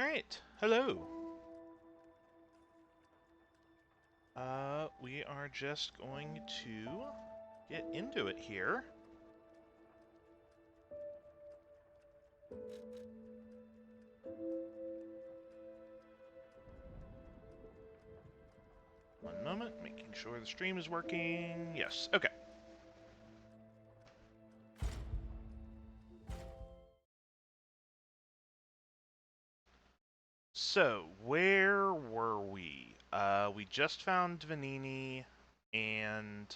Alright, hello. We are just going to get into it here. One moment, making sure the stream is working. Yes, okay. So, where were we? We just found Vanini, and...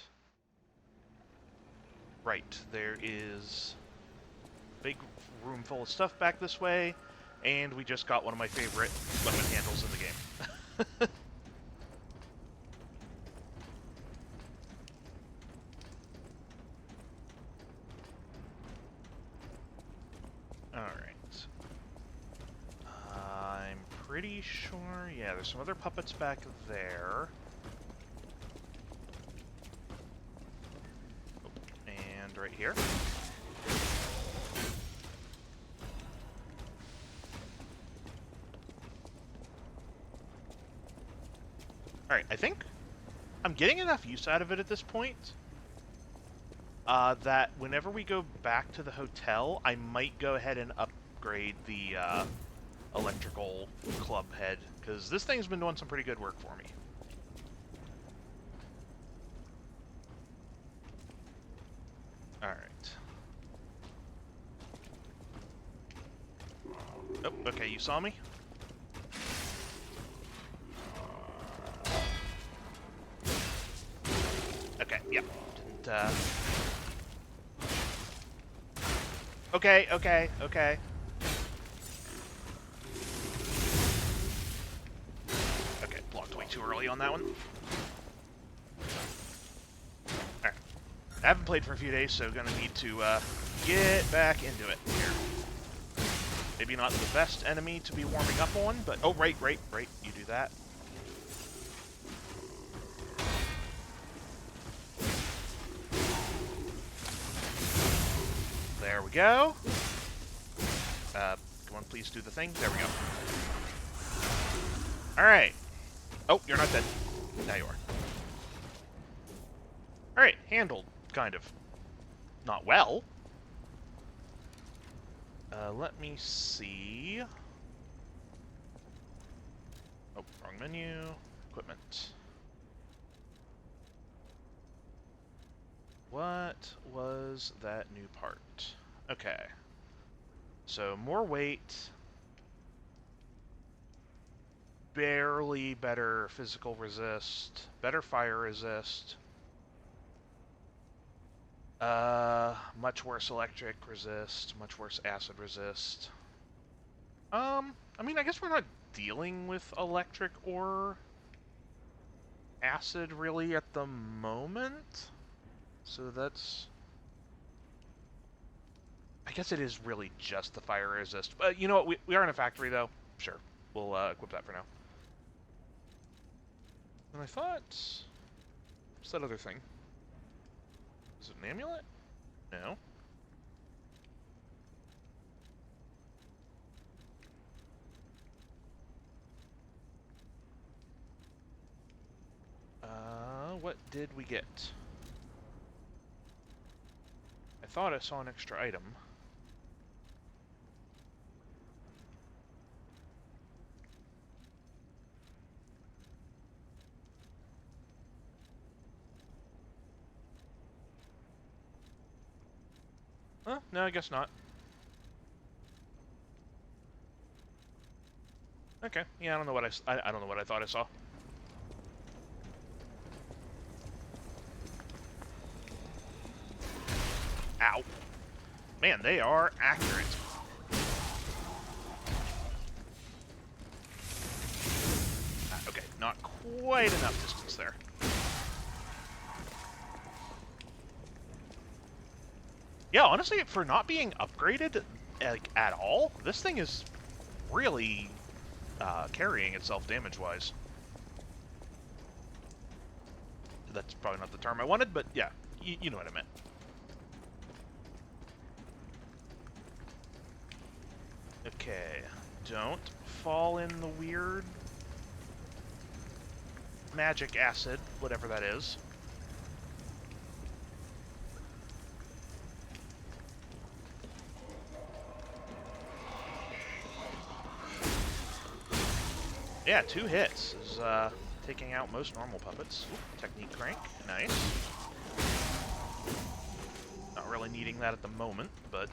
Right, there is a big room full of stuff back this way, and we just got one of my favorite weapon handles in the game. Alright. I'm pretty sure... Yeah, there's some other puppets back there. Oh, and right here. Alright, I think I'm getting enough use out of it at this point that whenever we go back to the hotel, I might go ahead and upgrade the electrical club head, because this thing's been doing some pretty good work for me. Alright. Oh, okay, you saw me? Okay, yep. Didn't, Okay. Okay, blocked way too early on that one. Alright. I haven't played for a few days, so gonna need to get back into it here. Maybe not the best enemy to be warming up on, but... Oh, right. You do that. There we go. Come on, please do the thing. There we go. Alright. Oh, you're not dead. Now you are. Alright, handled, kind of. Not well. Let me see. Oh, wrong menu. Equipment. What was that new part? Okay. So, more weight. Barely better physical resist. Better fire resist. Much worse electric resist. Much worse acid resist. I mean, I guess we're not dealing with electric or acid really at the moment. So that's... I guess it is really just the fire resist. But you know what? We are in a factory, though. Sure. We'll equip that for now. And I thought... What's that other thing? Is it an amulet? No. What did we get? I thought I saw an extra item. Huh? No, I guess not. Okay. Yeah, I don't know what I don't know what I thought I saw. Ow. Man, they are accurate. Okay, not quite enough distance there. Yeah, honestly, for not being upgraded, like, at all, this thing is really carrying itself damage-wise. That's probably not the term I wanted, but yeah, you know what I meant. Okay. don't fall in the weird magic acid, whatever that is. Yeah, 2 hits is taking out most normal puppets. Ooh, technique crank, nice. Not really needing that at the moment, but...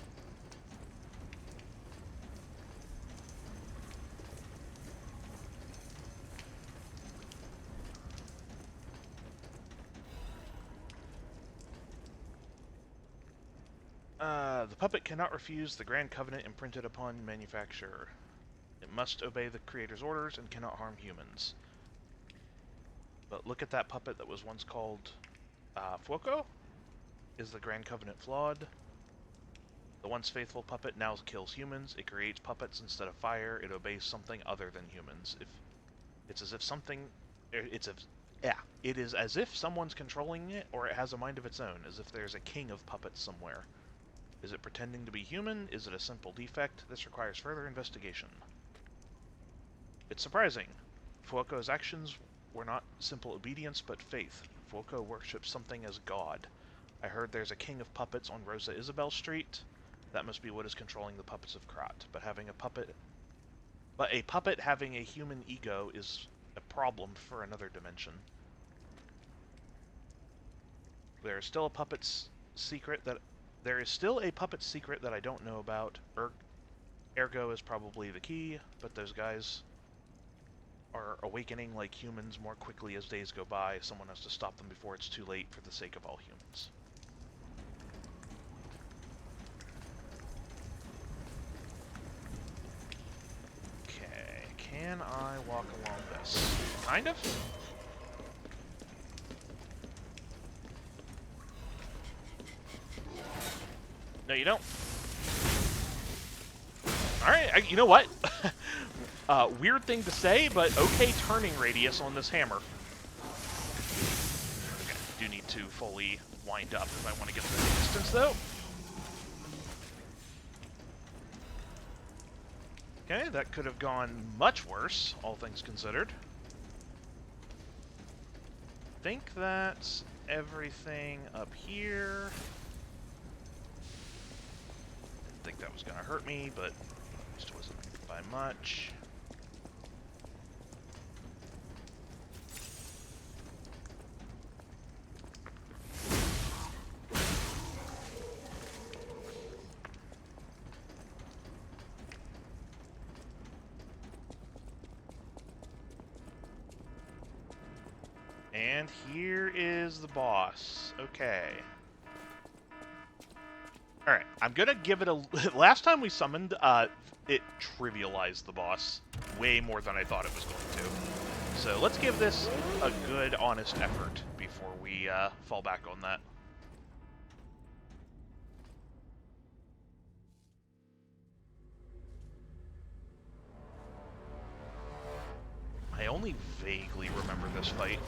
the puppet cannot refuse the Grand Covenant imprinted upon manufacturer. It must obey the creator's orders and cannot harm humans. But look at that puppet that was once called Fuoco. Is the Grand Covenant flawed? The once faithful puppet now kills humans. It creates puppets instead of fire. It obeys something other than humans. It's as if something... It is as if someone's controlling it, or it has a mind of its own, as if there's a king of puppets somewhere. Is it pretending to be human? Is it a simple defect? This requires further investigation. It's surprising. Fuoco's actions were not simple obedience, but faith. Fuoco worships something as God. I heard there's a king of puppets on Rosa Isabel Street. That must be what is controlling the puppets of Krat. But a puppet having a human ego is a problem for another dimension. There is still a puppet secret that I don't know about. Ergo is probably the key, but those guys are awakening like humans more quickly as days go by. Someone has to stop them before it's too late for the sake of all humans. Okay, can I walk along this? Kind of? No, you don't. Alright, you know what? Weird thing to say, but okay turning radius on this hammer. Okay, do need to fully wind up if I want to get the distance, though. Okay, that could have gone much worse, all things considered. I think that's everything up here. Didn't think that was going to hurt me, but just wasn't by much. And here is the boss. Okay. Alright, I'm gonna give it a... Last time we summoned, it trivialized the boss way more than I thought it was going to. So let's give this a good, honest effort before we fall back on that. I only vaguely remember this fight.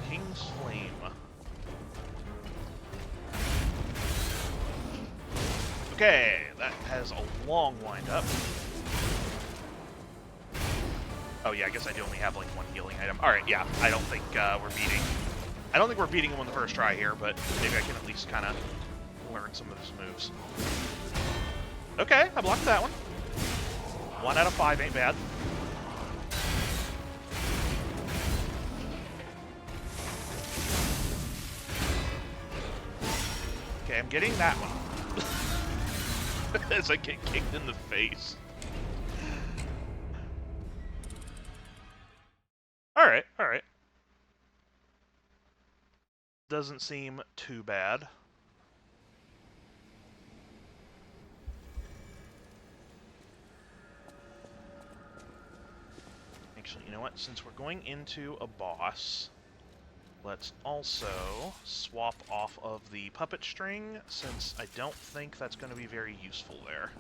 King's Flame. Okay, that has a long wind up. Oh yeah, I guess I do only have like one healing item. Alright, yeah, I don't think we're beating him on the first try here, but maybe I can at least kind of learn some of his moves. Okay, I blocked that one. 1 out of 5 ain't bad. Okay, I'm getting that one. As I get kicked in the face. Alright, alright. Doesn't seem too bad. Actually, you know what? Since we're going into a boss, let's also swap off of the puppet string, since I don't think that's going to be very useful there.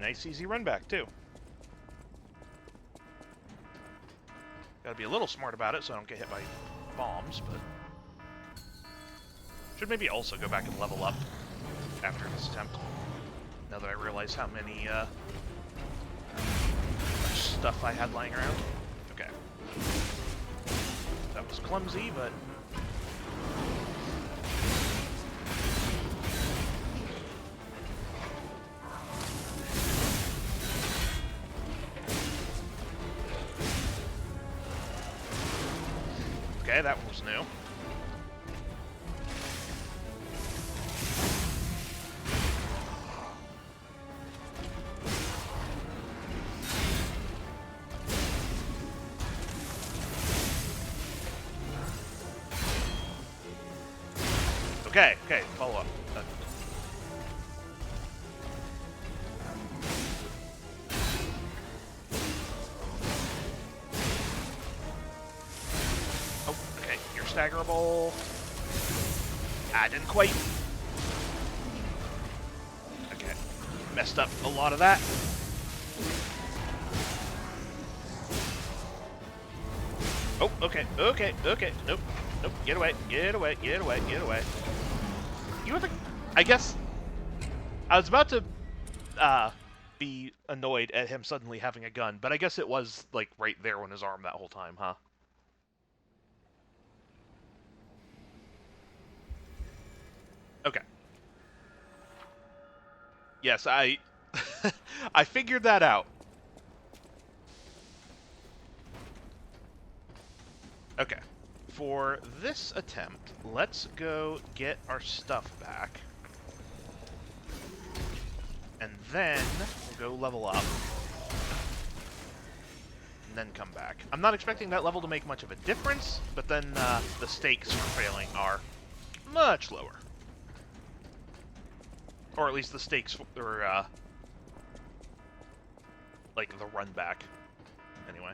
Nice easy run back, too. Gotta be a little smart about it so I don't get hit by bombs, but... Should maybe also go back and level up after this attempt. Now that I realize how many, stuff I had lying around. Okay. That was clumsy, but... Okay, that one was new. Okay, okay, follow up. Oh, okay, you're staggerable. I didn't quite. Okay, messed up a lot of that. Oh, okay, okay, okay, nope, nope, get away, get away, get away, get away. You have a... I guess... I was about to, be annoyed at him suddenly having a gun, but I guess it was, like, right there on his arm that whole time, huh? Okay. Yes, I... I figured that out. Okay. For this attempt, let's go get our stuff back. And then we'll go level up. And then come back. I'm not expecting that level to make much of a difference, but then the stakes for failing are much lower. Or at least the stakes for, like, the run back. Anyway.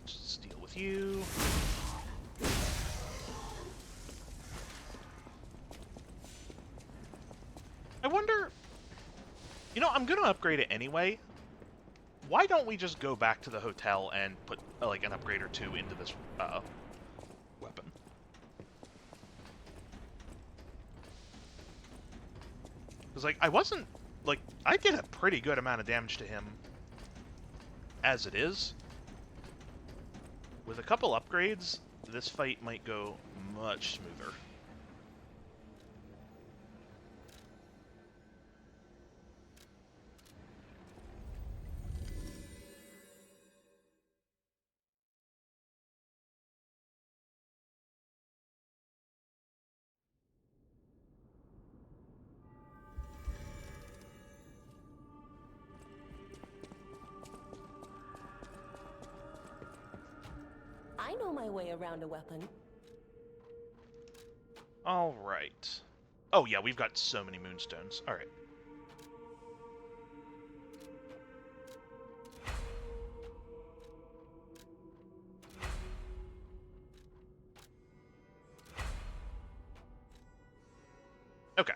Just deal with you. I wonder... You know, I'm gonna upgrade it anyway. Why don't we just go back to the hotel and put, like, an upgrade or two into this, weapon? Because, like, I wasn't... Like, I did a pretty good amount of damage to him as it is. With a couple upgrades, this fight might go much smoother. I know my way around a weapon. Alright. Oh yeah, we've got so many moonstones. Alright. Okay.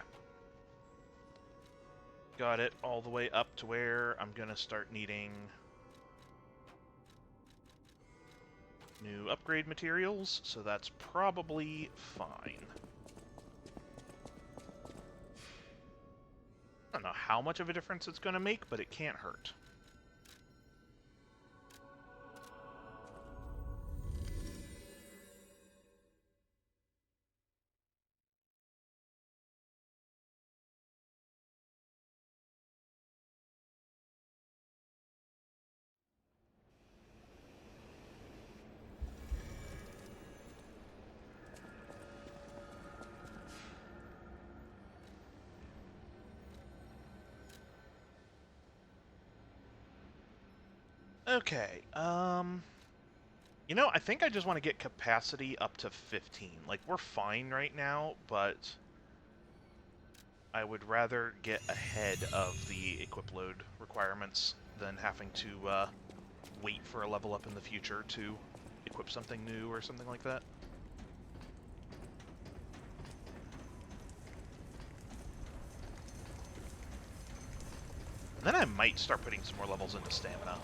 Got it all the way up to where I'm gonna start needing new upgrade materials, so that's probably fine. I don't know how much of a difference it's gonna make, but it can't hurt. Okay, you know, I think I just want to get capacity up to 15. Like, we're fine right now, but I would rather get ahead of the equip load requirements than having to wait for a level up in the future to equip something new or something like that. And then I might start putting some more levels into stamina.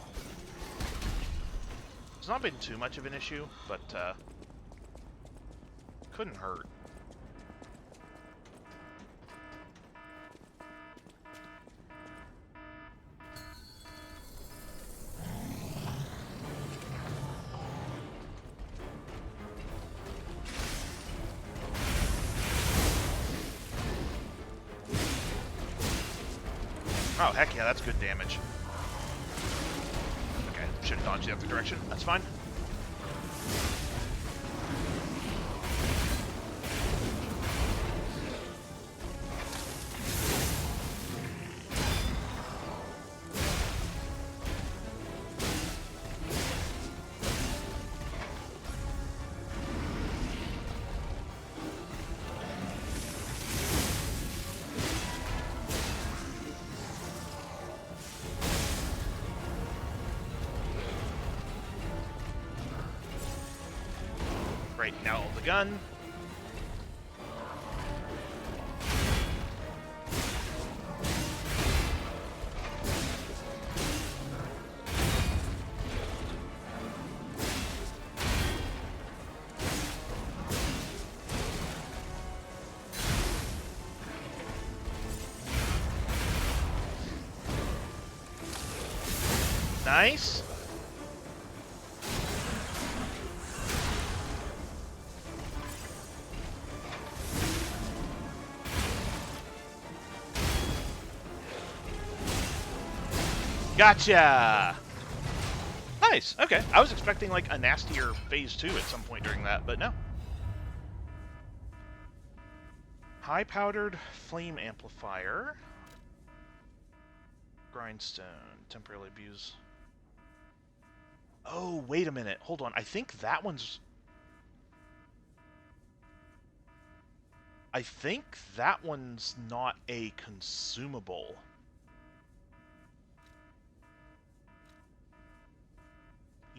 It's not been too much of an issue, but couldn't hurt. Oh, heck yeah, that's good damage. Okay, should have dodged the other direction. That's fine. Right, now the gun. Nice. Gotcha! Nice, okay. I was expecting, like, a nastier phase 2 at some point during that, but no. High-powdered flame amplifier. Grindstone. Temporarily abuse. Oh, wait a minute. Hold on. I think that one's... I think that one's not a consumable.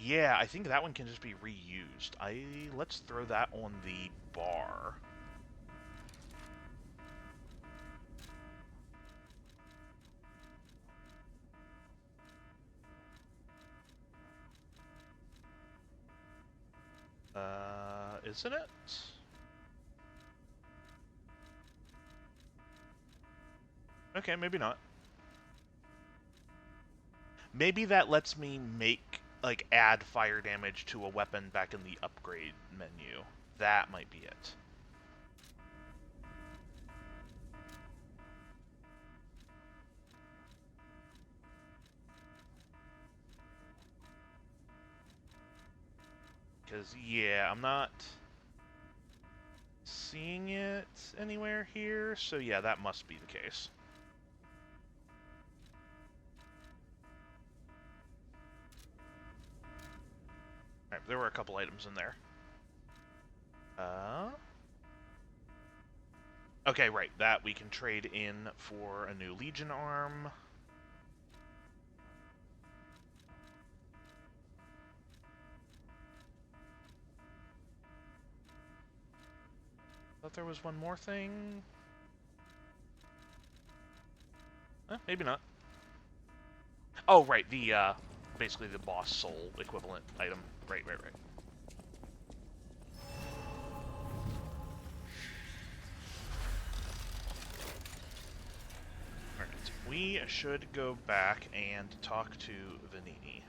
Yeah, I think that one can just be reused. Let's throw that on the bar. Isn't it? Okay, maybe not. Maybe that lets me make, like, add fire damage to a weapon back in the upgrade menu. That might be it. Because, yeah, I'm not seeing it anywhere here, so yeah, that must be the case. Alright, there were a couple items in there. Okay, right, that we can trade in for a new Legion arm. Thought there was one more thing. Maybe not. Oh, right, the, basically the boss soul equivalent item. Right. Alright, we should go back and talk to Venini.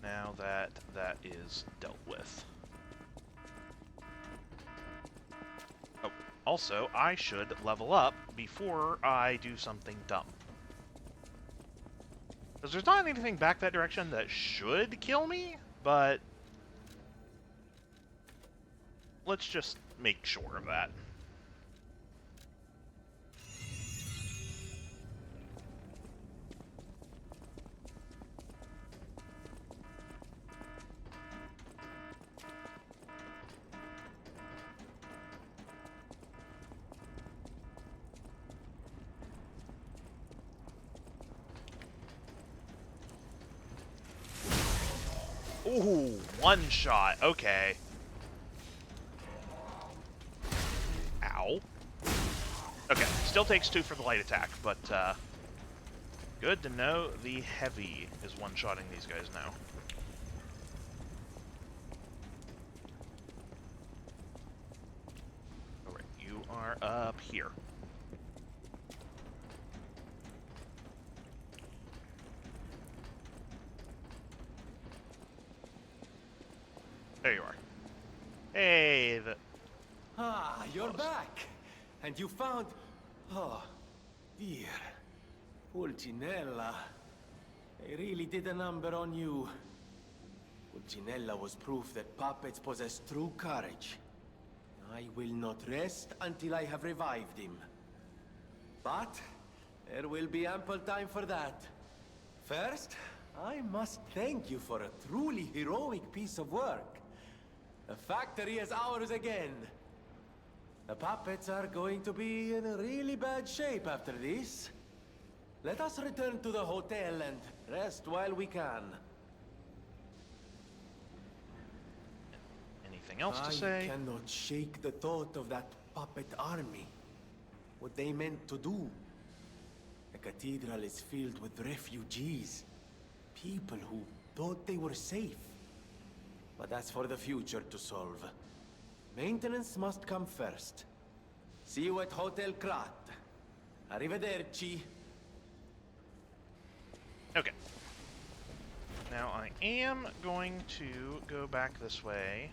Now that that is dealt with. Oh, also, I should level up before I do something dumb. Because there's not anything back that direction that should kill me, but let's just make sure of that. Ooh, one shot. Okay. Ow. Okay, still takes 2 for the light attack, but good to know the heavy is one-shotting these guys now. Alright, you are up here. There you are. Hey, Ah, you're back! And you found... Oh, dear. Pulcinella. They really did a number on you. Pulcinella was proof that puppets possess true courage. I will not rest until I have revived him. But there will be ample time for that. First, I must thank you for a truly heroic piece of work. The factory is ours again. The puppets are going to be in a really bad shape after this. Let us return to the hotel and rest while we can. anything else to say? I cannot shake the thought of that puppet army. What they meant to do. The cathedral is filled with refugees. People who thought they were safe. But that's for the future to solve. Maintenance must come first. See you at Hotel Krat. Arrivederci. Okay. Now I am going to go back this way.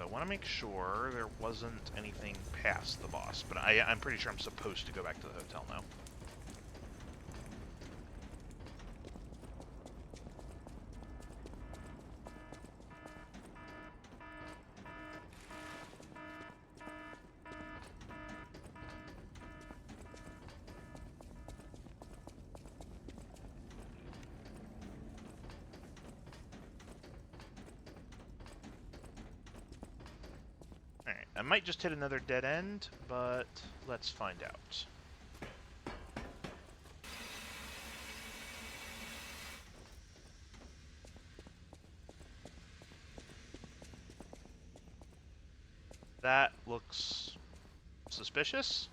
I want to make sure there wasn't anything past the boss, but I'm pretty sure I'm supposed to go back to the hotel now. Alright, I might just hit another dead end, but let's find out. That looks suspicious.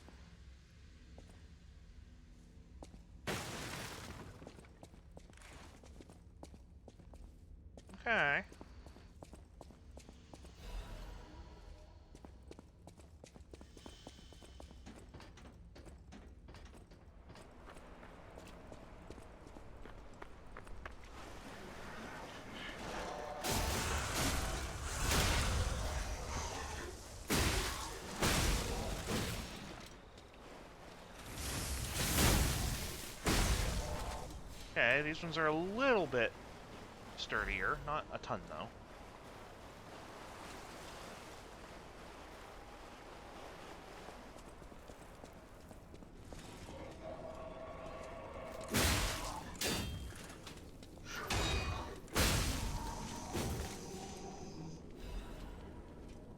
Okay. Okay, these ones are a little bit sturdier, not a ton though.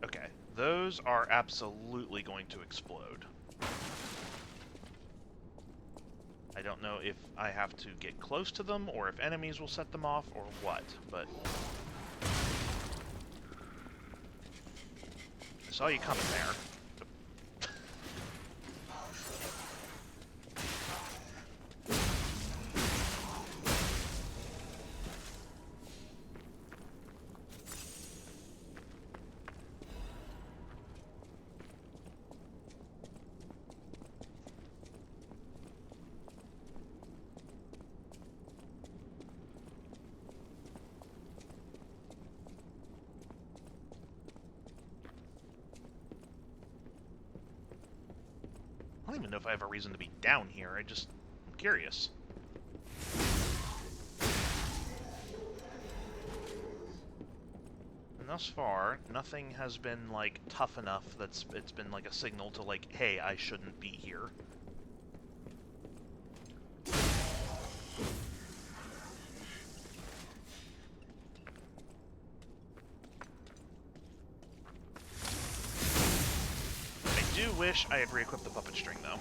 Okay, those are absolutely going to explode. I don't know if I have to get close to them, or if enemies will set them off, or what, but... I saw you coming there. I don't even know if I have a reason to be down here, I'm curious. And thus far, nothing has been, like, tough enough it's been, like, a signal to, like, hey, I shouldn't be here. I wish I had re-equipped the puppet string, though.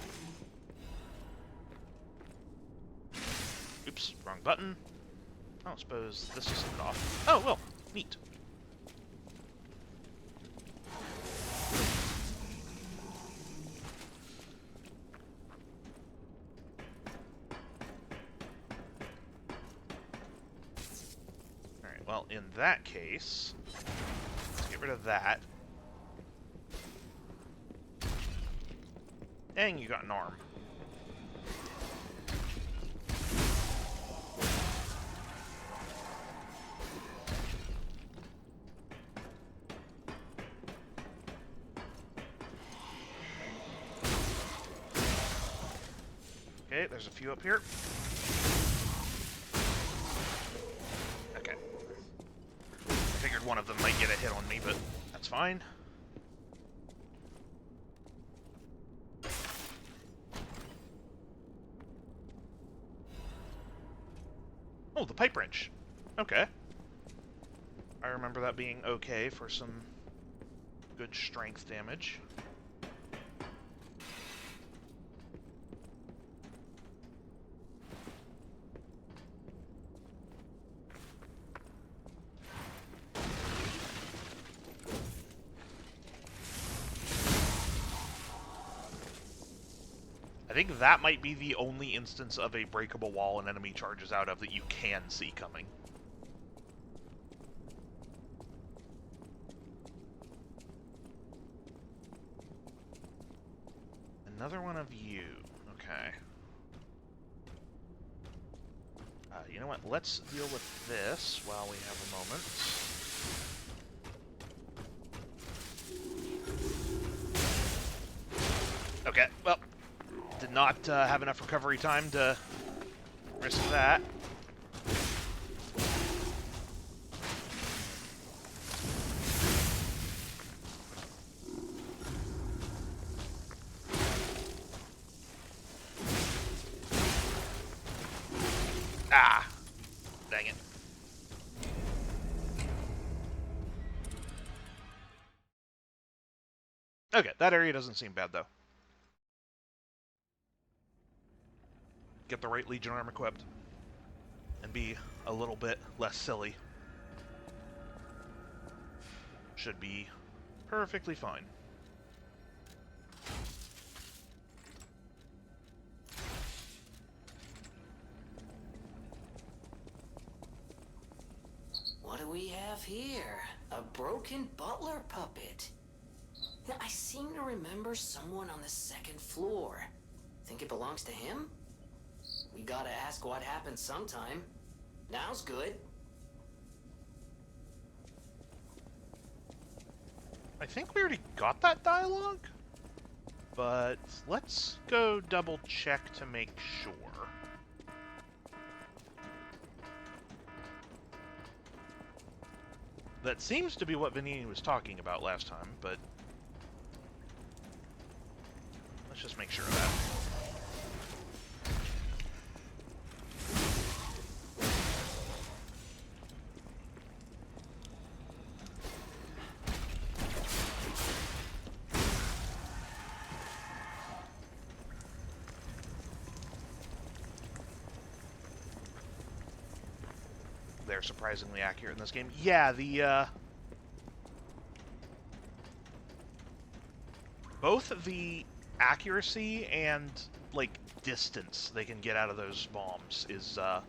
Oops, wrong button. I don't suppose this will set it off. Oh, well, neat. Alright, well, in that case, let's get rid of that. Dang, you got an arm. Okay, there's a few up here. Okay. I figured one of them might get a hit on me, but that's fine. Oh, the pipe wrench. Okay. I remember that being okay for some good strength damage. I think that might be the only instance of a breakable wall an enemy charges out of that you can see coming. Another one of you. Okay. You know what? Let's deal with this while we have a moment. Okay, well, did not have enough recovery time to risk that. Ah! Dang it. Okay, that area doesn't seem bad, though. Get the right Legion arm equipped, and be a little bit less silly. Should be perfectly fine. What do we have here? A broken butler puppet. Now, I seem to remember someone on the second floor. Think it belongs to him? We gotta ask what happened sometime. Now's good. I think we already got that dialogue, but let's go double check to make sure. That seems to be what Venini was talking about last time, but let's just make sure of that. They're surprisingly accurate in this game. Yeah, the both the accuracy and like distance they can get out of those bombs is a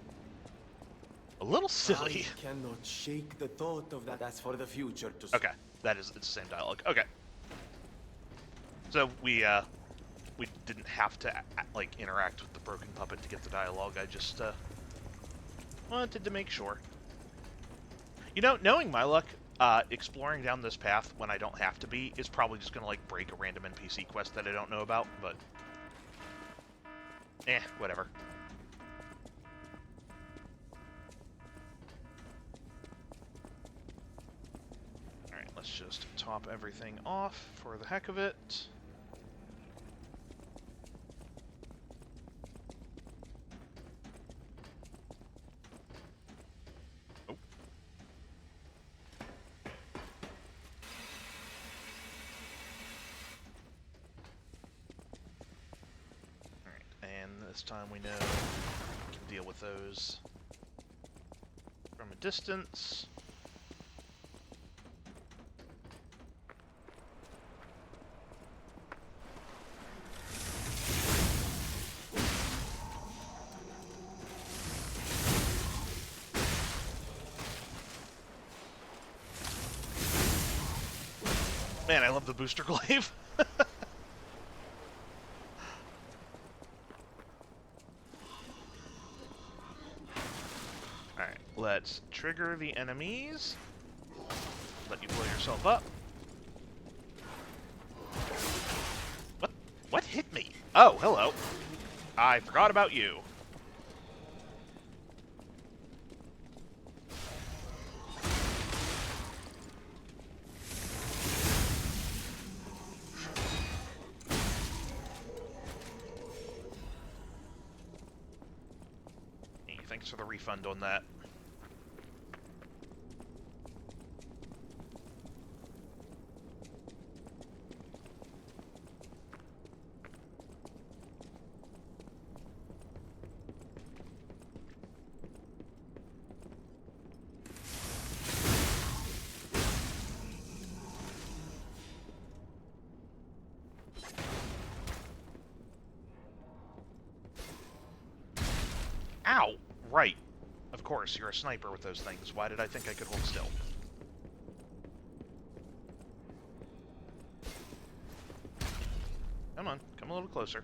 little silly. I cannot shake the thought of that. That's for the future to see. Okay, it's the same dialogue. Okay, so we didn't have to like interact with the broken puppet to get the dialogue. I just wanted to make sure. You know, knowing my luck, exploring down this path when I don't have to be is probably just gonna like break a random NPC quest that I don't know about, but whatever. Alright, let's just top everything off for the heck of it. This time we know we can deal with those. distance. Man, I love the booster glaive. Alright, let's trigger the enemies. Let you blow yourself up. What? What hit me? Oh, hello. I forgot about you. Thanks for the refund on that. Ow! Right. Of course, you're a sniper with those things. Why did I think I could hold still? Come on, come a little closer.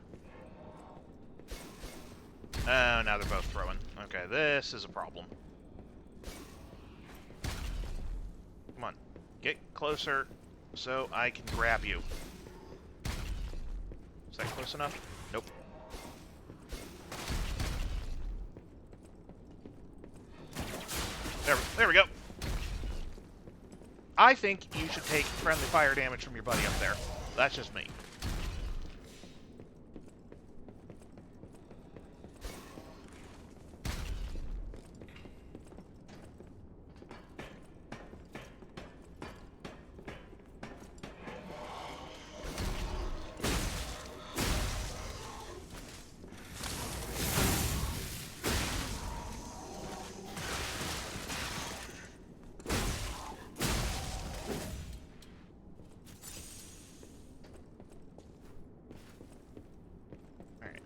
Oh, now they're both throwing. Okay, this is a problem. Come on, get closer so I can grab you. Is that close enough? Nope. There we go. I think you should take friendly fire damage from your buddy up there. That's just me.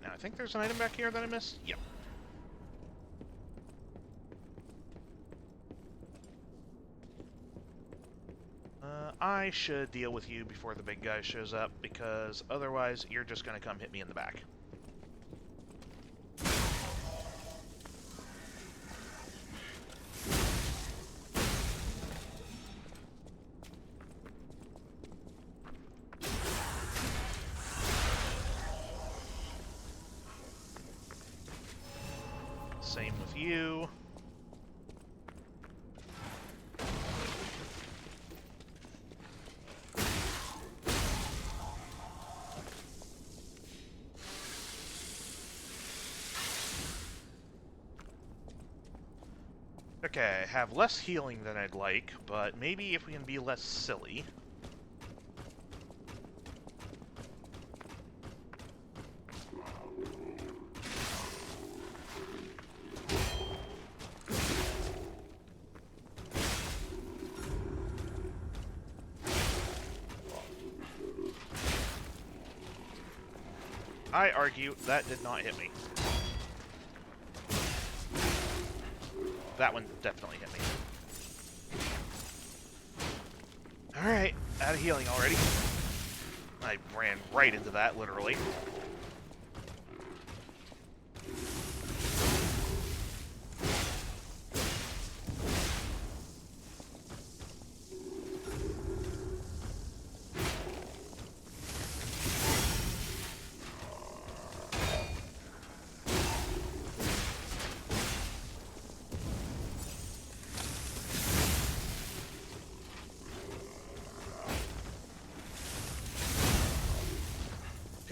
I think there's an item back here that I missed. Yep. I should deal with you before the big guy shows up, because otherwise you're just going to come hit me in the back. Same with you. Okay, have less healing than I'd like, but maybe if we can be less silly. I argue that did not hit me. That one definitely hit me. Alright, out of healing already. I ran right into that, literally.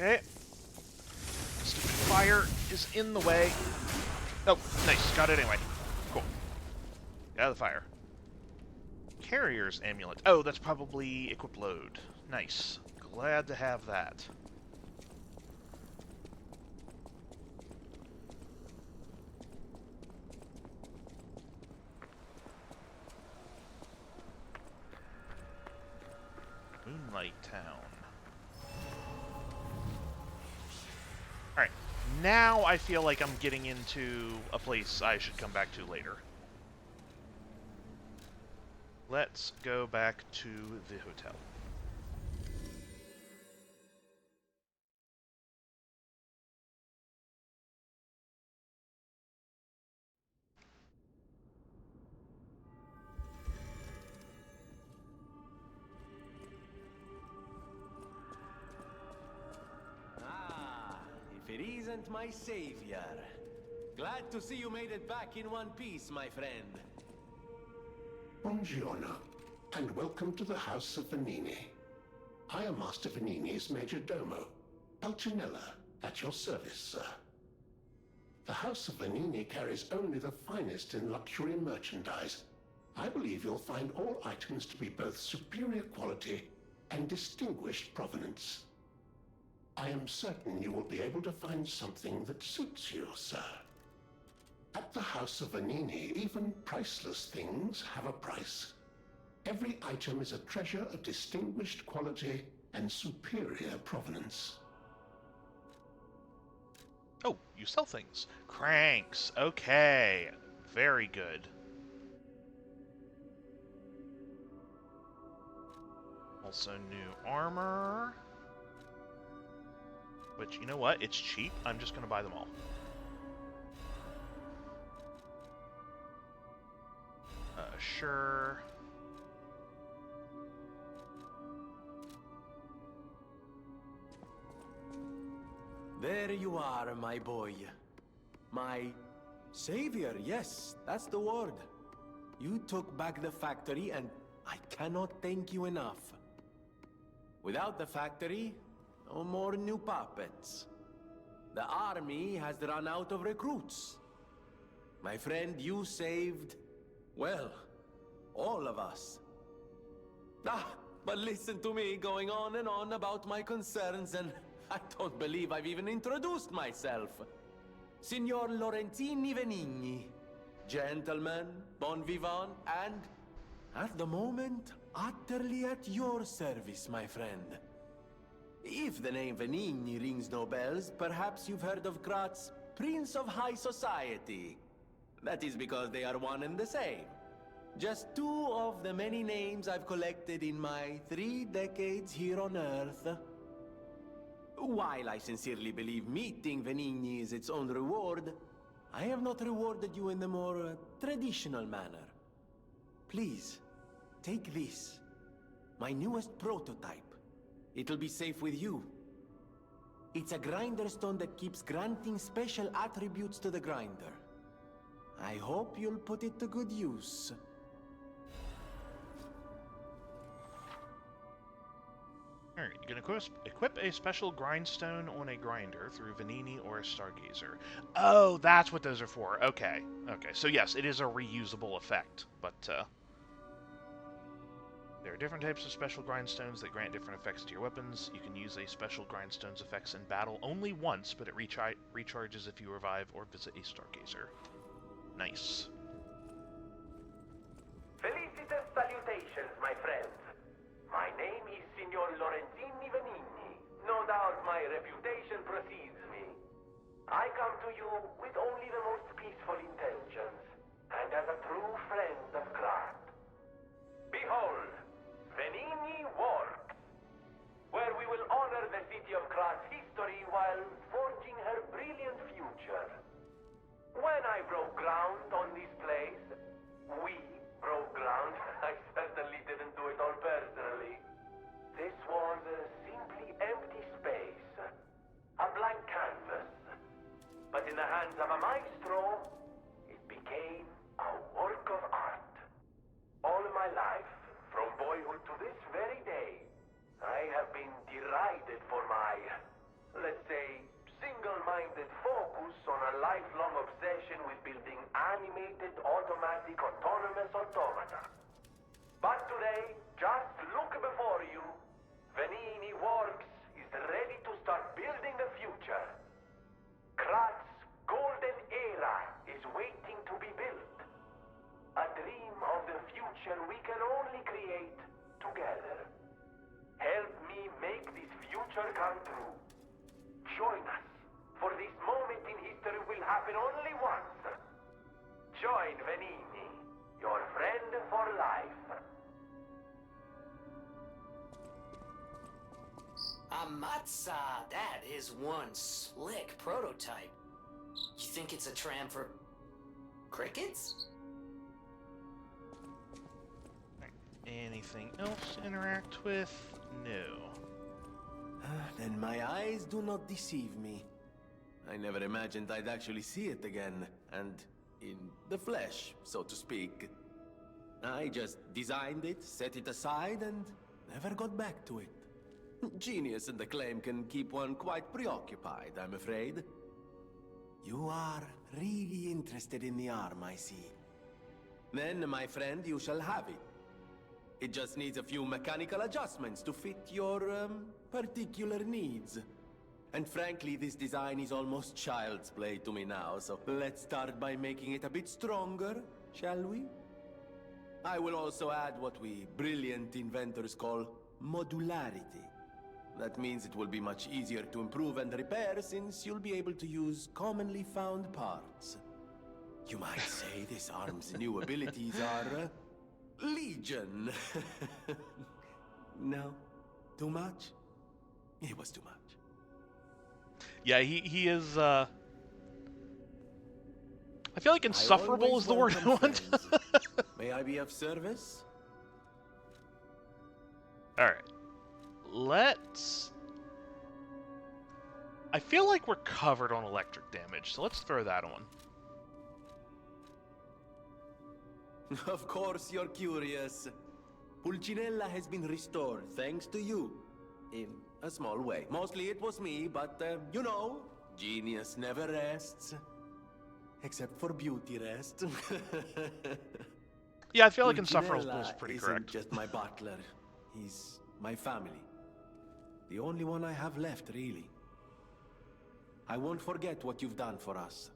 Okay. Stupid fire is in the way. Oh, nice. Got it anyway. Cool. Get out of the fire. Carrier's amulet. Oh, that's probably equip load. Nice. Glad to have that. Moonlight Town. Alright, now I feel like I'm getting into a place I should come back to later. Let's go back to the hotel. If it isn't my savior. Glad to see you made it back in one piece, my friend. Buongiorno, and welcome to the House of Venini. I am Master Venini's Major Domo, Pulcinella, at your service, sir. The House of Venini carries only the finest in luxury merchandise. I believe you'll find all items to be both superior quality and distinguished provenance. I am certain you will be able to find something that suits you, sir. At the House of Venini, even priceless things have a price. Every item is a treasure of distinguished quality and superior provenance. Oh, you sell things. Cranks. Okay. Very good. Also new armor. Which, you know what? It's cheap. I'm just going to buy them all. Sure. There you are, my boy. My savior, yes, that's the word. You took back the factory, and I cannot thank you enough. Without the factory, no more new puppets. The army has run out of recruits. My friend, you saved, well, all of us. But listen to me going on and on about my concerns, and I don't believe I've even introduced myself. Signor Lorenzini Venigni. Gentleman, bon vivant, and, at the moment, utterly at your service, my friend. If the name Venigni rings no bells, perhaps you've heard of Krat's Prince of High Society. That is because they are one and the same. Just two of the many names I've collected in my 3 decades here on Earth. While I sincerely believe meeting Venigni is its own reward, I have not rewarded you in the more traditional manner. Please, take this. My newest prototype. It'll be safe with you. It's a grinder stone that keeps granting special attributes to the grinder. I hope you'll put it to good use. Alright, you can equip a special grindstone on a grinder through Venini or a Stargazer. Oh, that's what those are for. Okay. Okay, so yes, it is a reusable effect, but, there are different types of special grindstones that grant different effects to your weapons. You can use a special grindstone's effects in battle only once, but it recharges if you revive or visit a Stargazer. Nice. Felicitous salutations, my friends. My name is Signor Lorenzini Venigni. No doubt my reputation precedes me. I come to you with only the most peaceful intentions, and as a true friend of Krat. Behold, Venigni Works, where we will honor the city of Krat's history while forging her brilliant future. When I broke ground on this place, we broke ground. I certainly didn't do it all personally. This was a simply empty space, a blank canvas. But in the hands of a maestro, it became a work of art. All my life, from boyhood to this very day, I have been derided for my, let's say, single-minded focus on a lifelong obsession with building animated, automatic, autonomous automata. But today, just look before you. Venini Works is ready to start building the future. Krat's golden era is waiting to be built. A dream of the future we can only create together. Help make this future come true. Join us, for this moment in history will happen only once. Join Venini, your friend for life. Amatsa, that is one slick prototype. You think it's a tram for crickets? Anything else to interact with? No. Then my eyes do not deceive me. I never imagined I'd actually see it again, and in the flesh, so to speak. I just designed it, set it aside, and never got back to it. Genius and acclaim can keep one quite preoccupied, I'm afraid. You are really interested in the arm, I see. Then, my friend, you shall have it. It just needs a few mechanical adjustments to fit your, particular needs. And frankly, this design is almost child's play to me now, so let's start by making it a bit stronger, shall we? I will also add what we brilliant inventors call modularity. That means it will be much easier to improve and repair since you'll be able to use commonly found parts. You might say this arm's new abilities are, legion. No? Too much? It was too much. Yeah, he is, I feel like insufferable is the word I want. May I be of service? Alright. Let's... I feel like we're covered on electric damage, so let's throw that on. Of course you're curious. Pulcinella has been restored thanks to you. In a small way. Mostly it was me, but, you know, genius never rests. Except for beauty rest. Yeah, I feel like insufferable is Pulcinella pretty isn't correct. just my butler. He's my family. The only one I have left, really. I won't forget what you've done for us.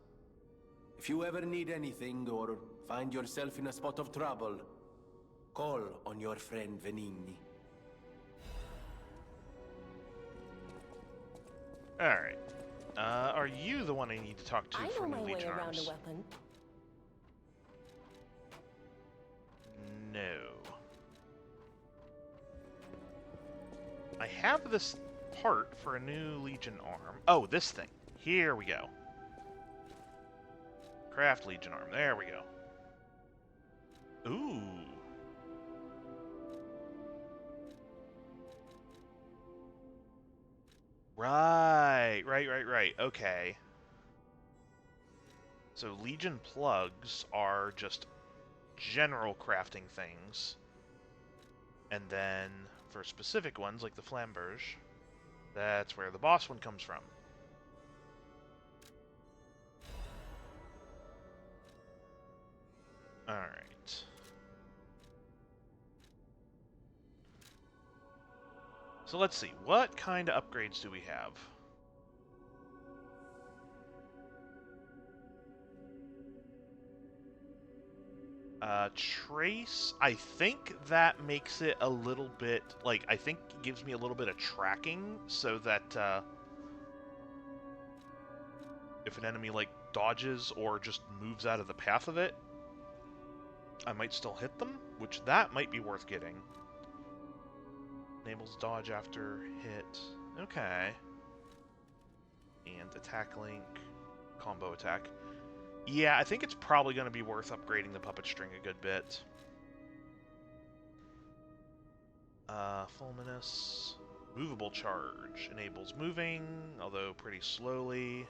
If you ever need anything or find yourself in a spot of trouble, call on your friend Venini. Alright. Are you the one I need to talk to I for know my new way Legion around arms? a weapon. No. I have this part for a new Legion arm. Oh, this thing. Here we go. Craft Legion arm. There we go. Ooh. Right. Okay. So Legion plugs are just general crafting things. And then for specific ones, like the Flamberge, that's where the boss one comes from. Alright. So let's see, what kind of upgrades do we have? Trace, I think that makes it a little bit, like, I think it gives me a little bit of tracking, so that, if an enemy, like, dodges or just moves out of the path of it, I might still hit them, which that might be worth getting. Enables dodge after hit. Okay. And attack link, combo attack. Yeah, I think it's probably going to be worth upgrading the puppet string a good bit. Fulminous. Movable charge. Enables moving, although pretty slowly.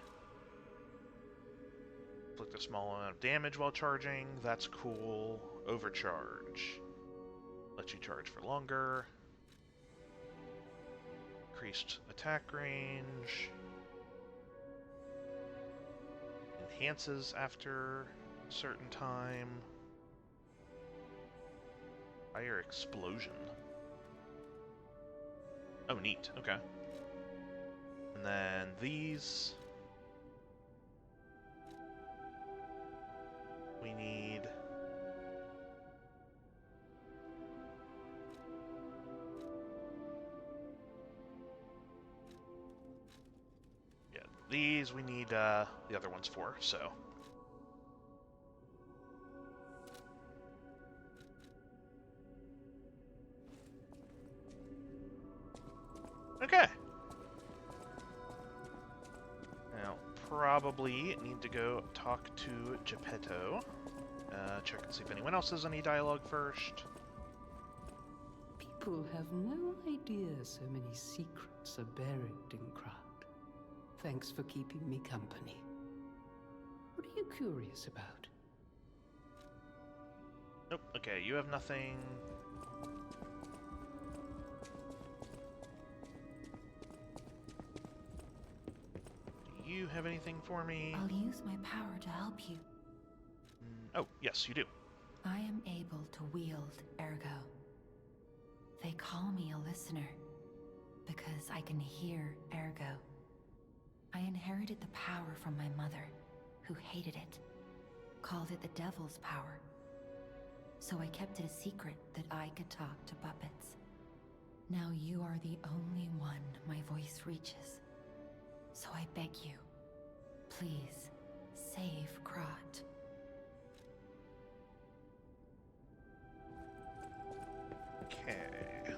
Inflict a small amount of damage while charging. That's cool. Overcharge. Lets you charge for longer. Increased attack range. Enhances after a certain time. Fire explosion. Oh, neat. Okay. And then these. We need... these we need the other ones for, so. Okay. Now, probably need to go talk to Geppetto. Check and see if anyone else has any dialogue first. People have no idea so many secrets are buried in Krat. Thanks for keeping me company. What are you curious about? Nope. Okay, you have nothing. Do you have anything for me? I'll use my power to help you. Oh, yes, you do. I am able to wield Ergo. They call me a listener because I can hear Ergo. I inherited the power from my mother, who hated it, called it the Devil's power. So I kept it a secret that I could talk to puppets. Now you are the only one my voice reaches. So I beg you, please, save Krat. Okay.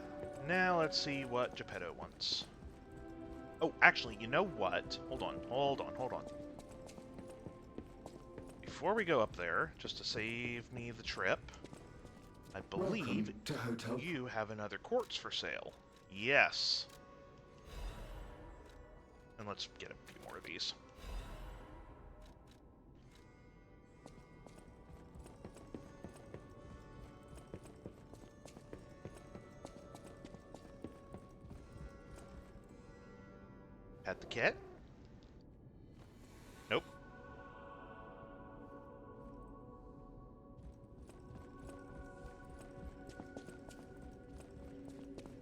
Now let's see what Geppetto wants. Oh, actually, you know what? Hold on. Before we go up there, just to save me the trip, I believe you have another quartz for sale. Yes. And let's get a few more of these. Pet the cat? Nope.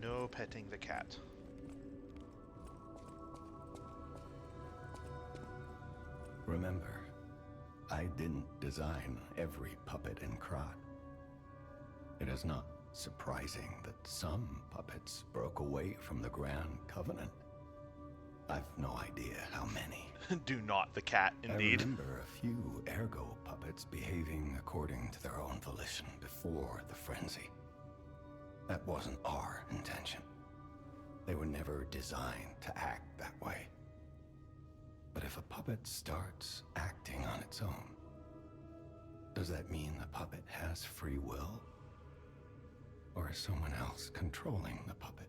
No petting the cat. Remember, I didn't design every puppet in Krat. It is not surprising that some puppets broke away from the Grand Covenant. I've no idea how many. Do not the cat, indeed. I remember a few Ergo puppets behaving according to their own volition before the frenzy. That wasn't our intention. They were never designed to act that way. But if a puppet starts acting on its own, does that mean the puppet has free will? Or is someone else controlling the puppet?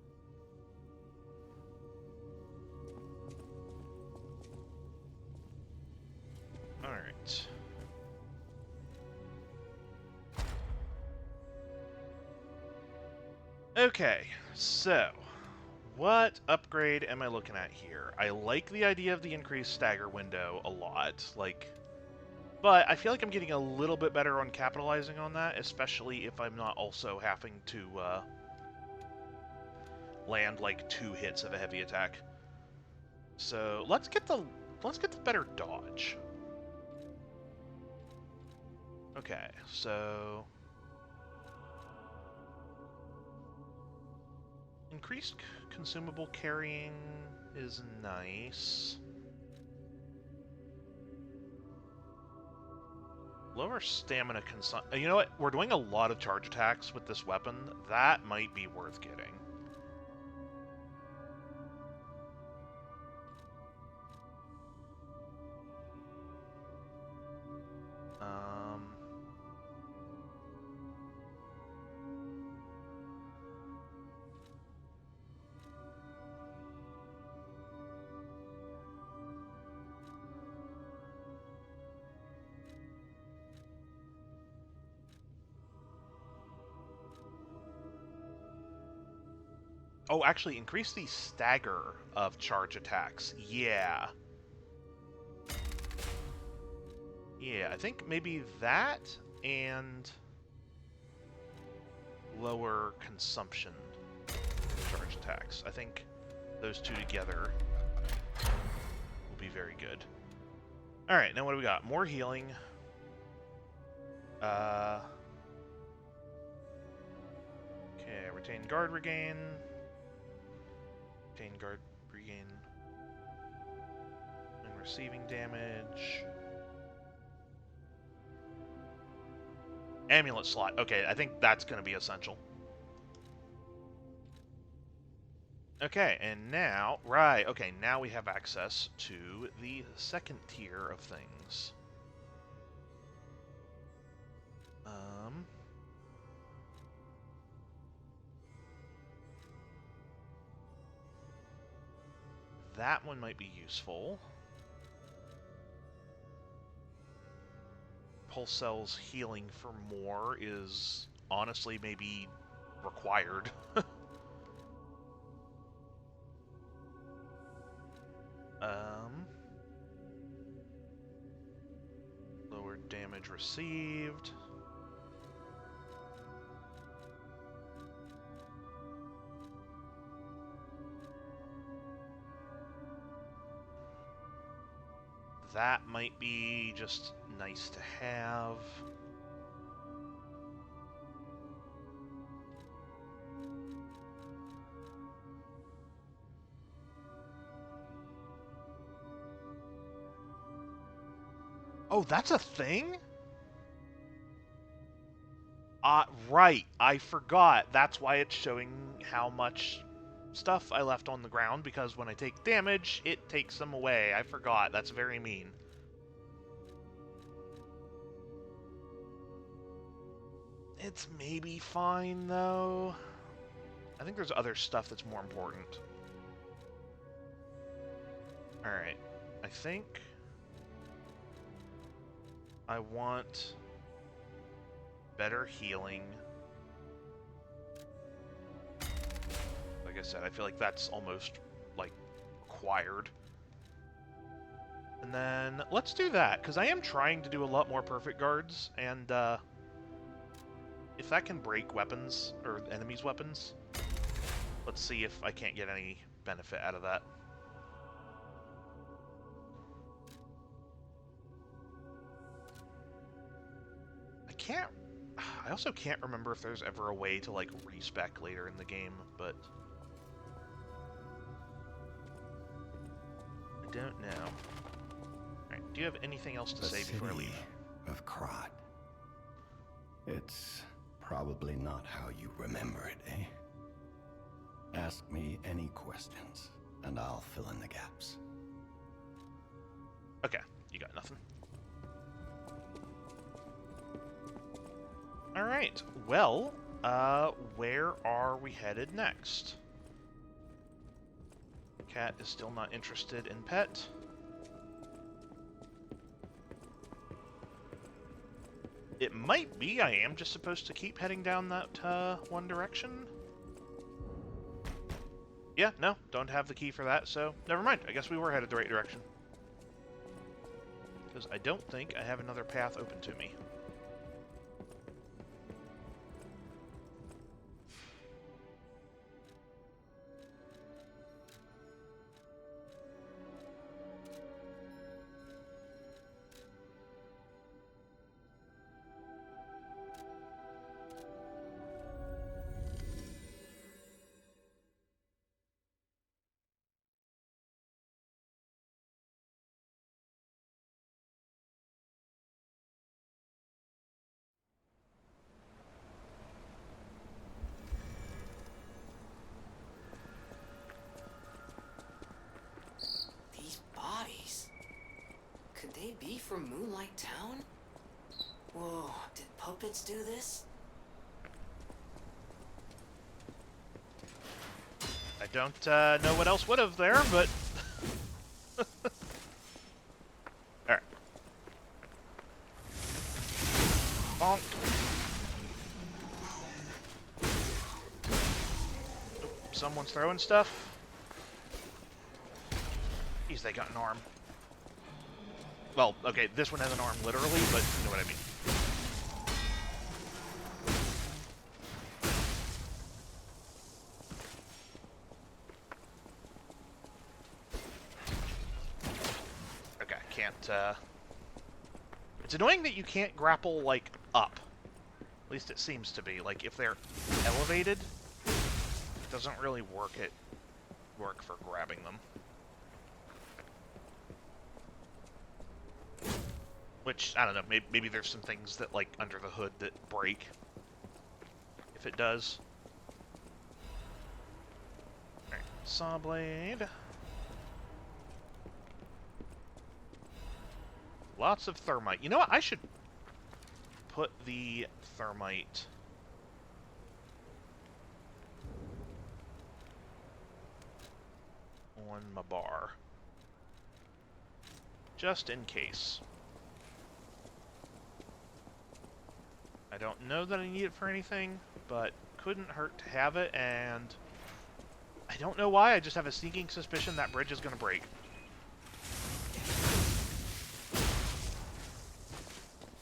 Alright. Okay, so what upgrade am I looking at here? I like the idea of the increased stagger window a lot, but I feel like I'm getting a little bit better on capitalizing on that, especially if I'm not also having to land like 2 hits of a heavy attack. So let's get the better dodge. Okay, so increased consumable carrying is nice. Lower stamina consumption. You know what? We're doing a lot of charge attacks with this weapon. That might be worth getting. Oh, actually, increase the stagger of charge attacks. Yeah. Yeah, I think maybe that and lower consumption charge attacks. I think those two together will be very good. Alright, now what do we got? More healing. Okay, retain guard regain. Retain guard regain. And receiving damage. Amulet slot. Okay, I think that's going to be essential. Okay, and now... Right, okay, now we have access to the second tier of things. That one might be useful. Pulse Cell's healing for more is honestly maybe required. Lower damage received. That might be just nice to have. Oh, that's a thing? Right. I forgot. That's why it's showing how much stuff I left on the ground, because when I take damage, it takes them away. I forgot. That's very mean. It's maybe fine, though. I think there's other stuff that's more important. Alright. I think I want better healing. Like I said, I feel like that's almost, like, required. And then, let's do that, because I am trying to do a lot more perfect guards, and, if that can break weapons, or enemies' weapons, let's see if I can't get any benefit out of that. I also can't remember if there's ever a way to, like, respec later in the game, but I don't know. Alright, do you have anything else to say before I leave? Of Krat. It's probably not how you remember it, eh? Ask me any questions, and I'll fill in the gaps. Okay, you got nothing. Alright, well, where are we headed next? Cat is still not interested in pet. It might be I am just supposed to keep heading down that, one direction. Yeah, no, don't have the key for that, so never mind. I guess we were headed the right direction. Because I don't think I have another path open to me. Could they be from Moonlight Town? Whoa, did puppets do this? I don't know what else would have there, but... Alright. Bonk. Oh, someone's throwing stuff. Jeez, they got an arm. Well, okay, this one has an arm literally, but you know what I mean. Okay, can't, It's annoying that you can't grapple, like, up. At least it seems to be. Like, if they're elevated, it doesn't really work for grabbing them. Which, I don't know, maybe there's some things that, like, under the hood that break. If it does. Alright, saw blade. Lots of thermite. You know what? I should put the thermite on my bar. Just in case. I don't know that I need it for anything, but couldn't hurt to have it, and I don't know why, I just have a sneaking suspicion that bridge is going to break.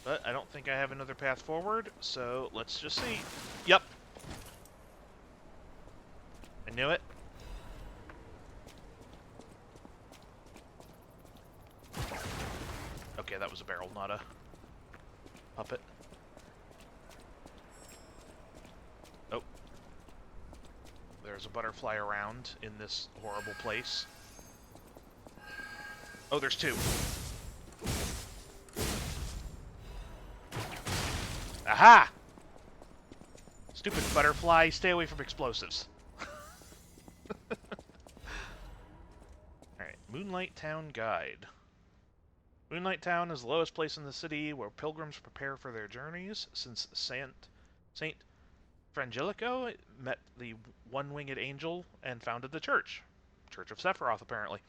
But I don't think I have another path forward, so let's just see. Yep. I knew it. Okay, that was a barrel, not a puppet. Oh. There's a butterfly around in this horrible place. Oh, there's two. Aha! Stupid butterfly, stay away from explosives. Alright, Moonlight Town Guide. Moonlight Town is the lowest place in the city where pilgrims prepare for their journeys. Since Saint Frangelico met the one-winged angel and founded the church. Church of Sephiroth, apparently.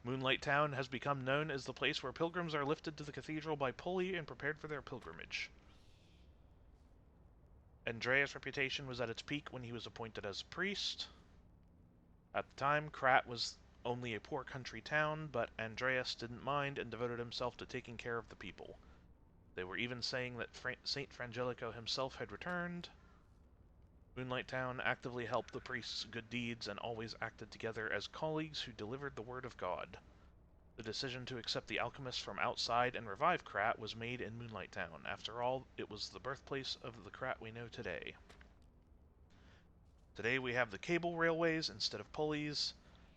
Moonlight Town has become known as the place where pilgrims are lifted to the cathedral by pulley and prepared for their pilgrimage. Andreas' reputation was at its peak when he was appointed as priest. At the time, Krat was only a poor country town, but Andreas didn't mind and devoted himself to taking care of the people. They were even saying that Saint Frangelico himself had returned. Moonlight Town actively helped the priests' good deeds and always acted together as colleagues who delivered the word of God. The decision to accept the alchemists from outside and revive Krat was made in Moonlight Town. After all, it was the birthplace of the Krat we know today. Today we have the cable railways instead of pulleys,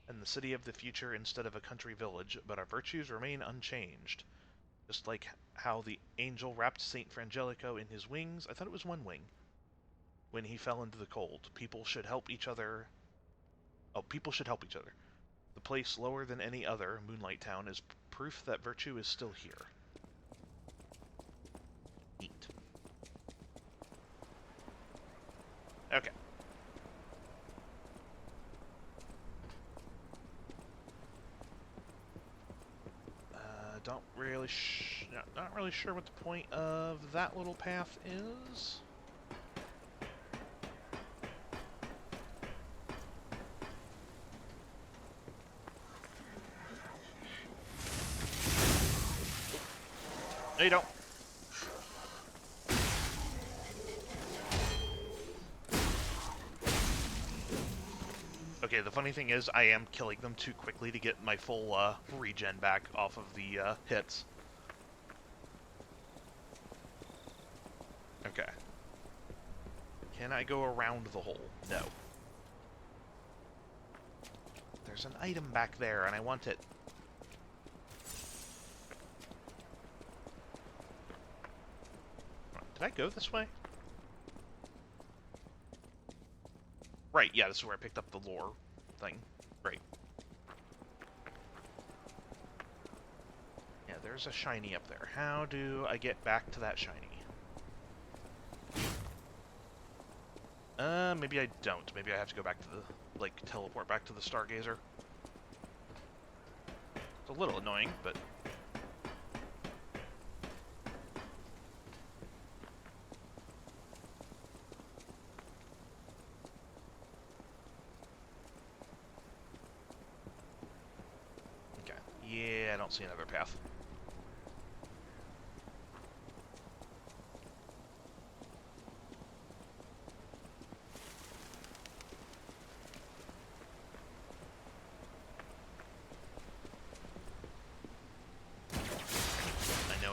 and the city of the future instead of a country village, but our virtues remain unchanged. Just like how the angel wrapped Saint Frangelico in his wings, I thought it was one wing, when he fell into the cold. People should help each other. Oh, people should help each other. The place lower than any other, Moonlight Town, is proof that virtue is still here. Neat. Okay. Not really sure what the point of that little path is. No, you don't. Okay, the funny thing is, I am killing them too quickly to get my full regen back off of the hits. Okay. Can I go around the hole? No. There's an item back there, and I want it. Did I go this way? Right, yeah, this is where I picked up the lore thing. Right. Yeah, there's a shiny up there. How do I get back to that shiny? Maybe I don't. Maybe I have to go back to the, like, teleport back to the Stargazer. It's a little annoying, but... Okay. Yeah, I don't see another path.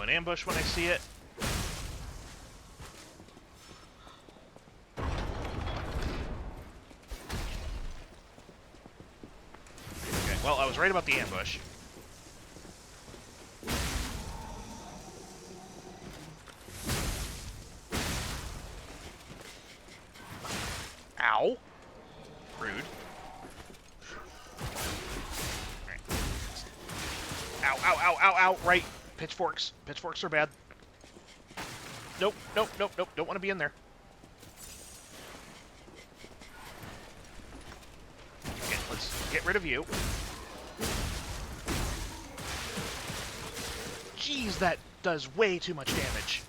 Ambush when I see it. Okay, well, I was right about the ambush. Ow! Rude. Alright. Ow, ow, ow, ow, ow! Right. Pitchforks. Pitchforks are bad. Nope, nope, nope, nope. Don't want to be in there. Okay, let's get rid of you. Jeez, that does way too much damage.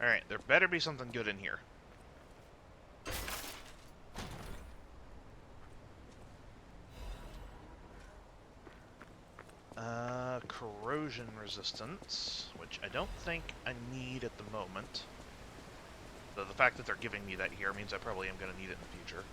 Alright, there better be something good in here. Corrosion resistance, which I don't think I need at the moment. Though the fact that they're giving me that here means I probably am going to need it in the future.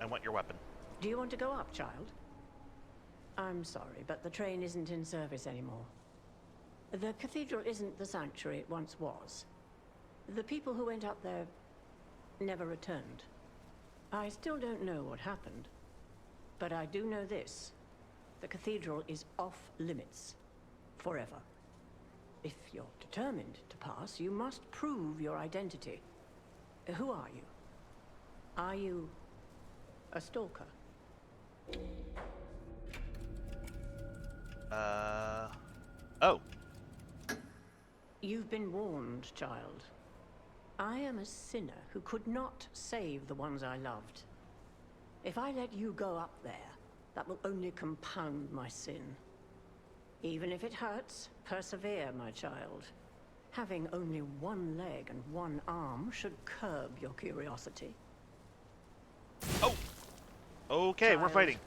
I want your weapon. Do you want to go up, child? I'm sorry, but the train isn't in service anymore. The cathedral isn't the sanctuary it once was. The people who went up there never returned. I still don't know what happened, but I do know this. The cathedral is off limits. Forever. If you're determined to pass, you must prove your identity. Who are you? Are you a stalker? Oh. You've been warned, child. I am a sinner who could not save the ones I loved. If I let you go up there, that will only compound my sin. Even if it hurts, persevere, my child. Having only one leg and one arm should curb your curiosity. Oh! Okay, Child, we're fighting.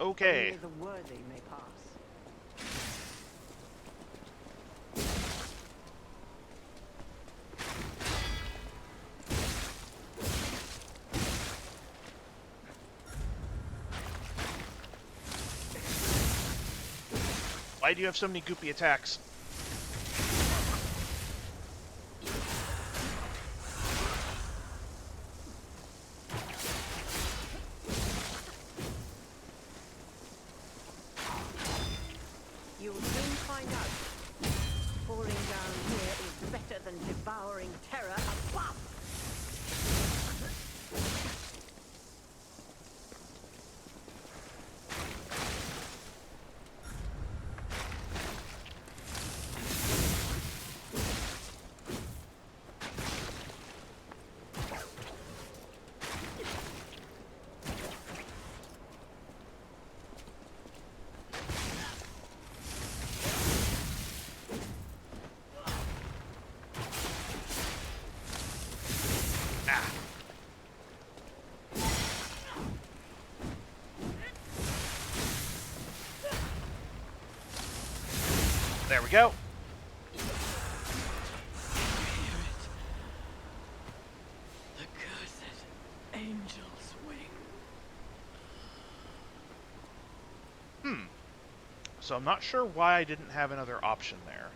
Okay. Only the worthy may pass. Why do you have so many goopy attacks? You'll soon find out. Falling down here is better than devouring terror above. There we go. The cursed angel's wing. So I'm not sure why I didn't have another option there.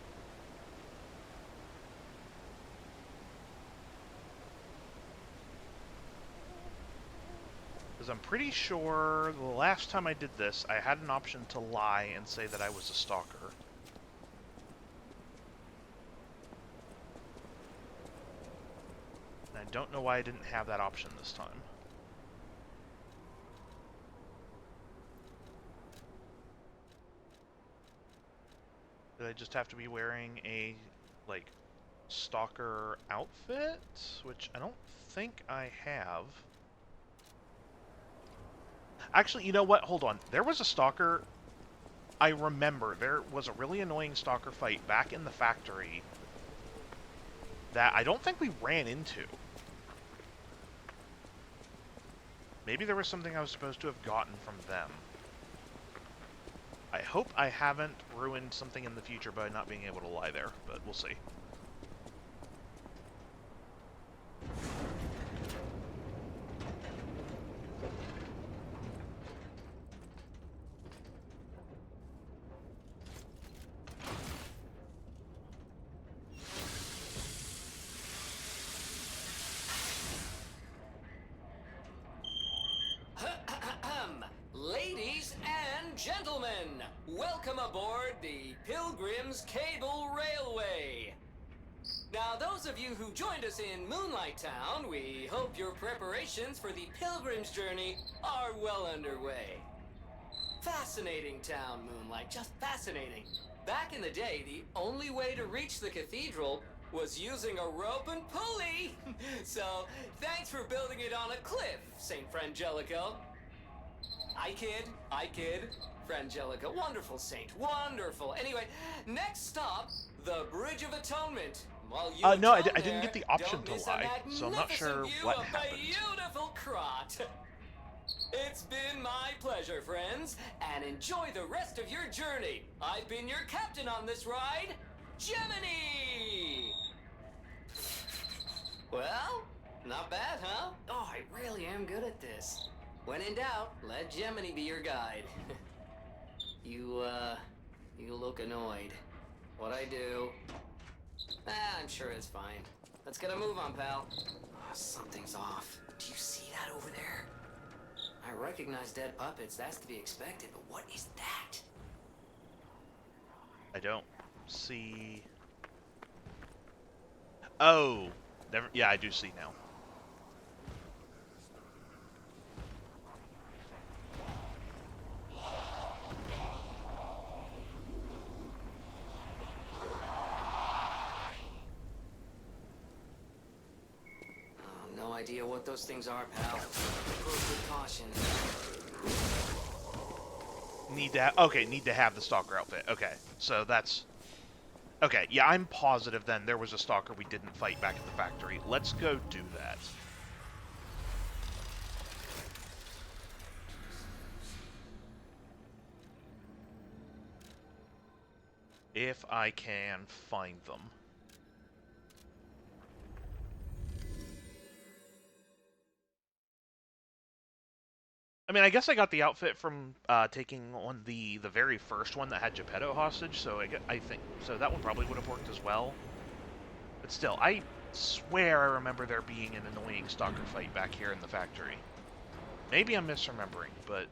Because I'm pretty sure the last time I did this, I had an option to lie and say that I was a stalker. And I don't know why I didn't have that option this time. Did I just have to be wearing a, like, stalker outfit? Which I don't think I have. Actually, you know what? Hold on. There was a stalker... I remember. There was a really annoying stalker fight back in the factory. that I don't think we ran into. Maybe there was something I was supposed to have gotten from them. I hope I haven't ruined something in the future by not being able to lie there, but we'll see. Ladies and gentlemen, welcome aboard the Pilgrim's Cable Railway. Now, those of you who joined us in Moonlight Town, we hope your preparations for the Pilgrim's journey are well underway. Fascinating town, Moonlight, just fascinating. Back in the day, the only way to reach the cathedral was using a rope and pulley. So, thanks for building it on a cliff, St. Frangelico. I kid. Frangelica, wonderful saint, wonderful. Anyway, next stop, the Bridge of Atonement. While you no, I atone didn't get the there, option don't to miss a lie, so I'm not sure magnificent what view of happened. Beautiful Krot. It's been my pleasure, friends, and enjoy the rest of your journey. I've been your captain on this ride, Gemini. Well, not bad, huh? Oh, I really am good at this. When in doubt, let Gemini be your guide. You look annoyed. What'd I do? I'm sure it's fine. Let's get a move on, pal. Oh, something's off. Do you see that over there? I recognize dead puppets. That's to be expected, but what is that? I don't see... Oh! Never... Yeah, I do see now. No idea what those things are, pal. Approach with caution. Need to have the Stalker outfit. Okay, so that's... Okay, yeah, I'm positive then there was a Stalker we didn't fight back at the factory. Let's go do that. If I can find them. I mean, I guess I got the outfit from taking on the very first one that had Geppetto hostage, so I think so that one probably would have worked as well. But still, I swear I remember there being an annoying Stalker fight back here in the factory. Maybe I'm misremembering, but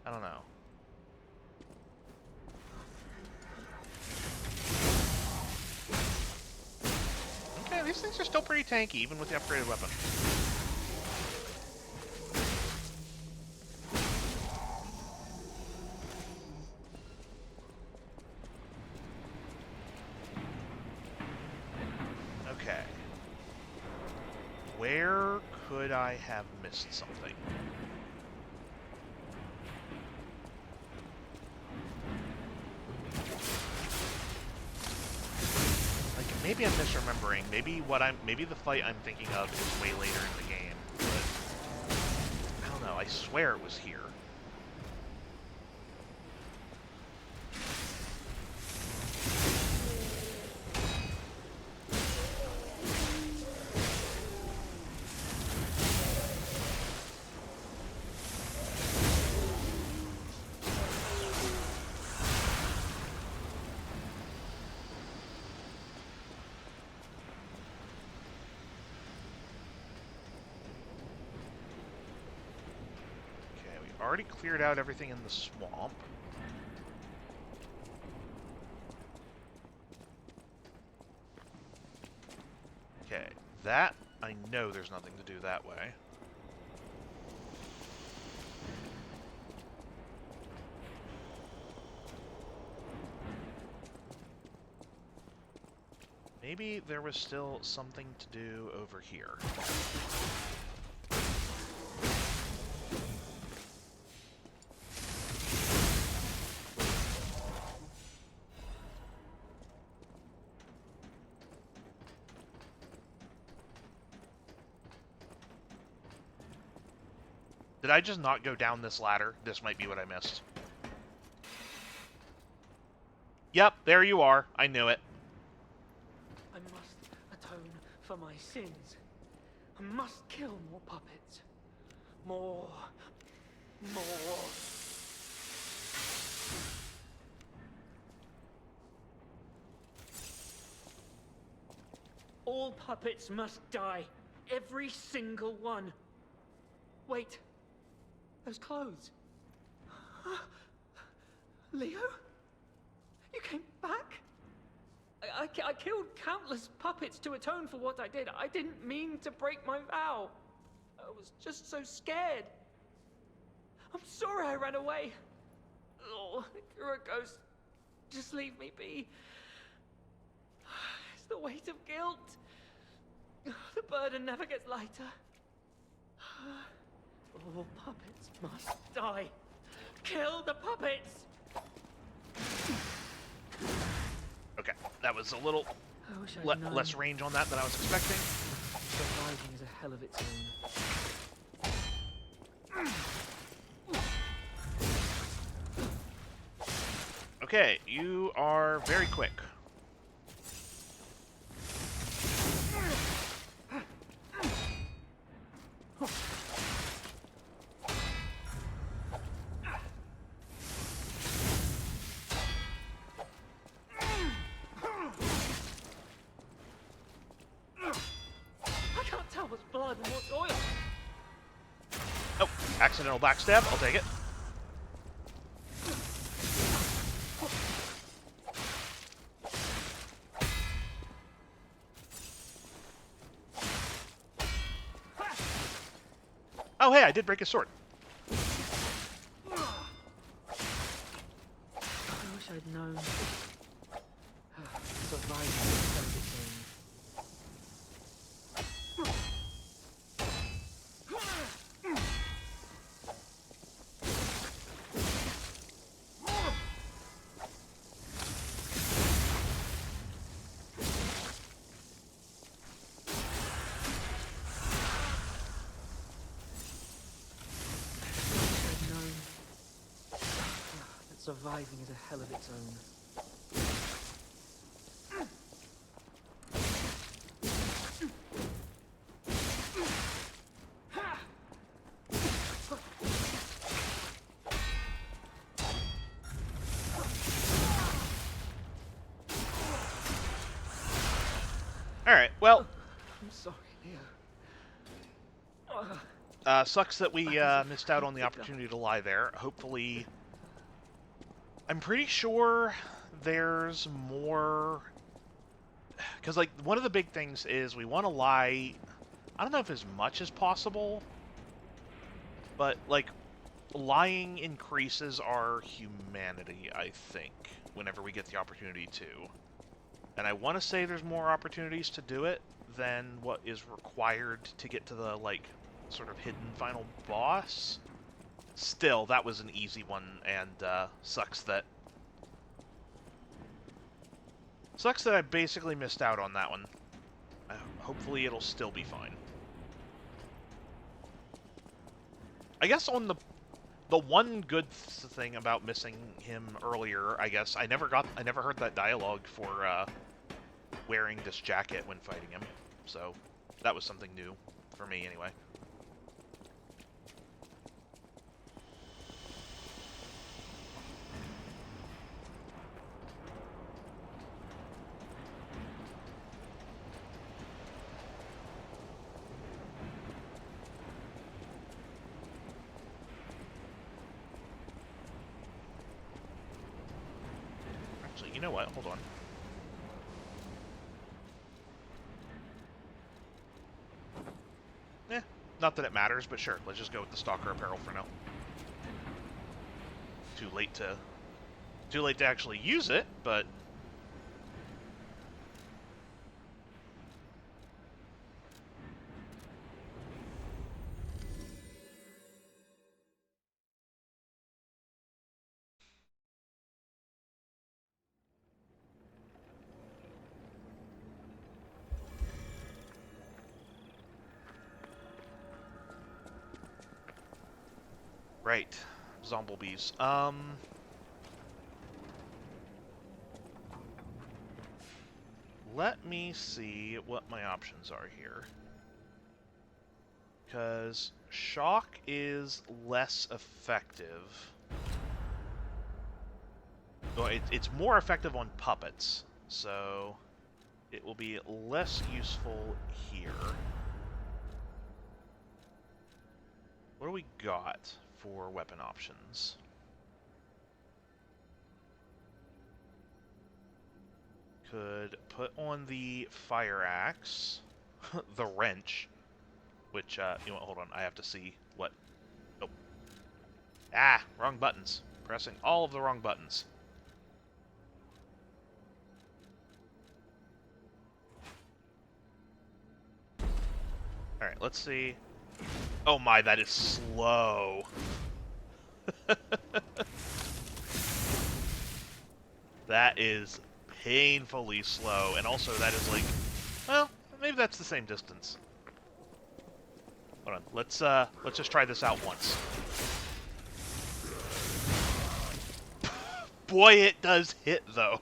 I don't know. Okay, these things are still pretty tanky, even with the upgraded weapon. Okay. Where could I have missed something? Like, maybe I'm misremembering. Maybe the fight I'm thinking of is way later in the game. But I don't know. I swear it was here. Already cleared out everything in the swamp. Okay, that, I know there's nothing to do that way. Maybe there was still something to do over here. Did I just not go down this ladder? This might be what I missed. Yep, there you are. I knew it. I must atone for my sins. I must kill more puppets. More. All puppets must die. Every single one. Wait. Those clothes. Leo? You came back? I killed countless puppets to atone for what I did. I didn't mean to break my vow. I was just so scared. I'm sorry I ran away. Oh, you're a ghost. Just leave me be. It's the weight of guilt. The burden never gets lighter. All puppets must die. Kill the puppets! Okay, that was a little I wish I'd known. less range on that than I was expecting. Surviving is a hell of its own. Okay, you are very quick. I can't tell what's blood and what's oil. Oh, accidental backstab. I'll take it. Oh, hey, I did break his sword. I wish I'd known. Surviving is so disappointing. Surviving is a hell of its own. Alright, well... I'm sorry, Leo. Sucks that we missed out on the opportunity to lie there. Hopefully... I'm pretty sure there's more... Because, like, one of the big things is we want to lie... I don't know if as much as possible, but, like, lying increases our humanity, I think, whenever we get the opportunity to. And I want to say there's more opportunities to do it than what is required to get to the, like, sort of hidden final boss. Still, that was an easy one, and sucks that I basically missed out on that one. Hopefully it'll still be fine. I guess on the one good thing about missing him earlier, I guess, I never heard that dialogue for wearing this jacket when fighting him. So that was something new for me anyway. Actually, you know what? Hold on. Not that it matters, but sure, let's just go with the Stalker apparel for now. Too late to actually use it, but Right. Zomblebees. Let me see what my options are here. Because shock is less effective. Well, it's more effective on puppets, so it will be less useful here. What do we got for weapon options? Could put on the fire axe, the wrench, which, you know what, hold on, I have to see what... Oh. Ah, wrong buttons. Pressing all of the wrong buttons. Alright, let's see. Oh my, that is slow. That is painfully slow, and also that is like, well, maybe that's the same distance. Hold on, let's just try this out once. Boy, it does hit though.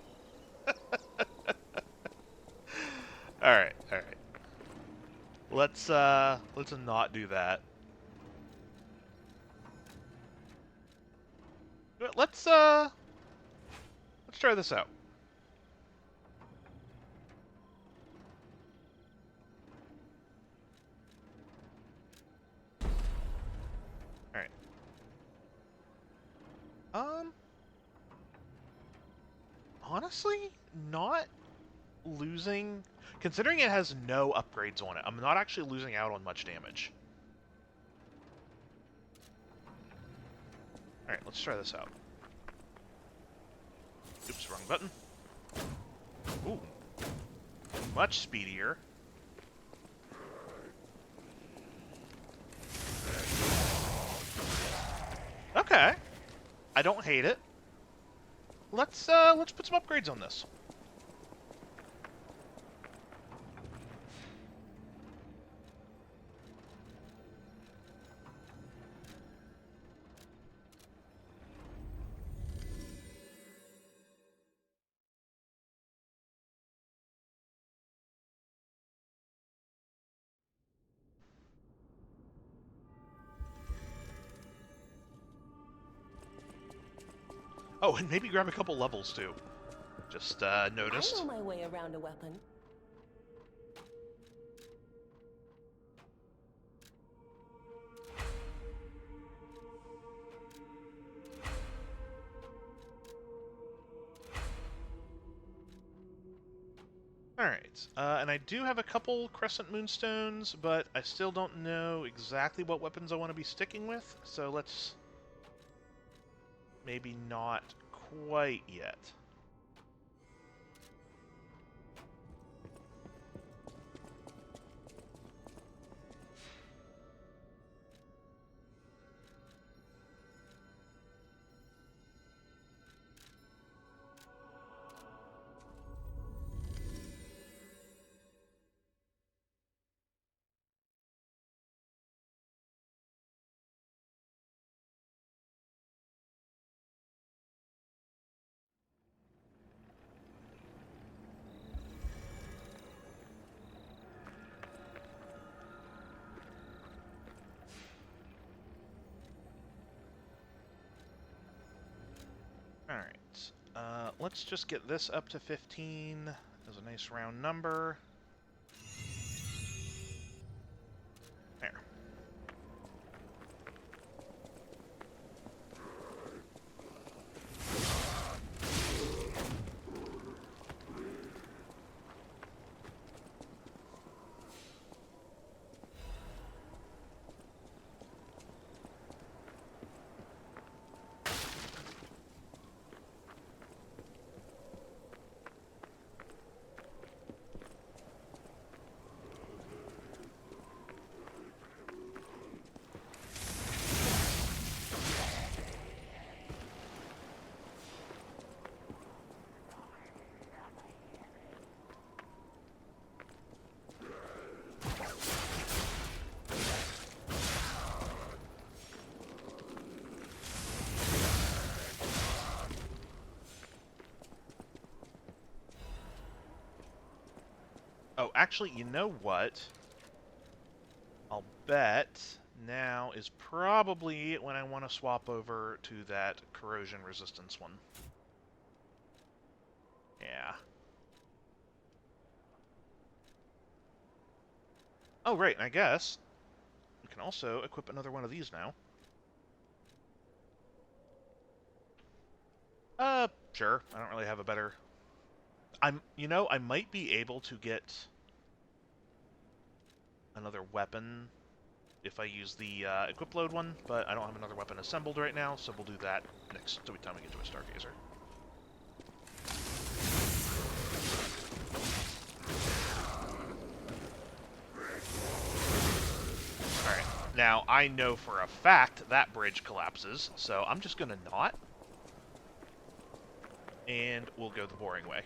Alright, alright. Let's not do that. Let's try this out. Alright. Honestly, not losing... Considering it has no upgrades on it, I'm not actually losing out on much damage. Alright, let's try this out. Oops, wrong button. Ooh. Much speedier. Okay. I don't hate it. Let's put some upgrades on this. Oh, and maybe grab a couple levels, too. Just, noticed. I know my way around a weapon. Alright, and I do have a couple Crescent Moonstones, but I still don't know exactly what weapons I want to be sticking with, so let's... maybe not quite yet. Alright, let's just get this up to 15 as a nice round number. There. actually, you know what? I'll bet now is probably when I want to swap over to that corrosion resistance one. Yeah. Oh, right, and I guess we can also equip another one of these now. Sure. I don't really have a better... I might be able to get another weapon if I use the equip load one, but I don't have another weapon assembled right now, so we'll do that next time we get to a Stargazer. Alright, now I know for a fact that bridge collapses, so I'm just gonna not. And we'll go the boring way.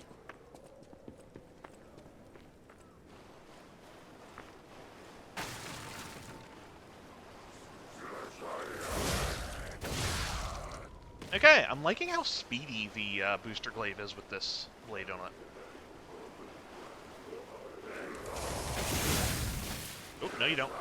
Okay, I'm liking how speedy the booster glaive is with this blade on it. Oh, no you don't.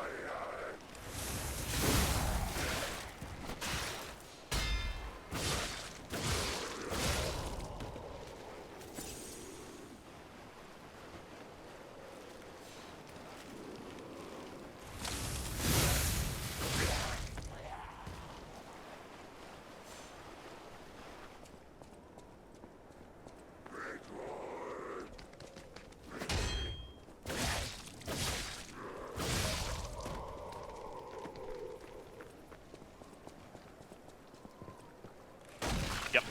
Yep.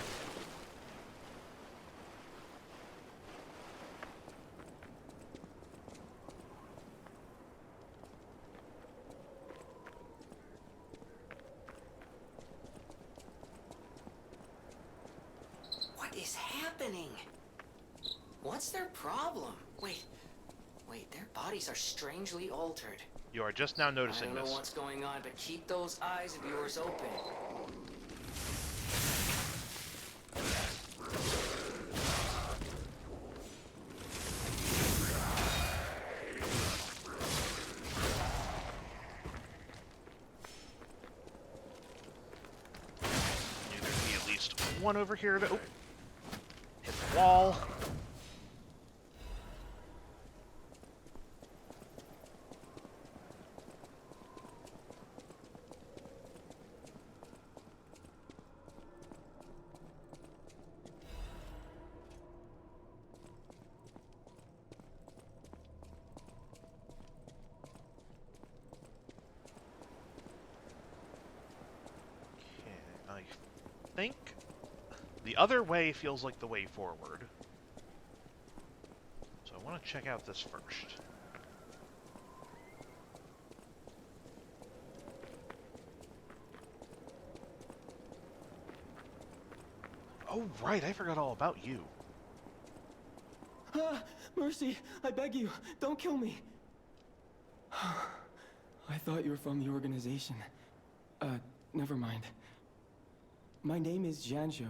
What is happening? What's their problem? Wait, their bodies are strangely altered. You are just now noticing I don't know this. what's going on, but keep those eyes of yours open. There's be at least one over here to hit the wall. I think the other way feels like the way forward. So I want to check out this first. Oh, right, I forgot all about you. Mercy, I beg you, don't kill me. I thought you were from the organization. Never mind. My name is Janjo.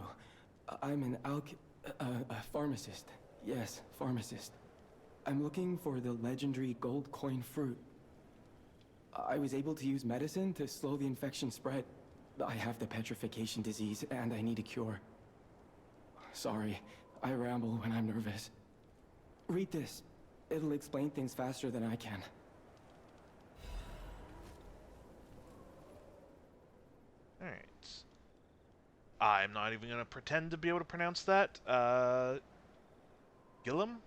I'm an a pharmacist. Yes, pharmacist. I'm looking for the legendary gold coin fruit. I was able to use medicine to slow the infection spread. I have the petrification disease, and I need a cure. Sorry, I ramble when I'm nervous. Read this. It'll explain things faster than I can. Alright. I'm not even going to pretend to be able to pronounce that. Gillame?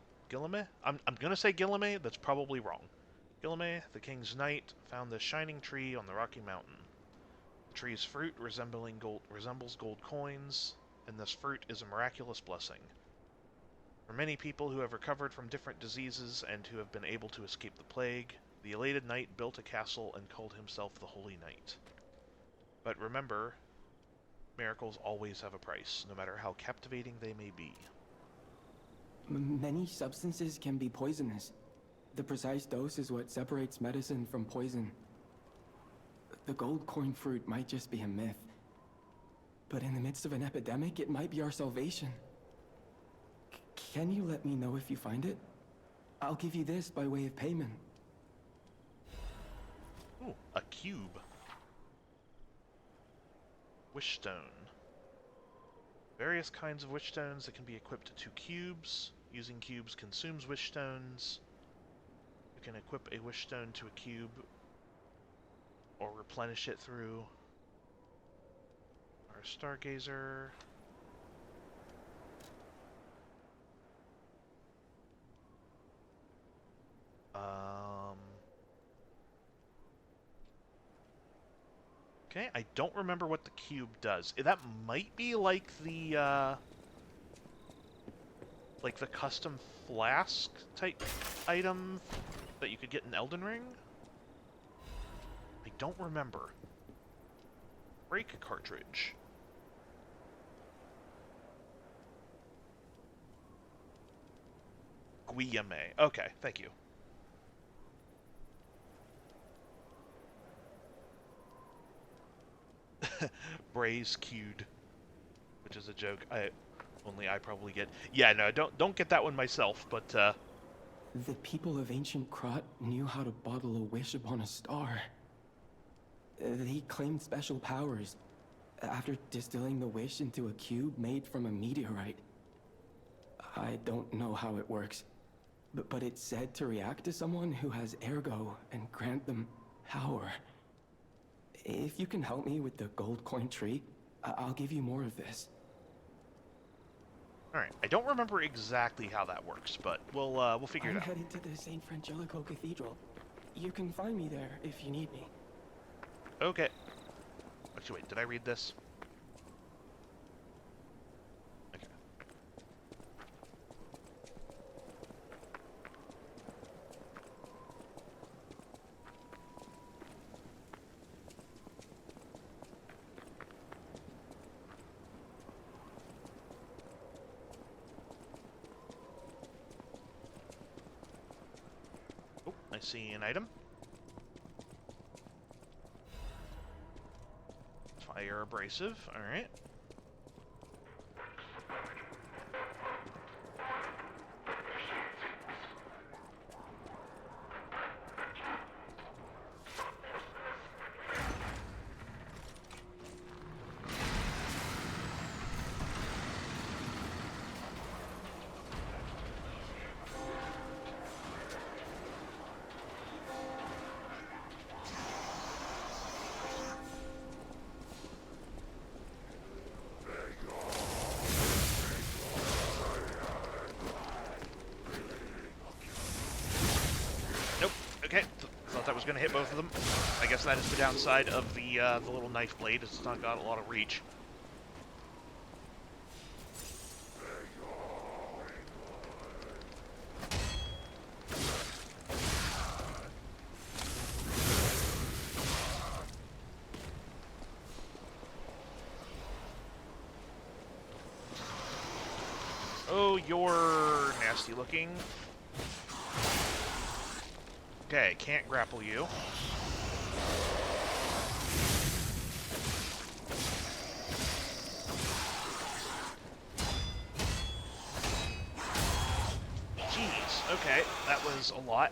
I'm going to say Gillame. That's probably wrong. Gillame, the king's knight, found this shining tree on the Rocky Mountain. The tree's fruit resembles gold coins, and this fruit is a miraculous blessing. For many people who have recovered from different diseases and who have been able to escape the plague, the elated knight built a castle and called himself the Holy Knight. But remember, miracles always have a price, no matter how captivating they may be. Many substances can be poisonous. The precise dose is what separates medicine from poison. The gold coin fruit might just be a myth. But in the midst of an epidemic, it might be our salvation. Can you let me know if you find it? I'll give you this by way of payment. Ooh, a cube. Wish stone. Various kinds of wish stones that can be equipped to 2 cubes. Using cubes consumes wish stones. You can equip a wish stone to a cube or replenish it through our Stargazer. Okay, I don't remember what the cube does. That might be like the custom flask type item that you could get in Elden Ring. I don't remember. Break cartridge. Guillaume. Okay, thank you. Braze queued, which is a joke. I probably get. Yeah, no, don't get that one myself. But the people of ancient Krat knew how to bottle a wish upon a star. They claimed special powers after distilling the wish into a cube made from a meteorite. I don't know how it works, but it's said to react to someone who has ergo and grant them power. If you can help me with the gold coin tree, I'll give you more of this. Alright, I don't remember exactly how that works, but we'll figure it out. I'm headed to the St. Frangelico Cathedral. You can find me there if you need me. Okay. Actually, wait, did I read this? Okay. Oh, I see an item. Fire abrasive, alright. Okay, thought that was going to hit both of them. I guess that is the downside of the little knife blade. It's not got a lot of reach. Oh, you're nasty looking. Okay, can't grapple you. Jeez, okay, that was a lot.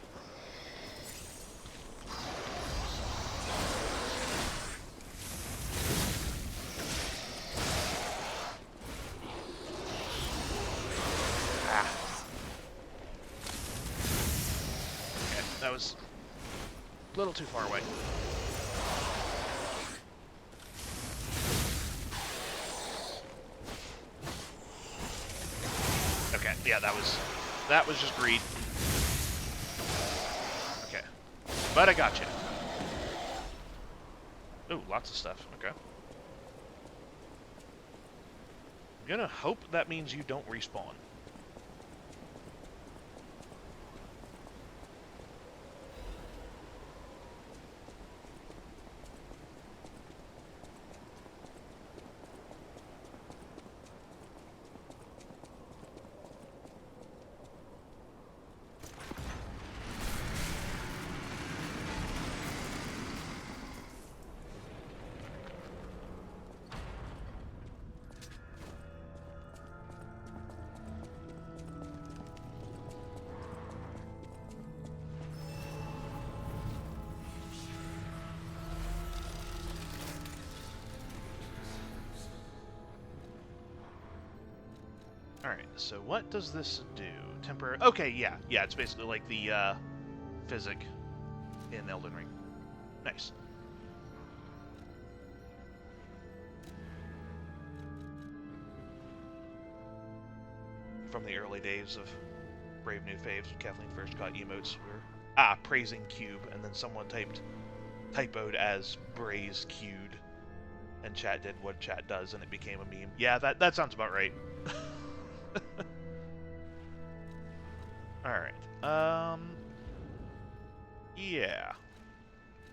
That was a little too far away. Okay, yeah, that was just greed. Okay. But I got you. Ooh, lots of stuff. Okay. I'm gonna hope that means you don't respawn. Alright, so what does this do? Temporary... Okay, yeah. Yeah, it's basically like the, physic in Elden Ring. Nice. From the early days of Brave New Faves, when Kathleen first got emotes, we were, praising Cube, and then someone typoed as Braze Cued, and chat did what chat does, and it became a meme. Yeah, that sounds about right. Alright, yeah.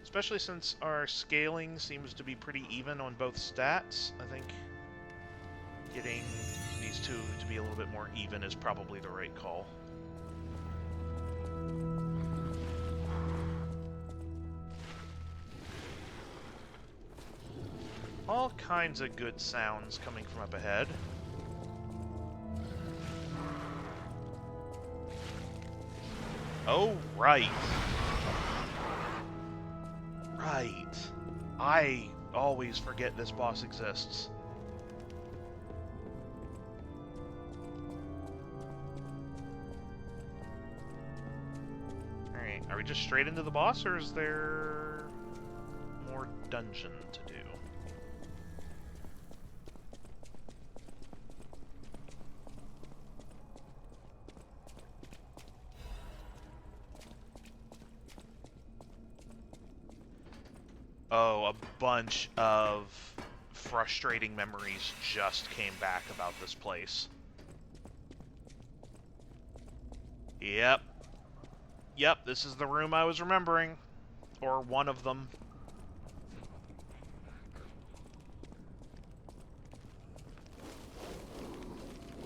Especially since our scaling seems to be pretty even on both stats, I think getting these two to be a little bit more even is probably the right call. All kinds of good sounds coming from up ahead. Oh, right. Right. I always forget this boss exists. Alright, are we just straight into the boss, or is there more dungeon to do? Oh, a bunch of frustrating memories just came back about this place. Yep. Yep, this is the room I was remembering. Or one of them.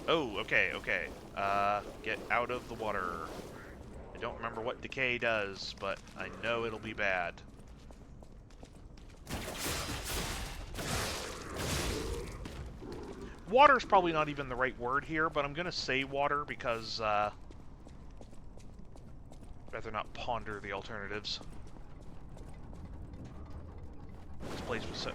Oh, okay, okay. Get out of the water. I don't remember what decay does, but I know it'll be bad. Water's probably not even the right word here, but I'm gonna say water because, rather not ponder the alternatives. This place was so...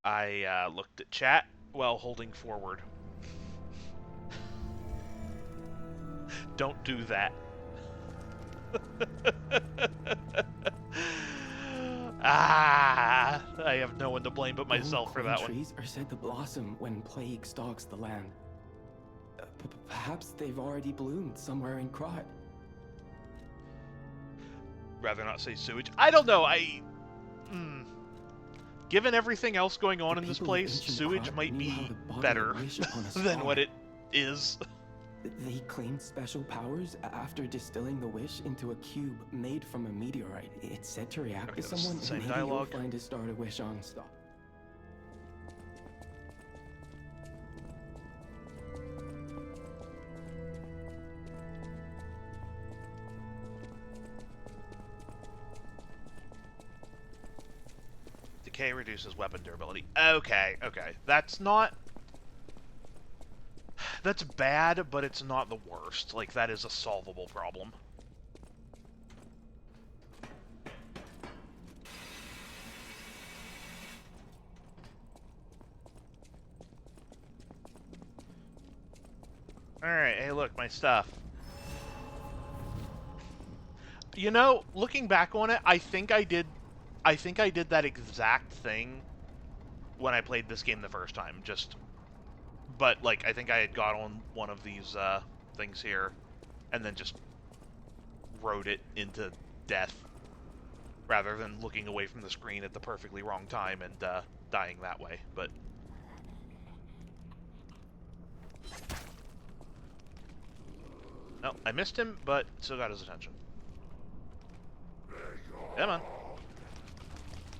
I, looked at chat while holding forward. Don't do that. I have no one to blame but myself for that one. Trees are said to blossom when plague stalks the land. Perhaps they've already bloomed somewhere in Krat. Rather not say sewage. I don't know. Given everything else going on in this place, sewage might be better than what it is. They claimed special powers after distilling the wish into a cube made from a meteorite. It's said to react to someone, and maybe you'll find it start a wish on stop. Decay reduces weapon durability. Okay, okay. That's not... That's bad, but it's not the worst. Like, that is a solvable problem. Alright, hey look, my stuff. You know, looking back on it, I think I did that exact thing when I played this game the first time. But, like, I think I had got on one of these things here and then just rode it into death rather than looking away from the screen at the perfectly wrong time and dying that way. But no, I missed him, but still got his attention. Come on.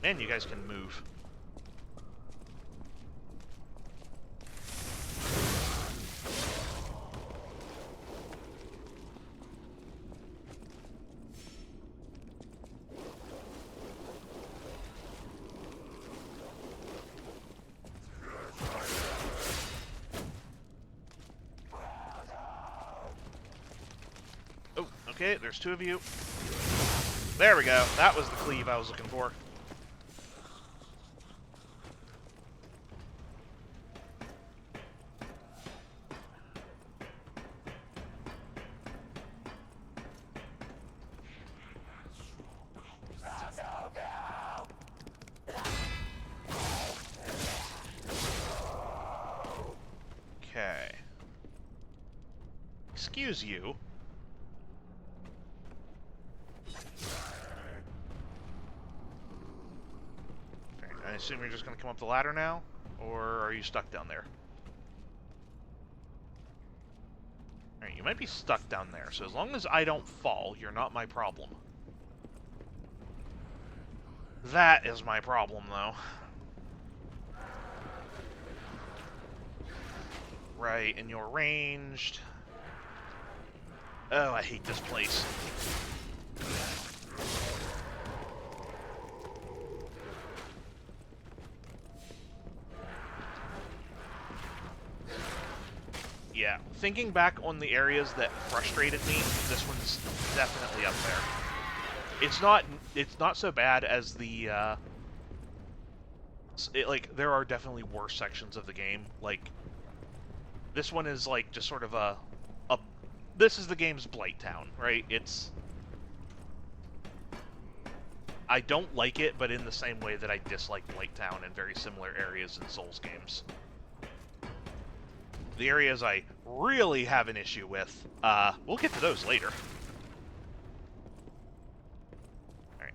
Man, you guys can move. Oh, okay, there's two of you. There we go. That was the cleave I was looking for. Okay. Excuse you. Okay, I assume you're just going to come up the ladder now? Or are you stuck down there? Alright, you might be stuck down there, so as long as I don't fall, you're not my problem. That is my problem, though. Right, and you're ranged. Oh, I hate this place. Yeah, thinking back on the areas that frustrated me, this one's definitely up there. It's not so bad as the like there are definitely worse sections of the game. Like this one is like just sort of a this is the game's Blighttown, right? I don't like it, but in the same way that I dislike Blighttown in very similar areas in Souls games. The areas I really have an issue with, we'll get to those later. Alright.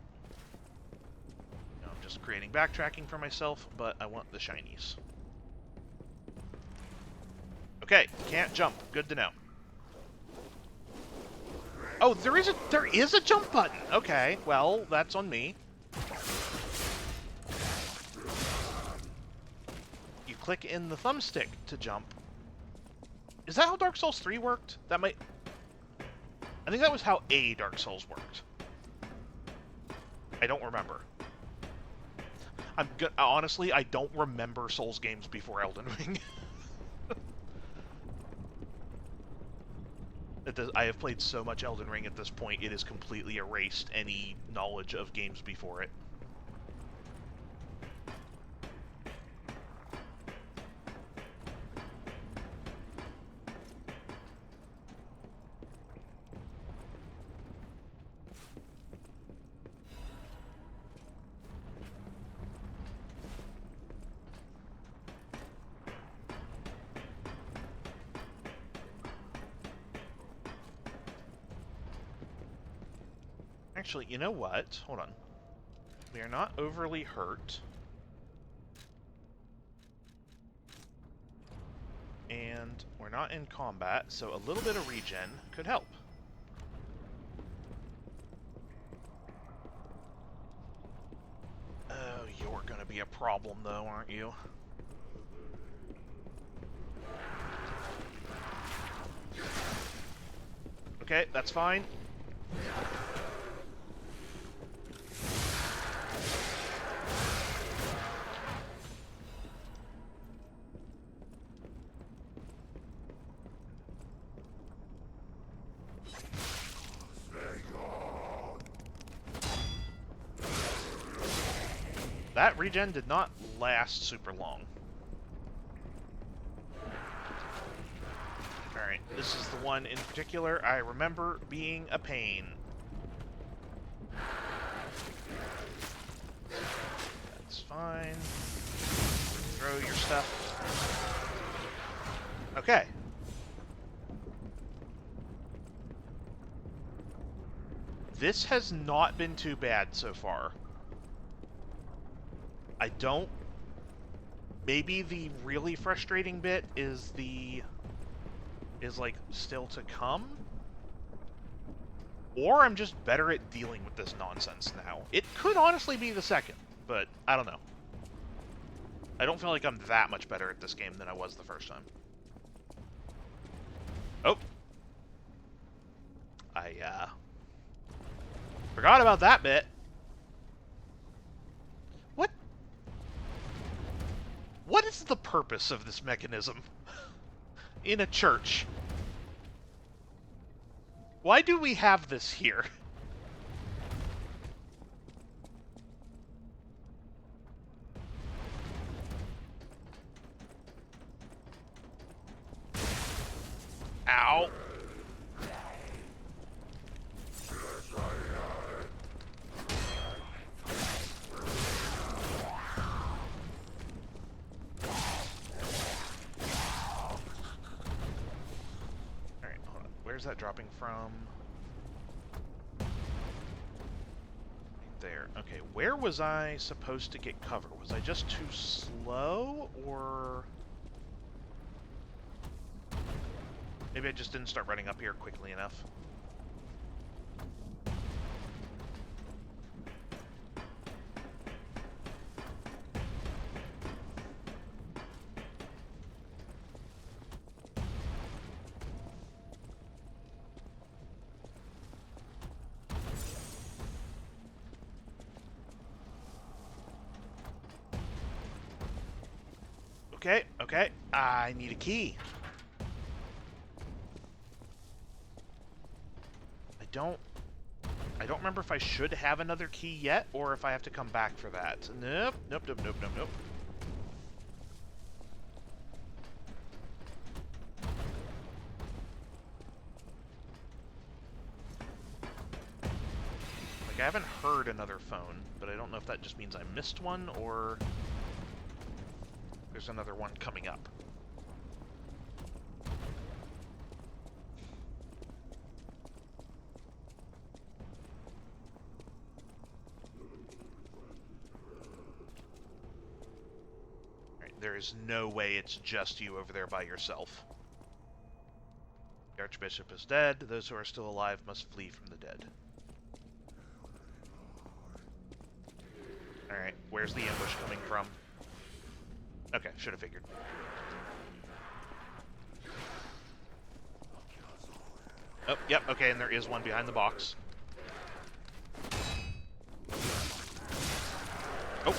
I'm just creating backtracking for myself, but I want the shinies. Okay, can't jump. Good to know. Oh, there is a jump button. Okay, well, that's on me. You click in the thumbstick to jump. Is that how Dark Souls 3 worked? That might... I think that was how a Dark Souls worked. I don't remember. Honestly, I don't remember Souls games before Elden Ring. I have played so much Elden Ring at this point, it has completely erased any knowledge of games before it. Actually, you know what? Hold on. We are not overly hurt. And we're not in combat, so a little bit of regen could help. Oh, you're gonna be a problem though, aren't you? Okay, that's fine. That regen did not last super long. Alright, this is the one in particular I remember being a pain. That's fine. Throw your stuff. Okay. This has not been too bad so far. I don't... Maybe the really frustrating bit is like, still to come? Or I'm just better at dealing with this nonsense now. It could honestly be the second, but I don't know. I don't feel like I'm that much better at this game than I was the first time. Oh. I, forgot about that bit. What is the purpose of this mechanism in a church? Why do we have this here? Ow. Alright, hold on. Where's that dropping from? Right there. Okay, where was I supposed to get cover? Was I just too slow, or... Maybe I just didn't start running up here quickly enough. Okay, okay. I need a key. I don't remember if I should have another key yet, or if I have to come back for that. Nope, nope, nope, nope, nope, nope. Like, I haven't heard another phone, but I don't know if that just means I missed one, or there's another one coming up. There is no way it's just you over there by yourself. The Archbishop is dead. Those who are still alive must flee from the dead. Alright, where's the ambush coming from? Okay, should have figured. Oh, yep, okay, and there is one behind the box. Oh!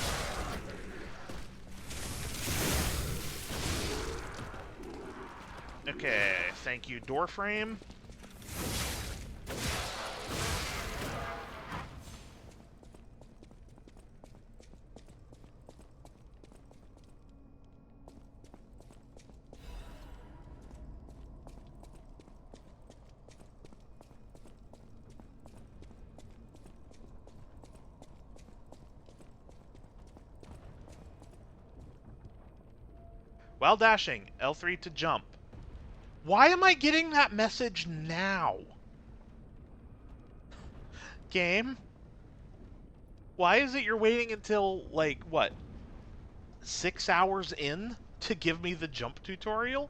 Okay, thank you, door frame. While dashing, L3 to jump. Why am I getting that message now? Game? Why is it you're waiting until, like, what? 6 hours in to give me the jump tutorial?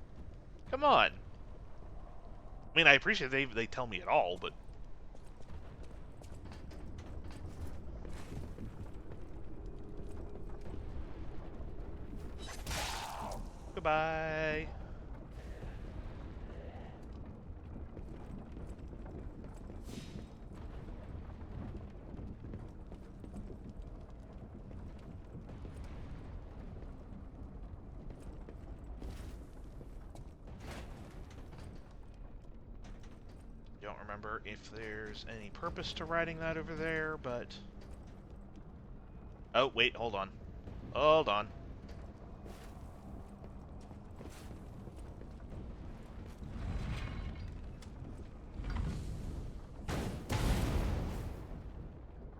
Come on. I mean, I appreciate they tell me it all, but... Goodbye. Don't remember if there's any purpose to writing that over there, but... Oh, wait, hold on. Hold on.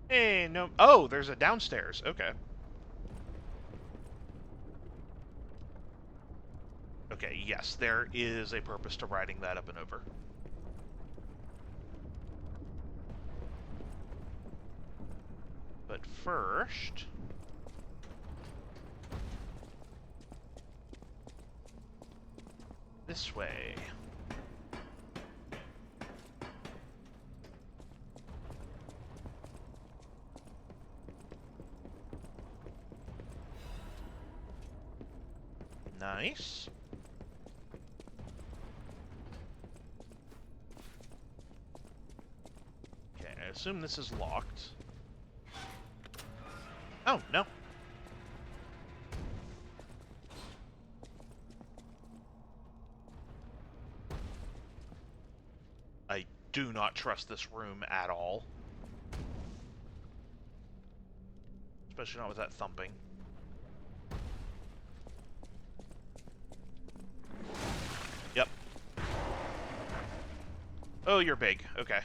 Hey, no... Oh, there's a downstairs. Okay. Okay, yes, there is a purpose to writing that up and over. But first... This way. Nice. Okay, I assume this is locked. Oh, no. I do not trust this room at all. Especially not with that thumping. Yep. Oh, you're big. Okay.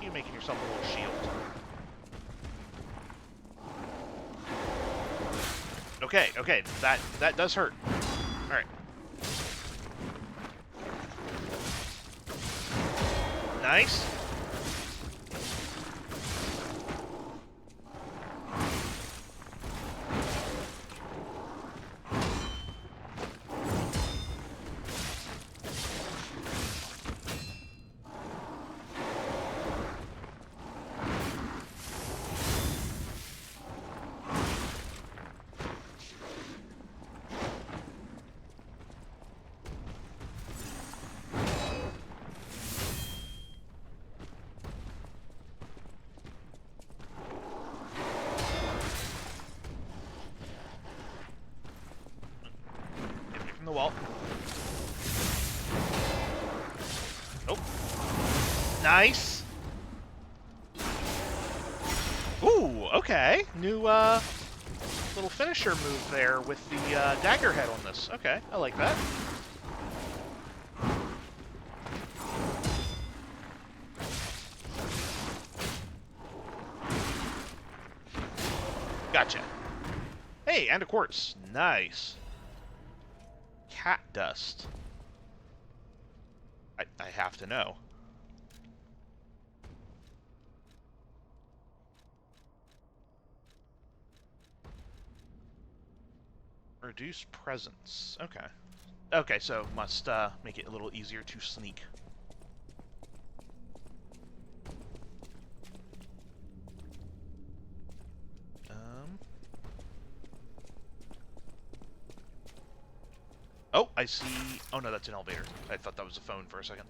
You making yourself a little shield. Okay, okay, that does hurt. All right. Nice. The wall. Nope. Nice. Ooh, okay. New little finisher move there with the dagger head on this. Okay, I like that. Gotcha. Hey, and a quartz. Nice. Cat dust. I have to know. Reduce presence. Okay. Okay, so must make it a little easier to sneak. Oh, I see. Oh no, that's an elevator. I thought that was a phone for a second.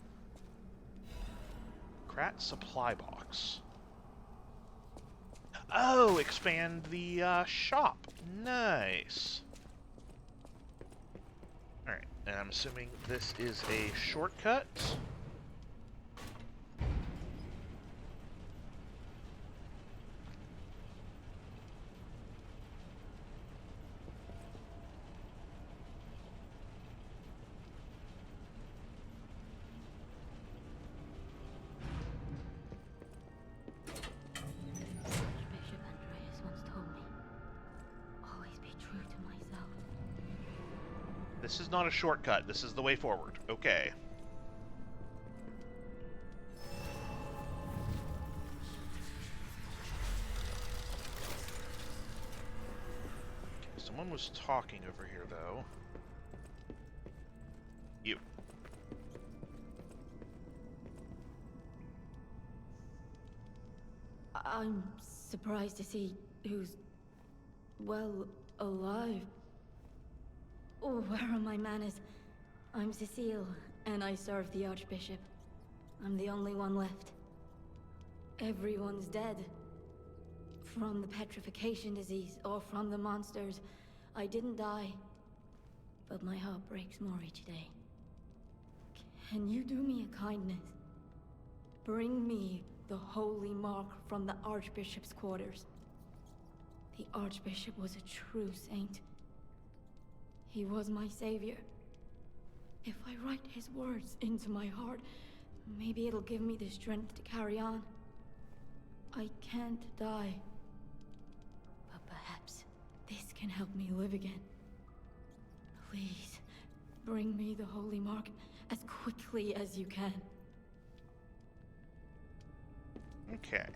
Krat supply box. Oh, expand the shop. Nice. Alright, and I'm assuming this is a shortcut. This is not a shortcut. This is the way forward. Okay. Someone was talking over here, though. You. I'm surprised to see who's, well, alive. Oh, where are my manners? I'm Cecile, and I serve the Archbishop. I'm the only one left. Everyone's dead. From the petrification disease, or from the monsters. I didn't die. But my heart breaks more each day. Can you do me a kindness? Bring me the holy mark from the Archbishop's quarters. The Archbishop was a true saint. He was my savior. If I write his words into my heart, maybe it'll give me the strength to carry on. I can't die. But perhaps this can help me live again. Please, bring me the holy mark as quickly as you can. Okay.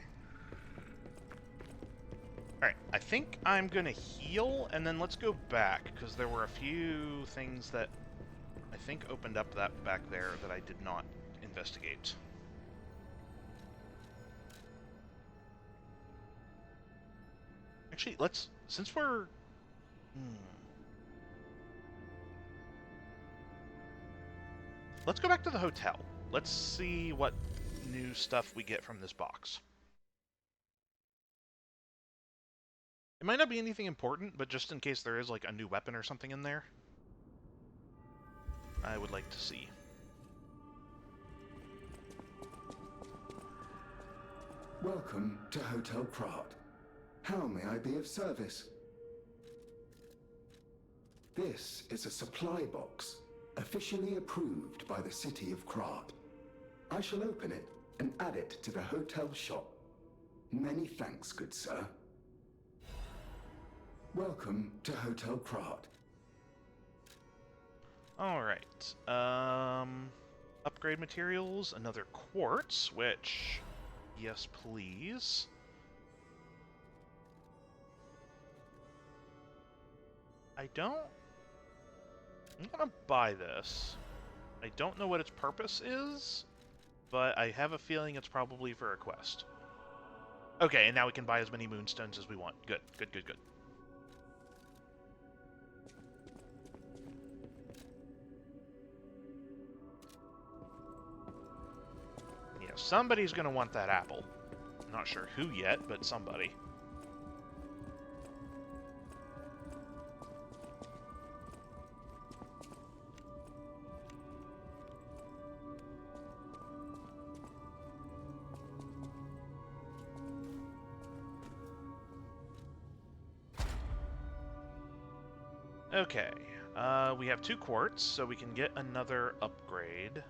Alright, I think I'm gonna heal, and then let's go back, because there were a few things that I think opened up that back there that I did not investigate. Actually, let's, since we're... Let's go back to the hotel. Let's see what new stuff we get from this box. It might not be anything important, but just in case there is like a new weapon or something in there, I would like to see. Welcome to Hotel Krat. How may I be of service? This is a supply box, officially approved by the city of Krat. I shall open it and add it to the hotel shop. Many thanks, good sir. Welcome to Hotel Krat. Alright. Upgrade materials, another quartz, which... Yes, please. I'm gonna buy this. I don't know what its purpose is, but I have a feeling it's probably for a quest. Okay, and now we can buy as many moonstones as we want. Good, good, good, good. Yeah, somebody's gonna want that apple. I'm not sure who yet, but somebody. Okay, we have 2 quartz, so we can get another upgrade.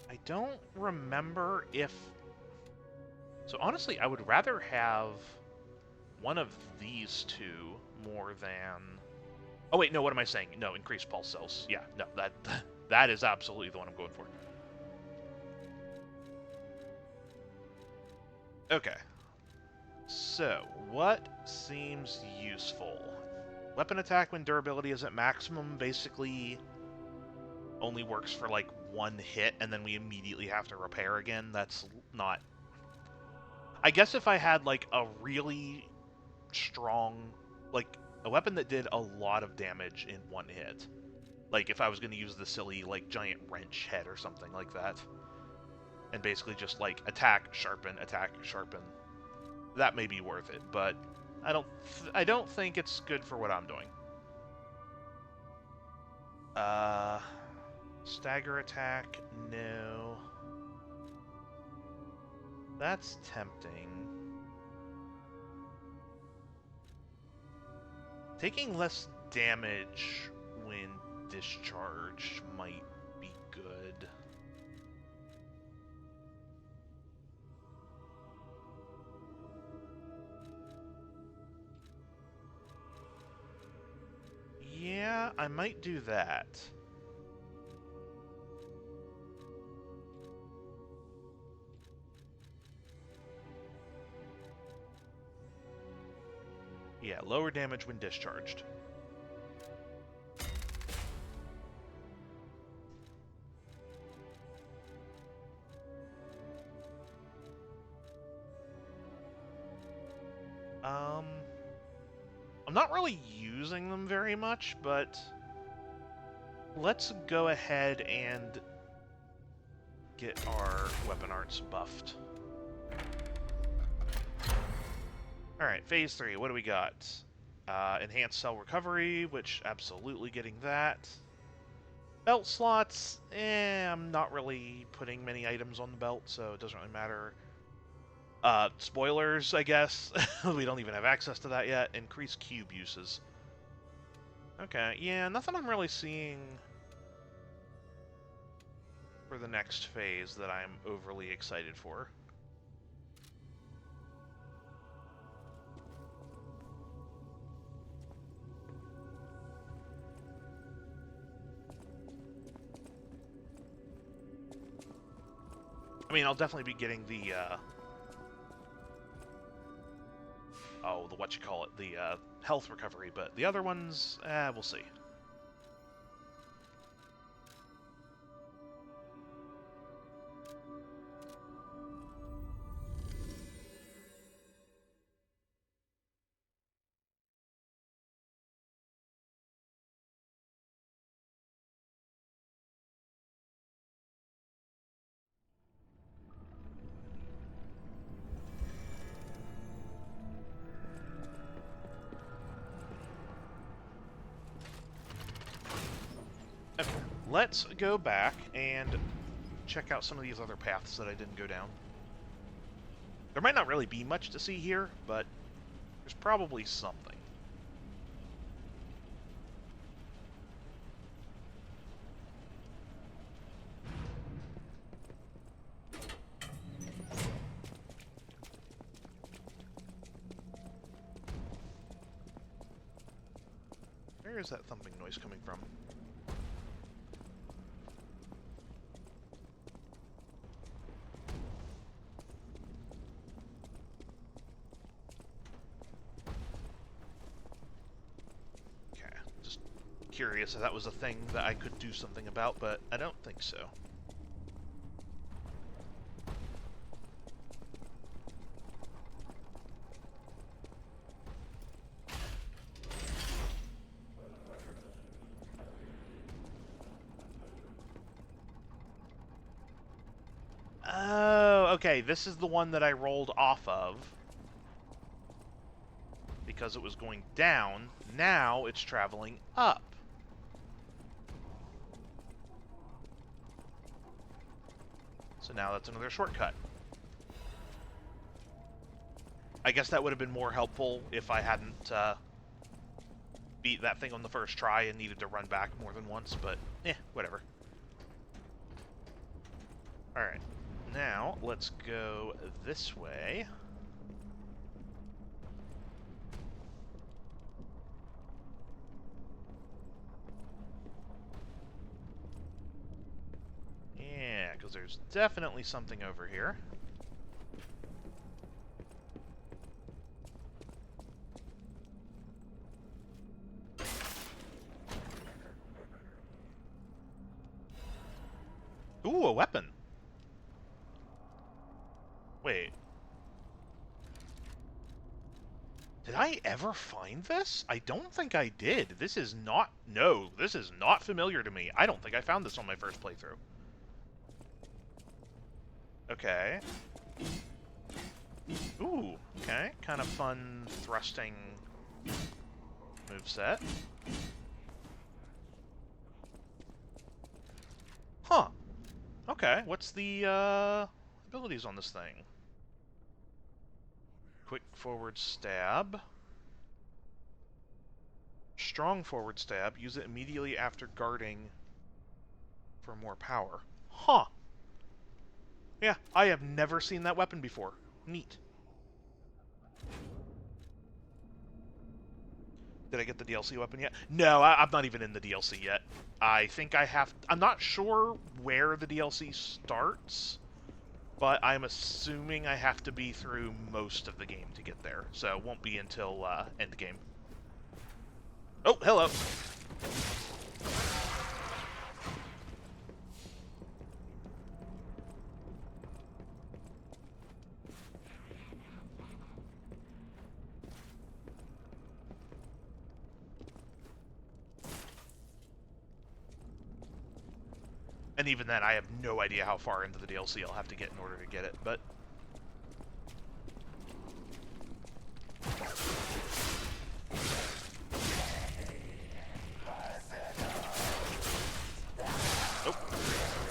I don't remember if... So honestly, I would rather have one of these two more than... Oh wait, no, what am I saying? No, increased pulse cells. Yeah, no, that is absolutely the one I'm going for. Okay. So, what seems useful? Weapon attack when durability is at maximum basically only works for like 1 hit, and then we immediately have to repair again. That's not... I guess if I had, like, a really strong, like, a weapon that did a lot of damage in 1 hit. Like, if I was going to use the silly, like, giant wrench head or something like that. And basically just, like, attack, sharpen, that may be worth it, but I don't think it's good for what I'm doing. Stagger attack, no. That's tempting. Taking less damage when discharged might be good. Yeah, I might do that. Yeah, lower damage when discharged. I'm not really using them very much, but let's go ahead and get our weapon arts buffed. Alright, phase 3, what do we got? Enhanced cell recovery, which absolutely getting that. Belt slots, I'm not really putting many items on the belt, so it doesn't really matter. Spoilers, I guess. We don't even have access to that yet. Increased cube uses. Okay, yeah, nothing I'm really seeing for the next phase that I'm overly excited for. I mean, I'll definitely be getting the, the health recovery, but the other ones, we'll see. Okay, let's go back and check out some of these other paths that I didn't go down. There might not really be much to see here, but there's probably something. Where is that thumping noise coming from? Okay, just curious if that was a thing that I could do something about, but I don't think so. Okay, this is the one that I rolled off of because it was going down. Now it's traveling up. So now that's another shortcut. I guess that would have been more helpful if I hadn't beat that thing on the first try and needed to run back more than once, but whatever. Alright. Now, let's go this way. Yeah, because there's definitely something over here. Ooh, a weapon. Wait. Did I ever find this? I don't think I did. This is not... No, this is not familiar to me. I don't think I found this on my first playthrough. Okay. Ooh, okay. Kind of fun thrusting moveset. Huh. Okay, what's the abilities on this thing? Quick forward stab. Strong forward stab. Use it immediately after guarding for more power. Huh. Yeah, I have never seen that weapon before. Neat. Did I get the DLC weapon yet? No, I'm not even in the DLC yet. I think I have... I'm not sure where the DLC starts, but I'm assuming I have to be through most of the game to get there, so it won't be until endgame. Oh, hello! And even then, I have no idea how far into the DLC I'll have to get in order to get it, but... Oh,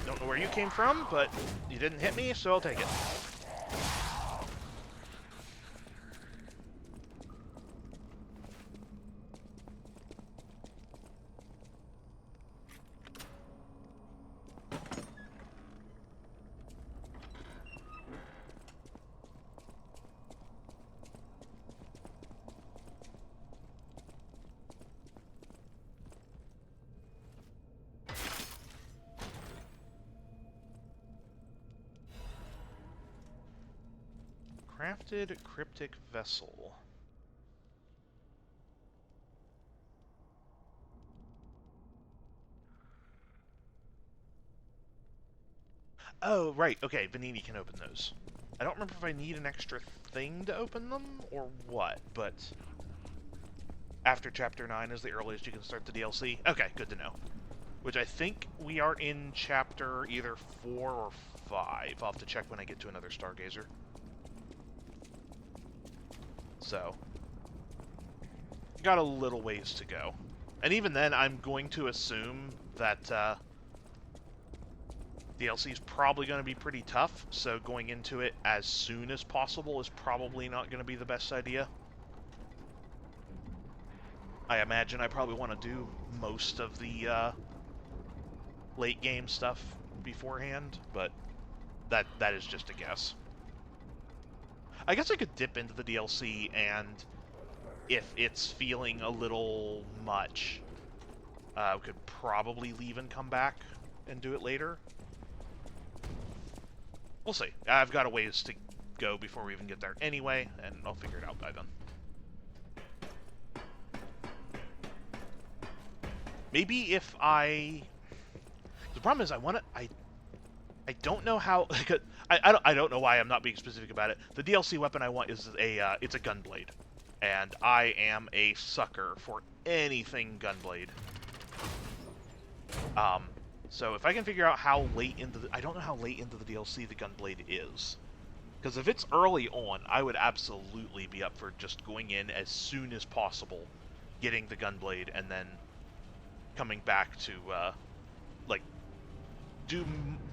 don't know where you came from, but you didn't hit me, so I'll take it. Crafted cryptic vessel. Oh, right. Okay, Venigni can open those. I don't remember if I need an extra thing to open them or what, but after Chapter 9 is the earliest you can start the DLC. Okay, good to know. Which I think we are in Chapter either 4 or 5. I'll have to check when I get to another Stargazer. So, got a little ways to go. And even then, I'm going to assume that DLC is probably going to be pretty tough, so going into it as soon as possible is probably not going to be the best idea. I imagine I probably want to do most of the late game stuff beforehand, but that is just a guess. I guess I could dip into the DLC, and if it's feeling a little much, I could probably leave and come back and do it later. We'll see. I've got a ways to go before we even get there anyway, and I'll figure it out by then. Maybe if I... The problem is I don't know how... I don't know why I'm not being specific about it. The DLC weapon I want is it's a gunblade. And I am a sucker for anything gunblade. So if I can figure out how late into the... I don't know how late into the DLC the gunblade is. Because if it's early on, I would absolutely be up for just going in as soon as possible, getting the gunblade, and then coming back to, like, do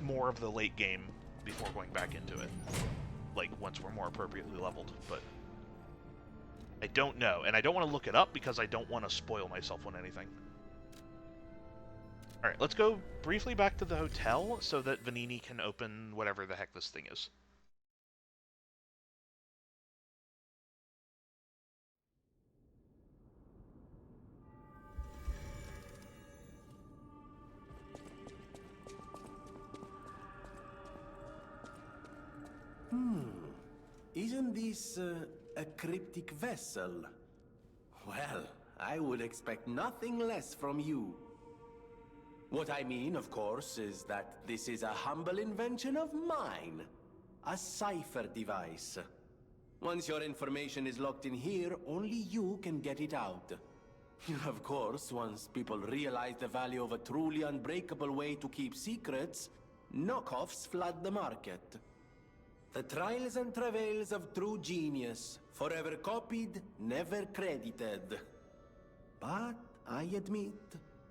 more of the late game before going back into it. Like, once we're more appropriately leveled. But I don't know. And I don't want to look it up because I don't want to spoil myself on anything. Alright, let's go briefly back to the hotel so that Venigni can open whatever the heck this thing is. Isn't this a cryptic vessel? Well, I would expect nothing less from you. What I mean, of course, is that this is a humble invention of mine. A cipher device. Once your information is locked in here, only you can get it out. Of course, once people realize the value of a truly unbreakable way to keep secrets, knockoffs flood the market. The trials and travails of true genius, forever copied, never credited. But I admit,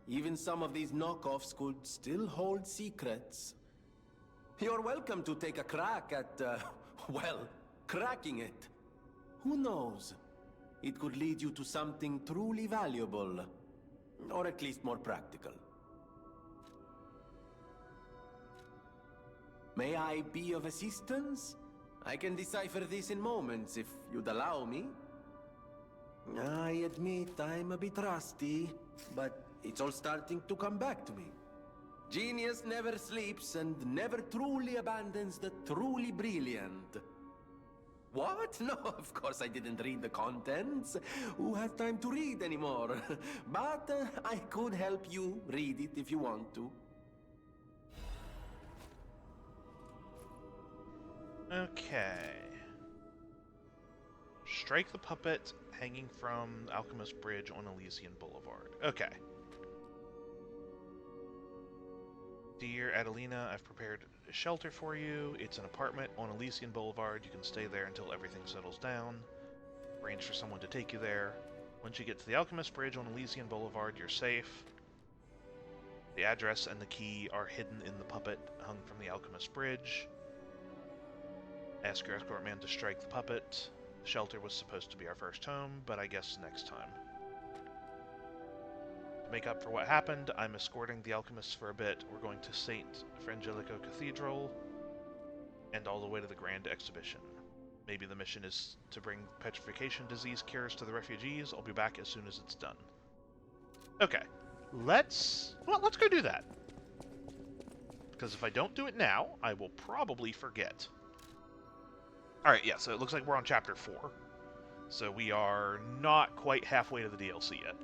even some of these knockoffs could still hold secrets. You're welcome to take a crack at, well, cracking it. Who knows? It could lead you to something truly valuable. Or at least more practical. May I be of assistance? I can decipher this in moments, if you'd allow me. I admit I'm a bit rusty, but it's all starting to come back to me. Genius never sleeps and never truly abandons the truly brilliant. What? No, of course I didn't read the contents. Who has time to read anymore? But I could help you read it if you want to. Okay. Strike the puppet hanging from Alchemist Bridge on Elysian Boulevard. Okay. Dear Adelina, I've prepared a shelter for you. It's an apartment on Elysian Boulevard. You can stay there until everything settles down. Arrange for someone to take you there. Once you get to the Alchemist Bridge on Elysian Boulevard, you're safe. The address and the key are hidden in the puppet hung from the Alchemist Bridge. Ask your escort man to strike the puppet. The shelter was supposed to be our first home, but I guess next time. To make up for what happened, I'm escorting the alchemists for a bit. We're going to St. Frangelico Cathedral, and all the way to the Grand Exhibition. Maybe the mission is to bring petrification disease cures to the refugees. I'll be back as soon as it's done. Okay, let's go do that. Because if I don't do it now, I will probably forget. Alright, yeah, so it looks like we're on Chapter 4. So we are not quite halfway to the DLC yet.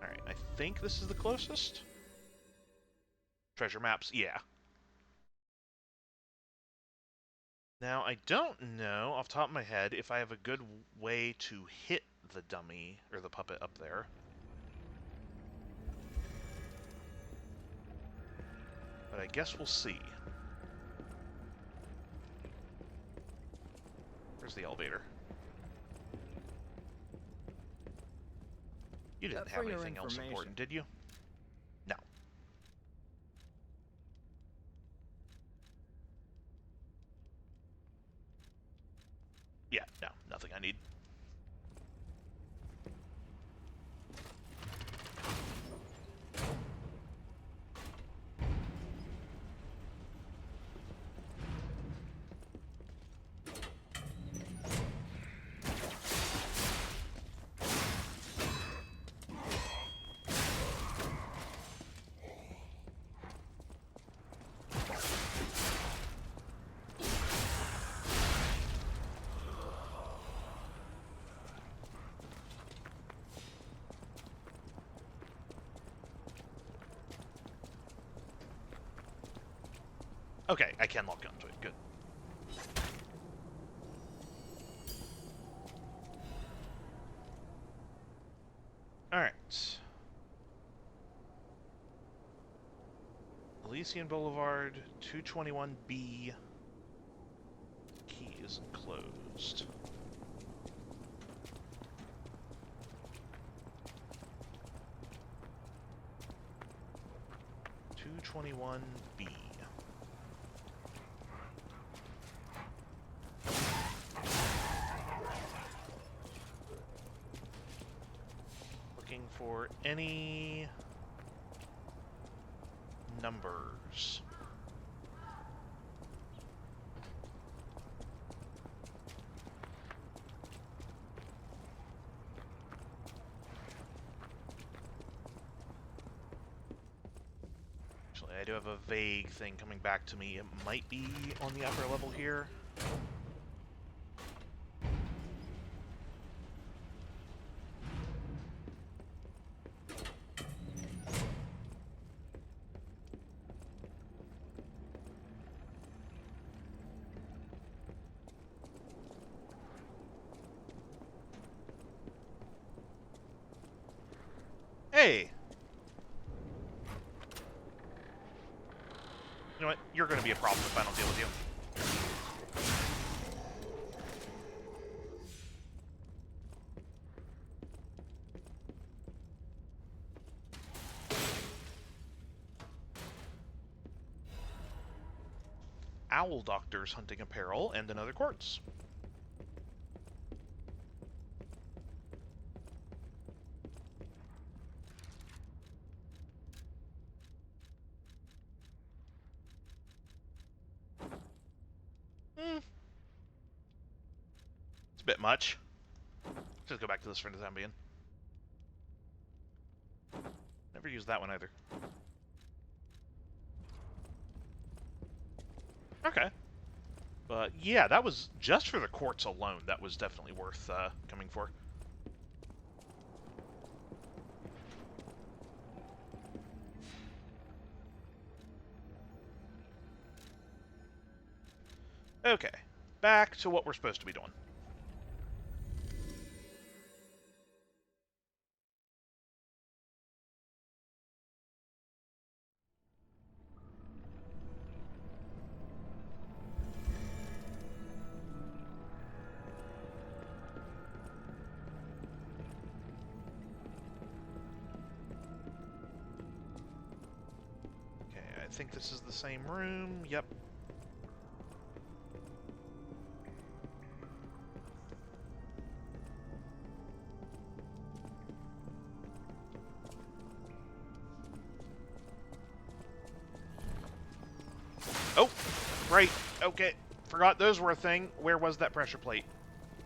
Alright, I think this is the closest. Treasure maps, yeah. Now, I don't know, off the top of my head, if I have a good way to hit the dummy, or the puppet up there. But I guess we'll see. Where's the elevator? You didn't have anything else important, did you? No. Yeah, no, nothing I need. Okay, I can lock onto it. Good. Alright. Elysian Boulevard, 221B. Key isn't closed. B. Looking for any numbers. Actually, I do have a vague thing coming back to me. It might be on the upper level here. Hey! You know what? You're going to be a problem if I don't deal with you. Owl Doctor's hunting apparel and another quartz. It's a bit much. Just go back to this for the time being. Never used that one either. Okay. But yeah, that was just for the quartz alone. That was definitely worth coming for. Okay, back to what we're supposed to be doing. Okay, I think this is the same room. Yep. Oh, right. Okay. Forgot those were a thing. Where was that pressure plate?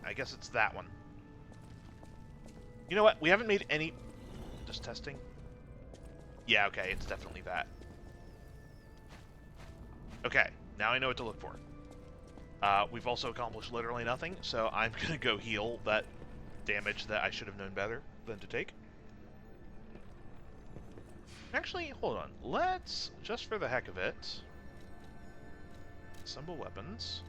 I guess it's that one. You know what? We haven't made any... Just testing. Yeah, okay. It's definitely that. Okay. Now I know what to look for. We've also accomplished literally nothing, so I'm going to go heal that damage that I should have known better than to take. Actually, hold on. Let's, just for the heck of it... Assemble weapons.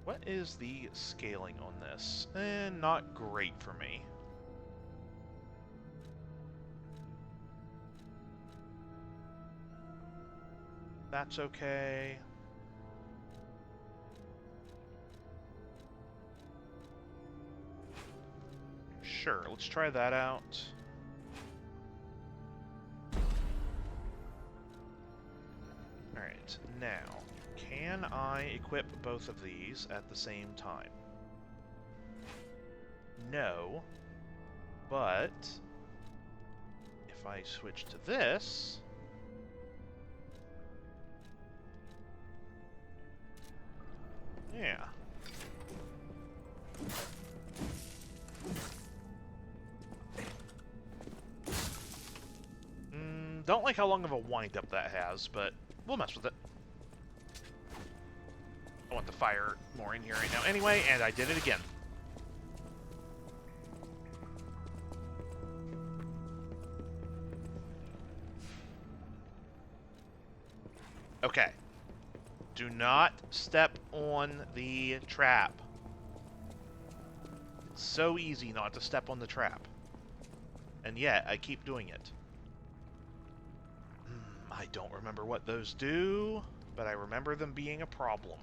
What is the scaling on this? Not great for me. That's okay. Sure, let's try that out. Alright, now, can I equip both of these at the same time? No, but if I switch to this, yeah. Don't like how long of a wind-up that has, but we'll mess with it. I want the fire more in here right now anyway, and I did it again. Okay. Do not step on the trap. It's so easy not to step on the trap. And yet, I keep doing it. I don't remember what those do, but I remember them being a problem.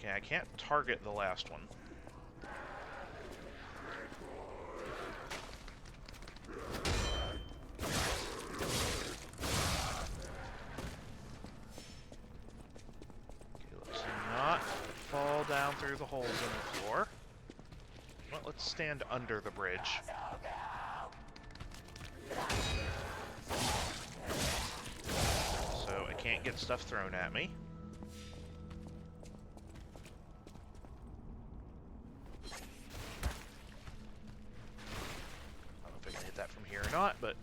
Okay, I can't target the last one. Okay, let's not fall down through the holes in the floor. Well, let's stand under the bridge. So I can't get stuff thrown at me. Not, but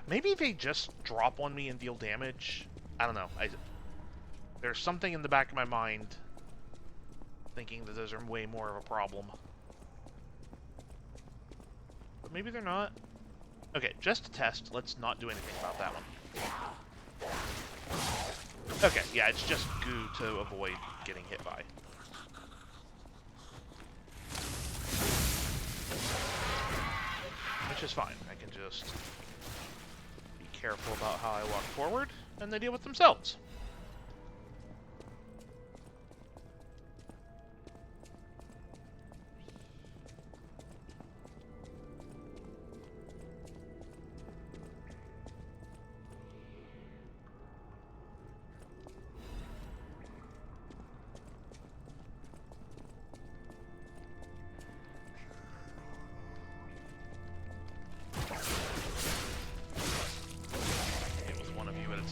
maybe they just drop on me and deal damage. I don't know. There's something in the back of my mind thinking that those are way more of a problem. But maybe they're not. Okay, just to test, let's not do anything about that one. Okay, yeah, it's just goo to avoid getting hit by. Which is fine. I can just be careful about how I walk forward, and they deal with themselves.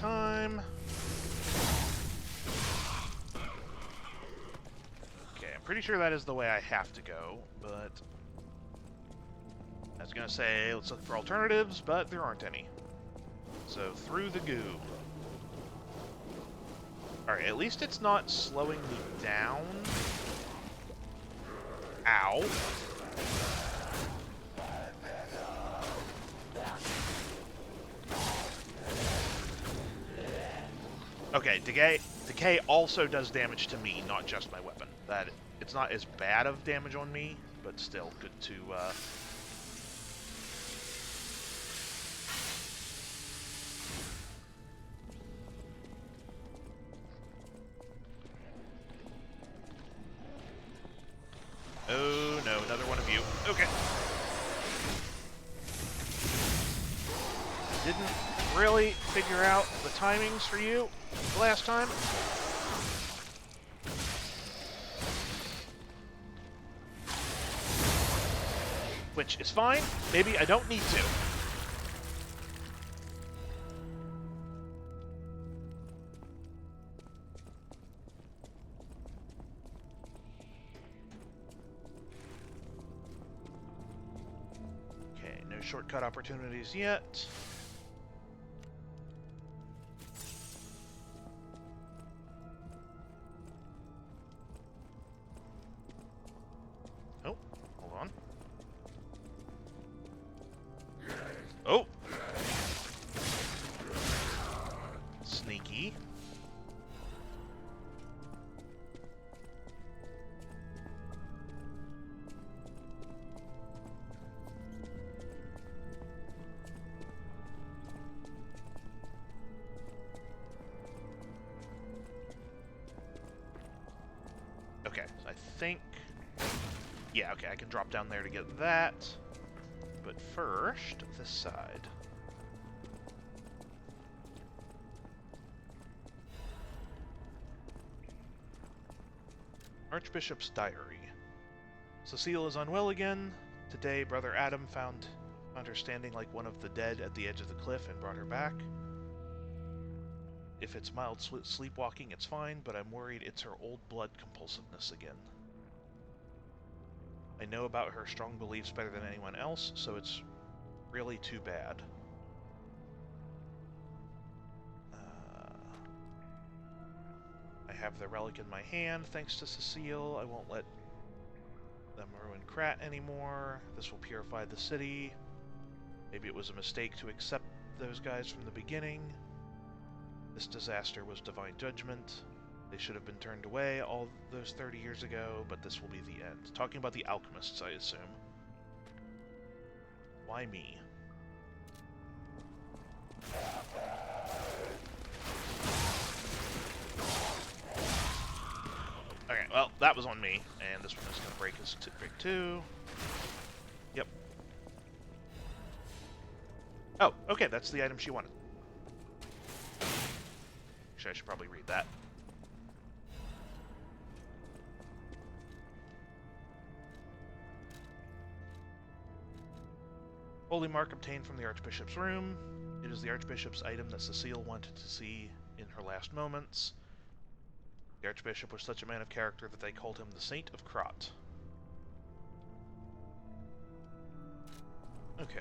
Time. Okay, I'm pretty sure that is the way I have to go, but I was gonna say let's look for alternatives, but there aren't any. So through the goo. Alright, at least it's not slowing me down. Ow. Okay, decay also does damage to me, not just my weapon. That it's not as bad of damage on me, but still good to Oh no, another one of you. Okay. Didn't really figure out the timings for you the last time. Which is fine. Maybe I don't need to. Okay, no shortcut opportunities yet. Okay, so I think... Yeah, okay, I can drop down there to get that. But first, this side. Archbishop's Diary. Cecile is unwell again. Today, Brother Adam found her standing like one of the dead at the edge of the cliff and brought her back. If it's mild sleepwalking, it's fine, but I'm worried it's her old blood compulsiveness again. I know about her strong beliefs better than anyone else, so it's really too bad. I have the relic in my hand, thanks to Cecile. I won't let them ruin Krat anymore. This will purify the city. Maybe it was a mistake to accept those guys from the beginning. This disaster was divine judgment. They should have been turned away all those 30 years ago, but this will be the end. Talking about the alchemists, I assume. Why me? Okay, well, that was on me, and this one is going to break us to break 2. Yep. Oh, okay, that's the item she wanted. Actually, I should probably read that. Holy Mark obtained from the Archbishop's room. It is the Archbishop's item that Cecile wanted to see in her last moments. The Archbishop was such a man of character that they called him the Saint of Krat. Okay.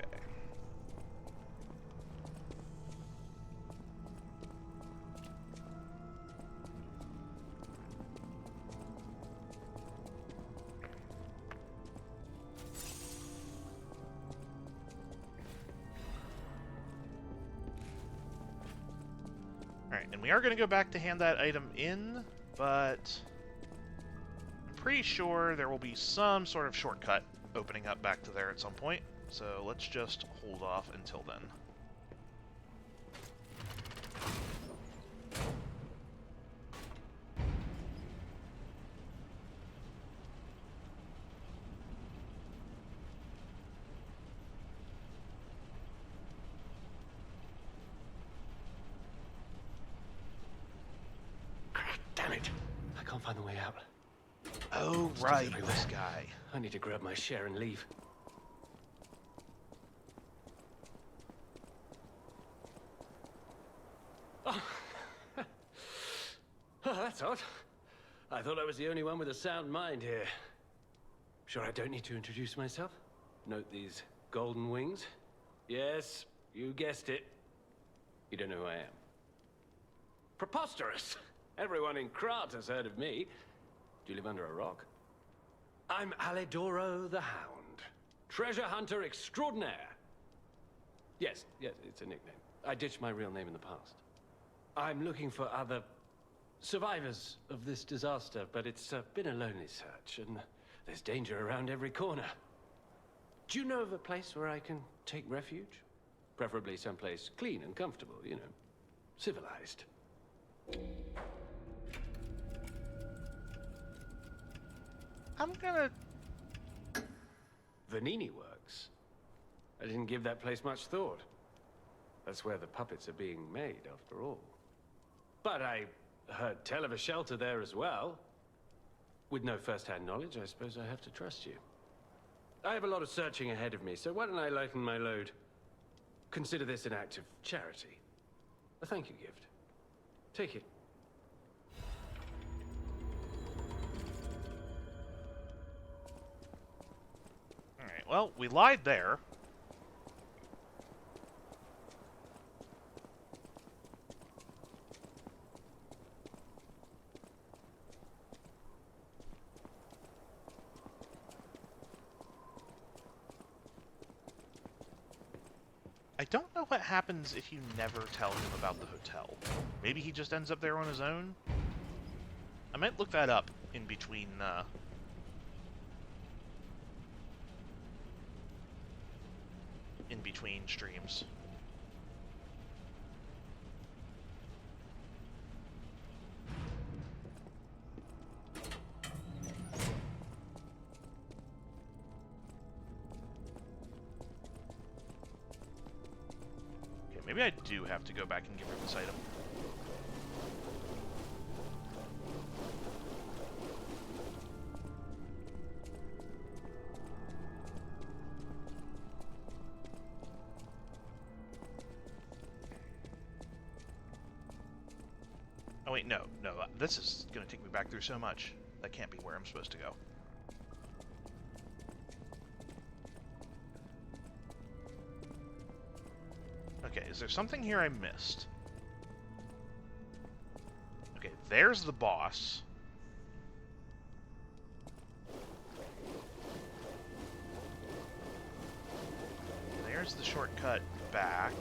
Alright, and we are going to go back to hand that item in, but I'm pretty sure there will be some sort of shortcut opening up back to there at some point, so let's just hold off until then. Damn it! I can't find the way out. Oh, right, this guy. I need to grab my share and leave. Oh. Oh, that's odd. I thought I was the only one with a sound mind here. Sure I don't need to introduce myself? Note these golden wings? Yes, you guessed it. You don't know who I am. Preposterous! Everyone in Krat has heard of me. Do you live under a rock? I'm Alidoro the Hound. Treasure hunter extraordinaire. Yes, it's a nickname. I ditched my real name in the past. I'm looking for other survivors of this disaster, but it's been a lonely search, and there's danger around every corner. Do you know of a place where I can take refuge? Preferably someplace clean and comfortable, you know, civilized. I'm gonna... Venigni Works. I didn't give that place much thought. That's where the puppets are being made, after all. But I heard tell of a shelter there as well. With no first-hand knowledge, I suppose I have to trust you. I have a lot of searching ahead of me, so why don't I lighten my load? Consider this an act of charity. A thank you gift. Take it. Alright, well, we lied there. I don't know what happens if you never tell him about the hotel. Maybe he just ends up there on his own? I might look that up in between, streams. Maybe I do have to go back and give her this item. Oh wait, no. This is going to take me back through so much. That can't be where I'm supposed to go. Okay, is there something here I missed? Okay, there's the boss. There's the shortcut back.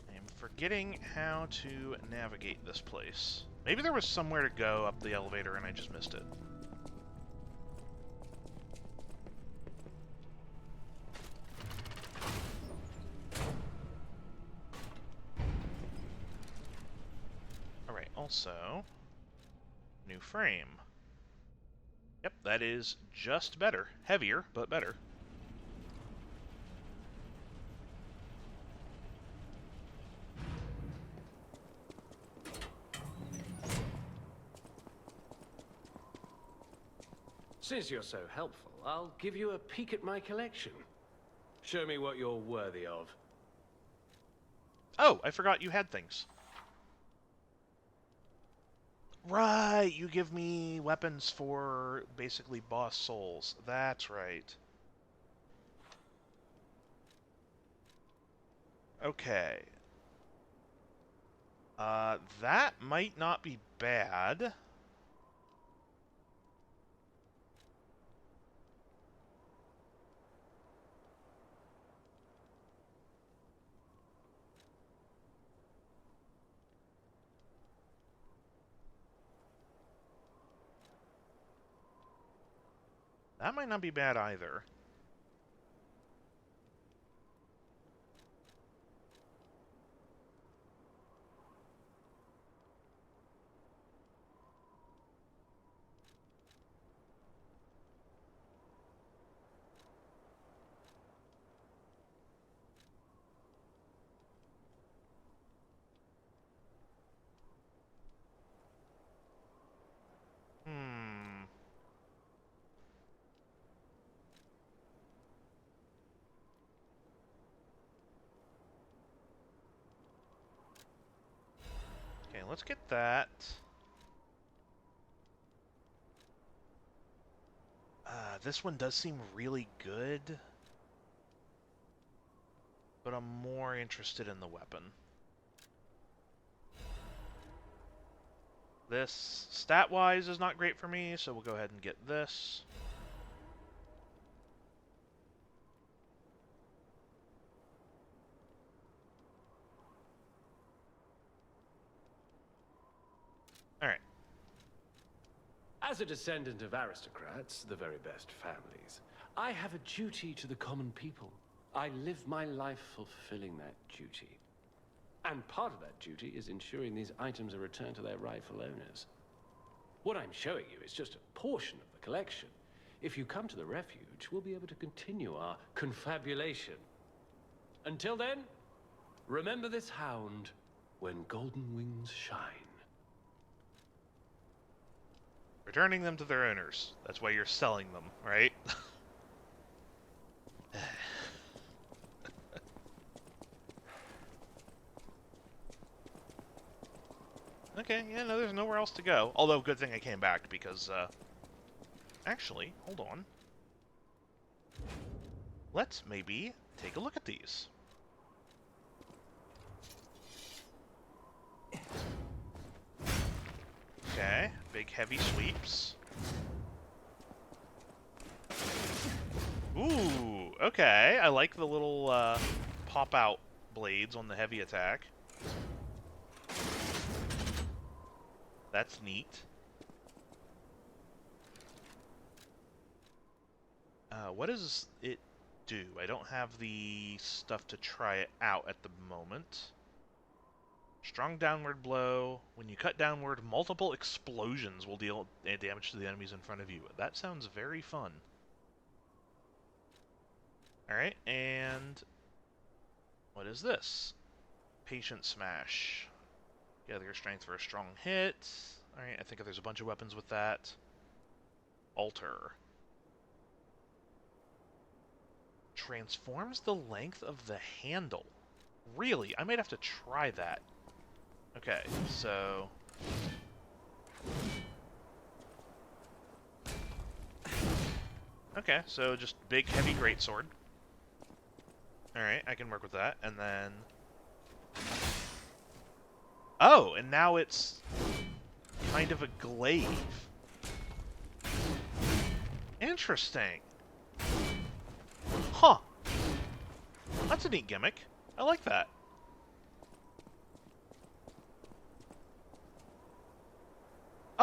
I'm forgetting how to navigate this place. Maybe there was somewhere to go up the elevator and I just missed it. Also, new frame. Yep, that is just better. Heavier, but better. Since you're so helpful, I'll give you a peek at my collection. Show me what you're worthy of. Oh, I forgot you had things. Right, you give me weapons for basically boss souls. That's right. Okay. That might not be bad. That might not be bad either. Okay, let's get that. This one does seem really good, but I'm more interested in the weapon. This, stat-wise, is not great for me, so we'll go ahead and get this. Alright. As a descendant of aristocrats, the very best families, I have a duty to the common people. I live my life fulfilling that duty. And part of that duty is ensuring these items are returned to their rightful owners. What I'm showing you is just a portion of the collection. If you come to the refuge, we'll be able to continue our confabulation. Until then, remember this hound when golden wings shine. Returning them to their owners. That's why you're selling them, right? Okay, yeah, no, there's nowhere else to go. Although, good thing I came back, because, actually, hold on. Let's maybe take a look at these. Okay, big heavy sweeps. Ooh, okay, I like the little, pop-out blades on the heavy attack. That's neat. What does it do? I don't have the stuff to try it out at the moment. Strong downward blow. When you cut downward, multiple explosions will deal damage to the enemies in front of you. That sounds very fun. Alright, and what is this? Patient Smash. Gather your strength for a strong hit. Alright, I think there's a bunch of weapons with that. Alter. Transforms the length of the handle. Really? I might have to try that. Okay, so... Okay, so just big, heavy greatsword. Alright, I can work with that. And then... Oh, and now it's kind of a glaive. Interesting. Huh. That's a neat gimmick. I like that.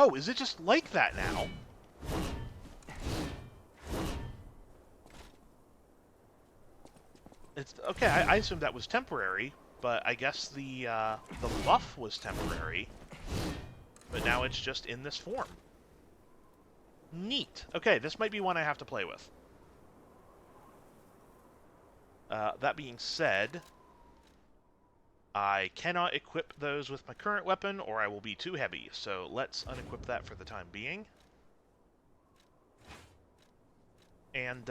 Oh, is it just like that now? It's okay. I assumed that was temporary, but I guess the buff was temporary. But now it's just in this form. Neat. Okay, this might be one I have to play with. That being said, I cannot equip those with my current weapon, or I will be too heavy. So let's unequip that for the time being. And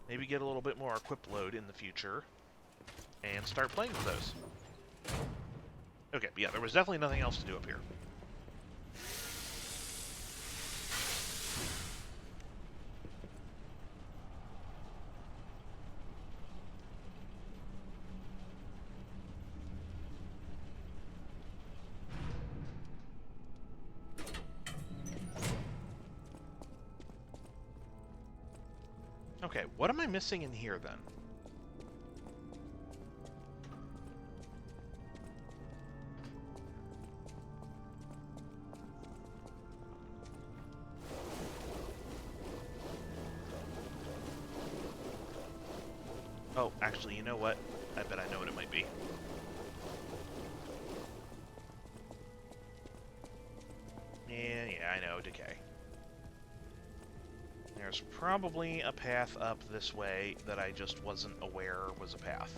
maybe get a little bit more equip load in the future, and start playing with those. Okay, yeah, there was definitely nothing else to do up here. Okay, what am I missing in here, then? Oh, actually, you know what? I bet I know what it might be. Yeah, I know, decay. There's probably a path up this way that I just wasn't aware was a path.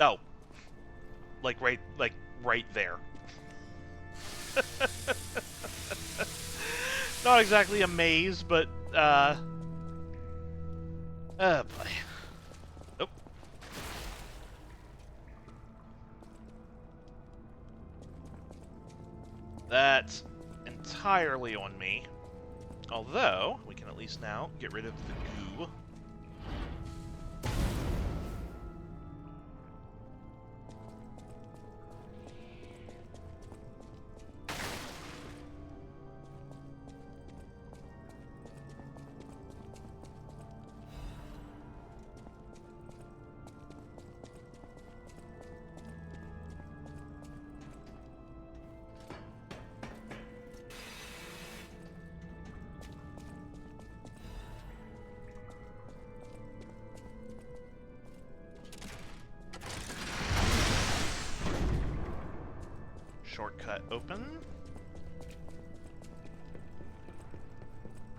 Oh. Like right there. Not exactly a maze, but, oh boy. Nope. That's entirely on me. Although, we can at least now get rid of the goo. Shortcut open.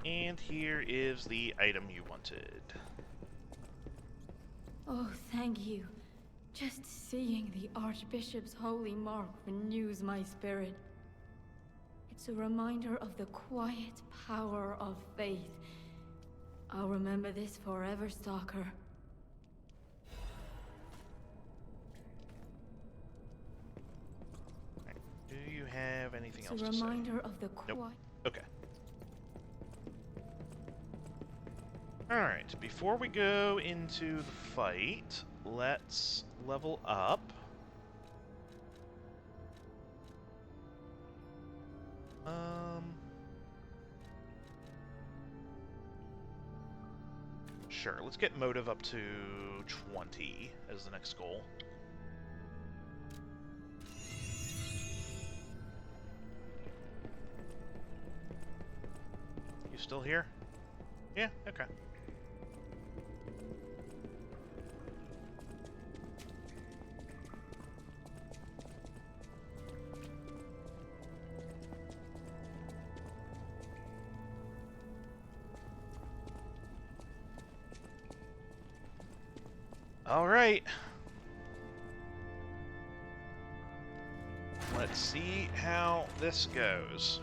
And here is the item you wanted. Oh, thank you. Just seeing the Archbishop's holy mark renews my spirit. It's a reminder of the quiet power of faith. I'll remember this forever, Stalker. Do you have anything else to say? It's a reminder of the quiet... Nope. Okay. Alright, before we go into the fight, let's level up. Sure, let's get motive up to 20 as the next goal. You still here? Yeah, okay. All right. Let's see how this goes.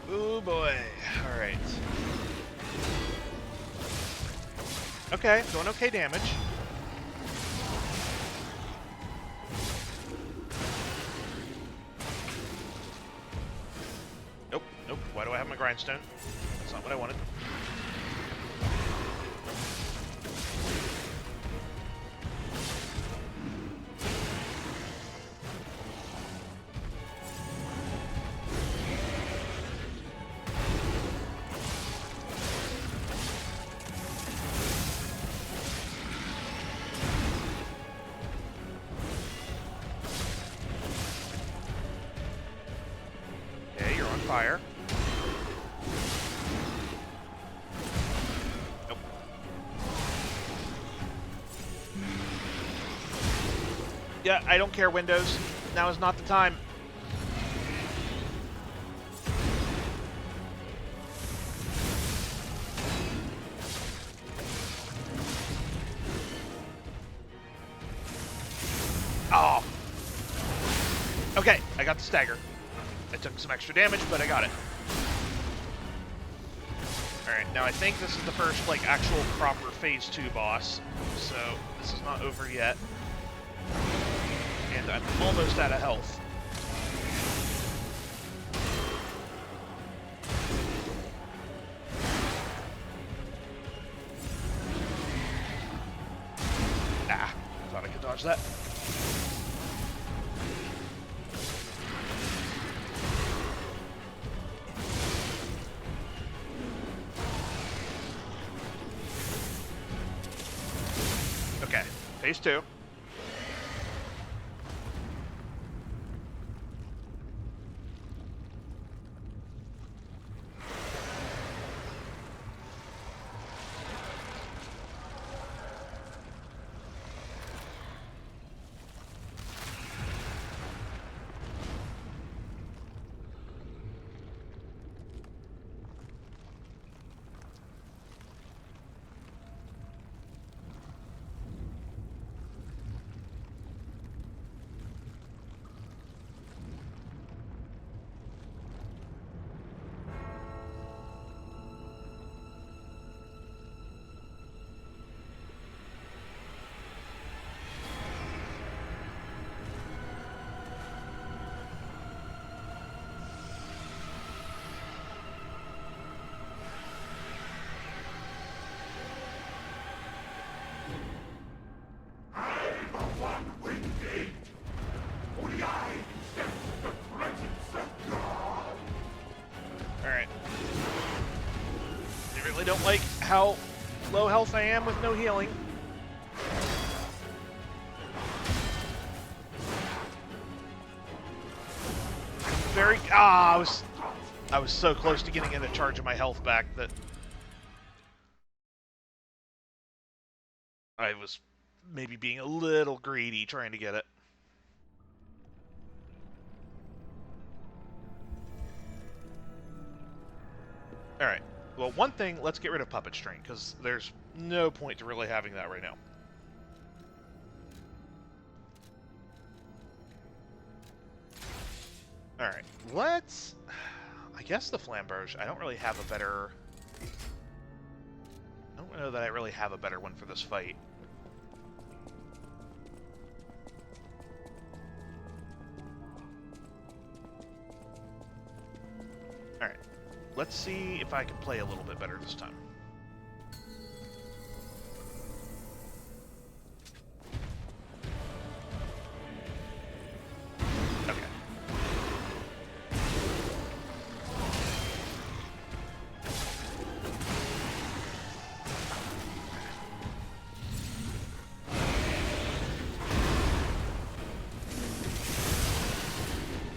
Oh boy. Alright. Okay, doing okay damage. Nope, nope. Why do I have my grindstone? That's not what I wanted. Fire. Nope. Yeah, I don't care, Windows. Now is not the time. Oh. Okay, I got the stagger. I took some extra damage, but I got it. Alright, now I think this is the first, like, actual proper Phase 2 boss. So, this is not over yet. And I'm almost out of health. Ah, thought I could dodge that. Okay, Phase 2. don't like how low health I am with no healing. I was so close to getting in a charge of my health back that I was maybe being a little greedy trying to get it. Alright. Well, one thing, let's get rid of Puppet Strain, because there's no point to really having that right now. Alright, let's... I guess the Flamberge, I don't really have a better... I don't know that I really have a better one for this fight. Alright, let's see if I can play a little bit better this time.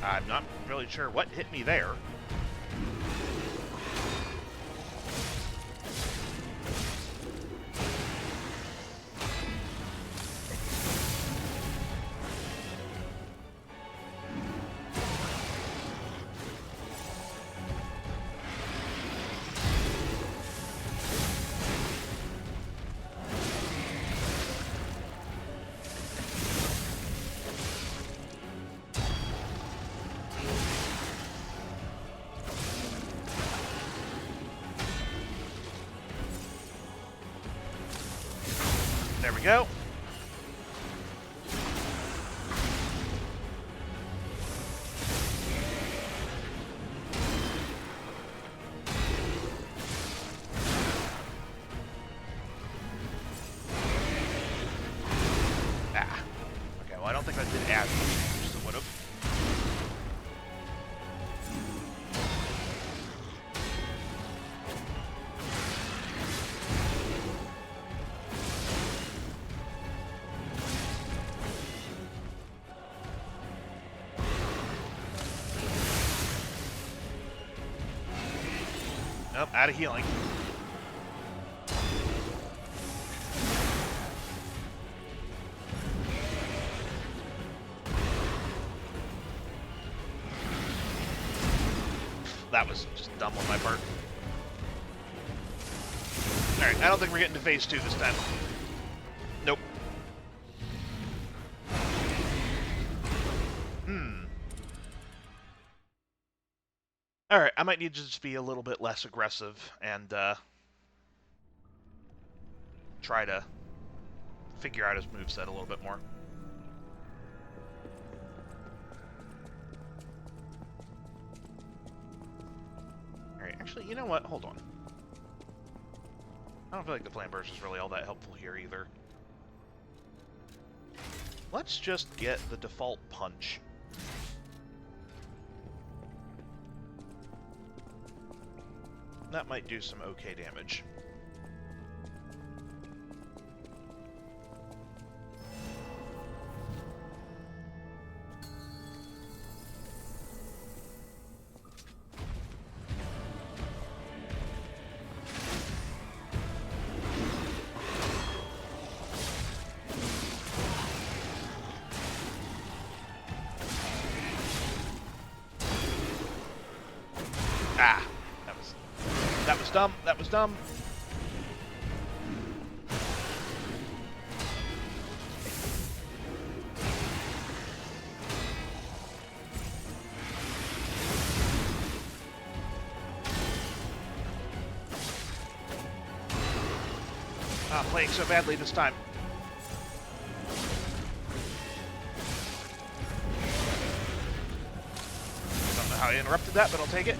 I'm not really sure what hit me there. There we go. Ah. Okay, well, I don't think that did as much damage as it would have. Nope, out of healing. That was just dumb on my part. Alright, I don't think we're getting to phase 2 this time. Nope. Alright, I might need to just be a little bit less aggressive and try to figure out his moveset a little bit more. Alright, actually, you know what? Hold on. I don't feel like the Flamberge is really all that helpful here either. Let's just get the default punch. That might do some okay damage. Ah! That was dumb. That was dumb. Ah, playing so badly this time. Don't know how I interrupted that, but I'll take it.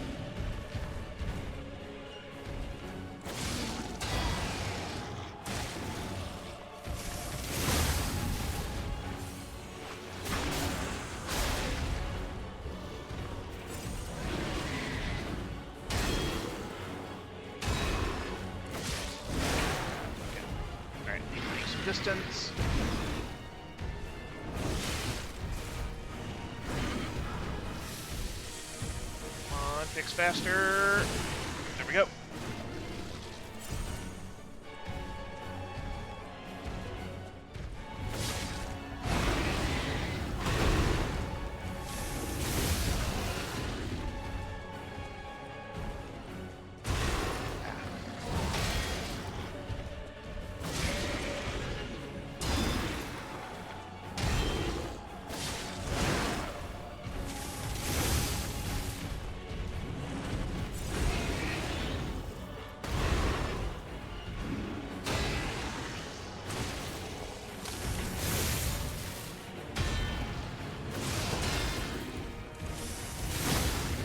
distance. Come on, fix faster. There we go.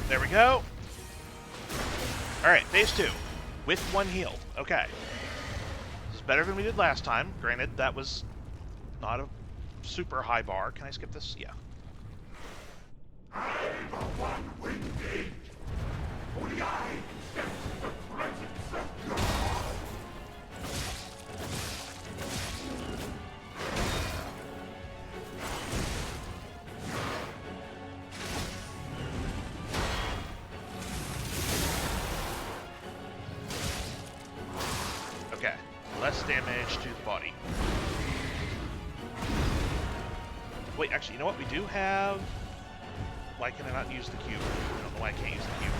There we go. Alright, phase 2. With 1 healed. Okay. This is better than we did last time. Granted, that was not a super high bar. Can I skip this? Yeah. Okay, less damage to the body. Wait, actually, you know what? We do have... Why can I not use the cube? I don't know why I can't use the cube.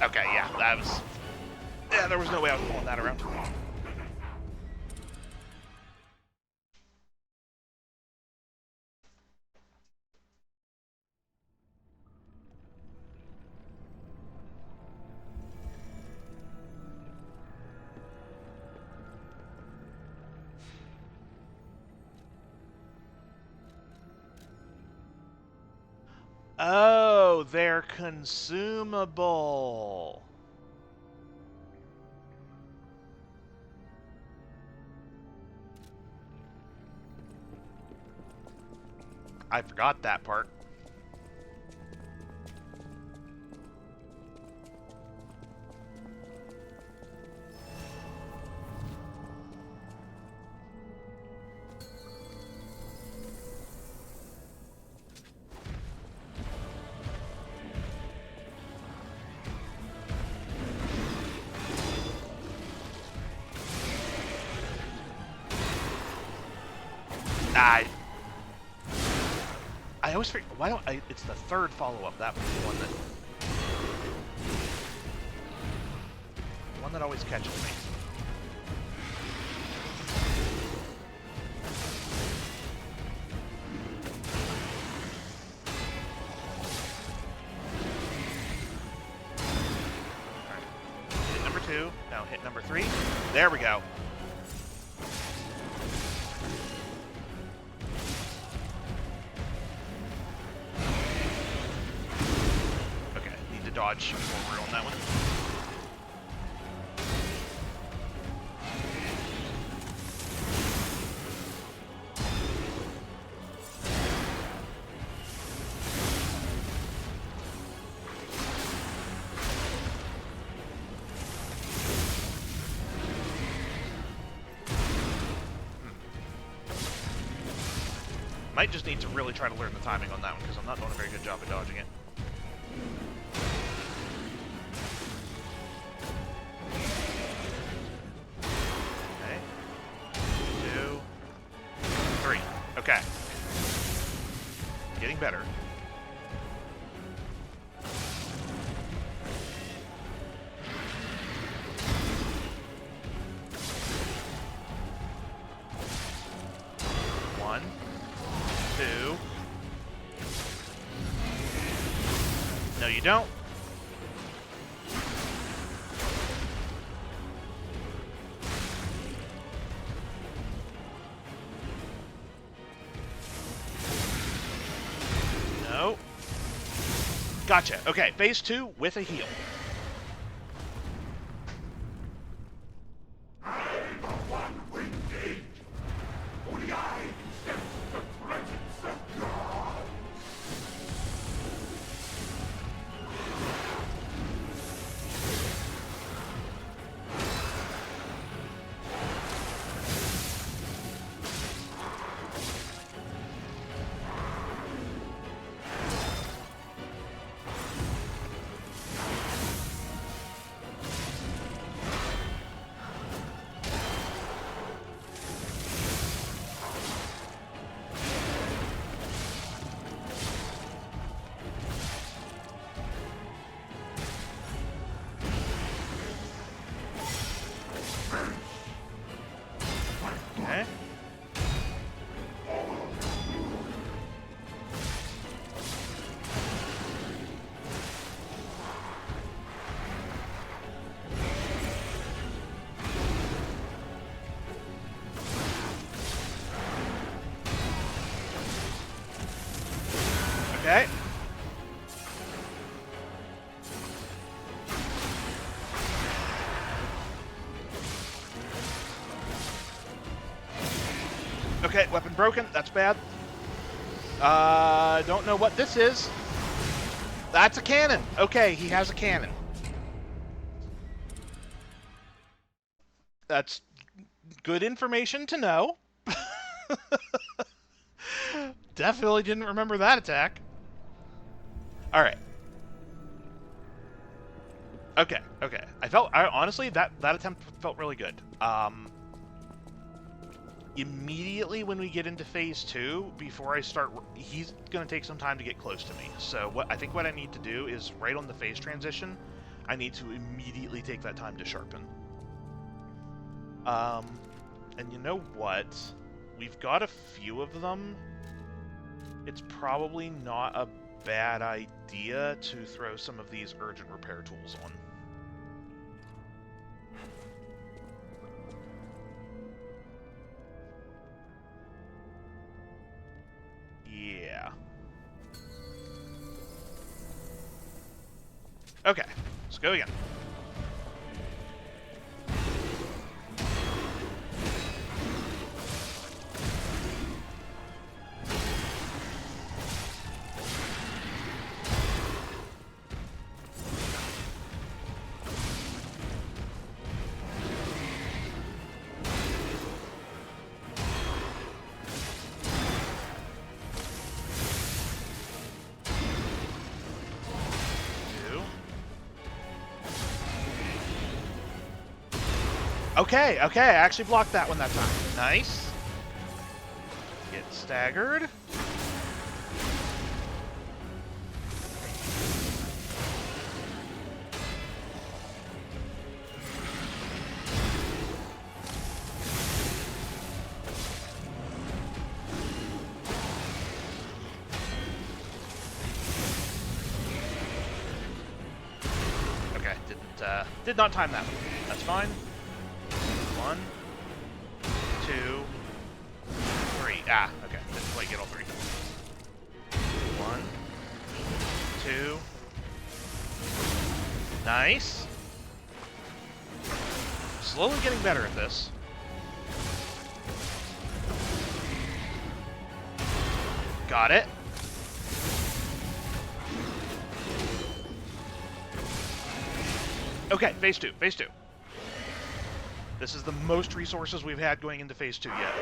Okay, yeah, that was... Yeah, there was no way I was pulling that around. Oh, they're consumable. I forgot that part. I always forget, why don't I, it's the third follow-up, that was the one that always catches me. Alright, hit number 2, now hit number 3, there we go. Dodge forward on that one. Might just need to really try to learn the timing on that one because I'm not doing a very good job of dodging it. Okay. Getting better. One, two. No, you don't. Gotcha. Okay, phase 2 with a heal. Okay, weapon broken. That's bad. Don't know what this is. That's a cannon. Okay, he has a cannon. That's good information to know. Definitely didn't remember that attack. Alright. Okay. Honestly, that attempt felt really good. Immediately when we get into phase 2, before I start, he's going to take some time to get close to me. So I think what I need to do is, right on the phase transition, I need to immediately take that time to sharpen. And you know what? We've got a few of them. It's probably not a bad idea to throw some of these urgent repair tools on. Yeah. Okay, let's go again. Okay, I actually blocked that one that time. Nice. Get staggered. Okay, did not time that one. That's fine. 1, 2, 3. Ah, okay. Didn't quite get all 3. 1, 2. Nice. Slowly getting better at this. Got it. Okay, phase 2. Phase 2. This is the most resources we've had going into phase 2 yet.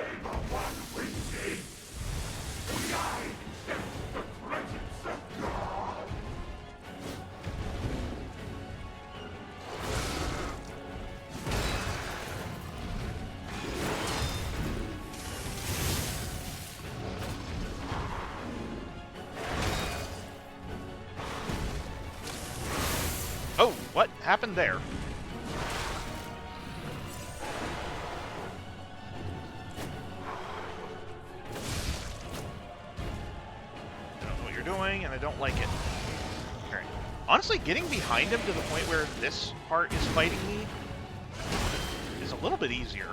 Oh, what happened there? Doing, and I don't like it. Alright. Honestly, getting behind him to the point where this part is fighting me is a little bit easier.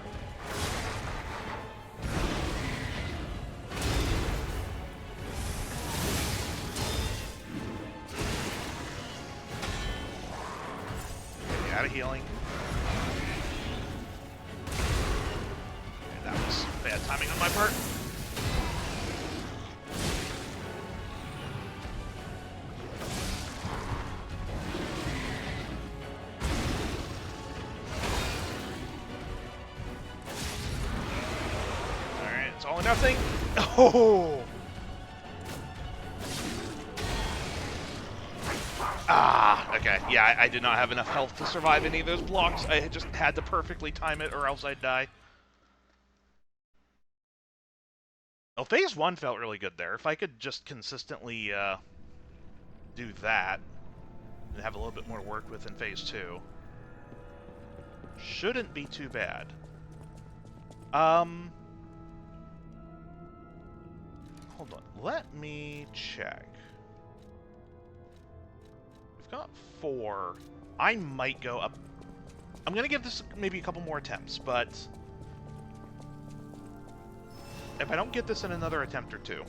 Get out of healing. Okay, that was bad timing on my part. All or nothing. Oh! Ah, okay. Yeah, I did not have enough health to survive any of those blocks. I just had to perfectly time it or else I'd die. Well, phase 1 felt really good there. If I could just consistently do that and have a little bit more work with in phase 2, shouldn't be too bad. Hold on, let me check. We've got 4. I might go up. I'm gonna give this maybe a couple more attempts, but if I don't get this in another attempt or 2,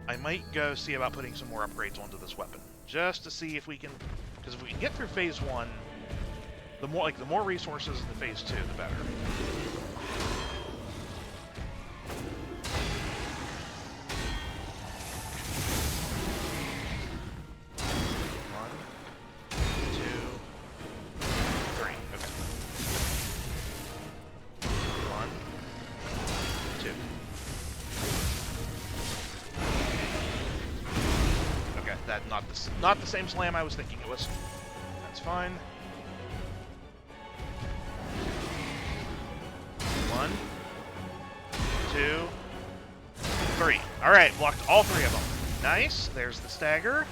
I might go see about putting some more upgrades onto this weapon, just to see if we can. Because if we can get through phase 1, the more resources in the phase 2, the better. not the same slam I was thinking it was. That's fine. 1, 2, 3. All right, blocked all 3 of them. Nice. There's the stagger.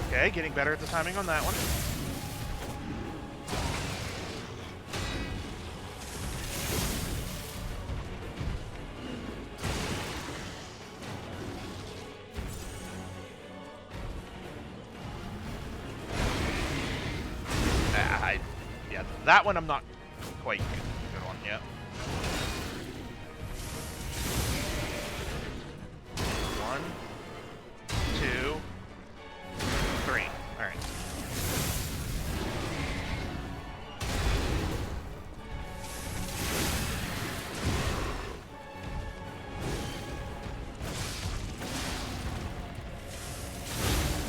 Okay, getting better at the timing on that one. Yeah, that one I'm not quite good on yet. 1, 2, 3. All right.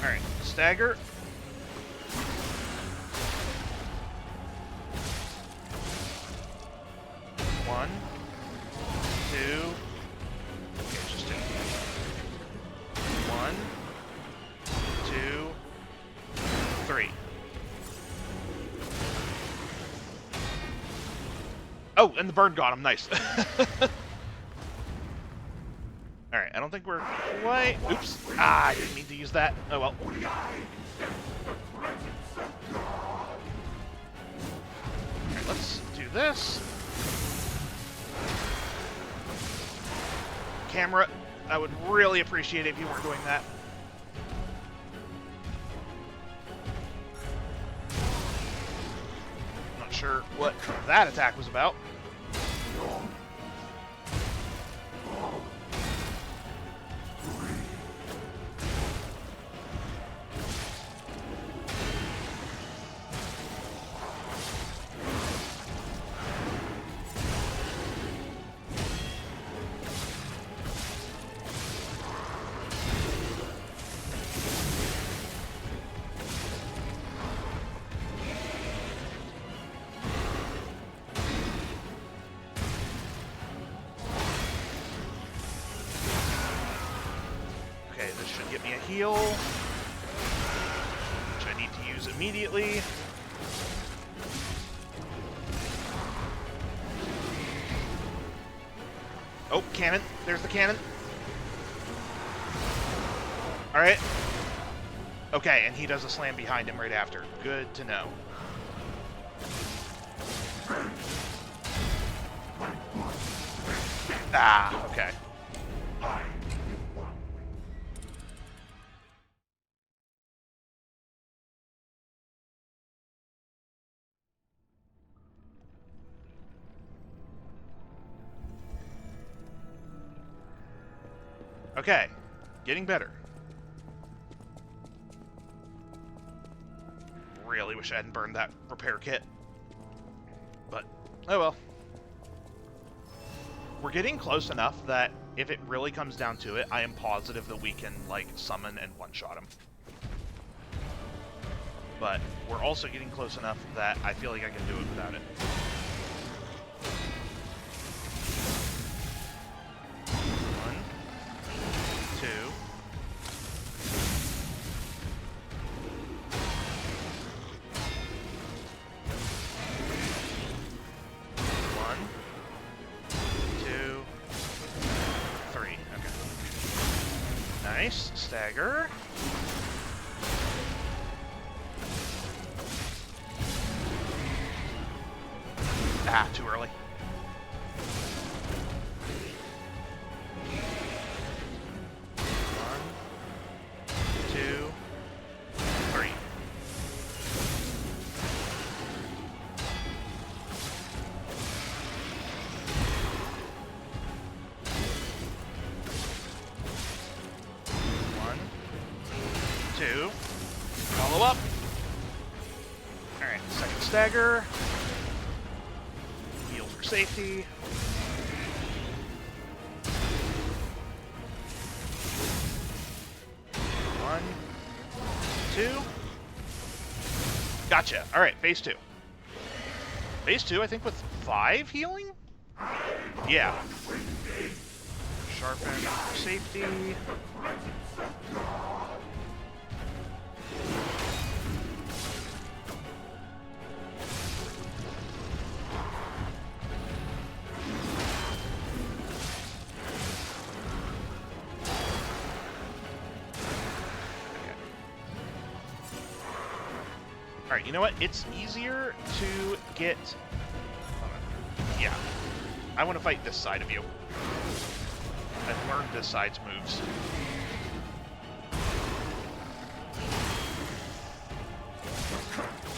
All right. Stagger. One, 2. Okay, just 2. 1, 2, 3. Oh, and the burn got him. Nice. Alright, I don't think we're quite... Oops. Ah, I didn't mean to use that. Oh, well. Alright, let's do this. Camera, I would really appreciate it if you weren't doing that. Not sure what that attack was about. Should get me a heal, which I need to use immediately. Oh, cannon. There's the cannon. Alright. Okay, and he does a slam behind him right after. Good to know. Ah, okay. Okay, getting better. Really wish I hadn't burned that repair kit. But, oh well. We're getting close enough that if it really comes down to it, I am positive that we can, like, summon and one-shot him. But we're also getting close enough that I feel like I can do it without it. Nice. Stagger. Ah, too early. One, 2, 3. Two. Follow up. Alright, second stagger. Heal for safety. One, 2. Gotcha. Alright, phase 2. Phase 2, I think with 5 healing? Yeah. Sharpen for safety. Alright, you know what? It's easier to get... Yeah. I want to fight this side of you. I've learned this side's moves.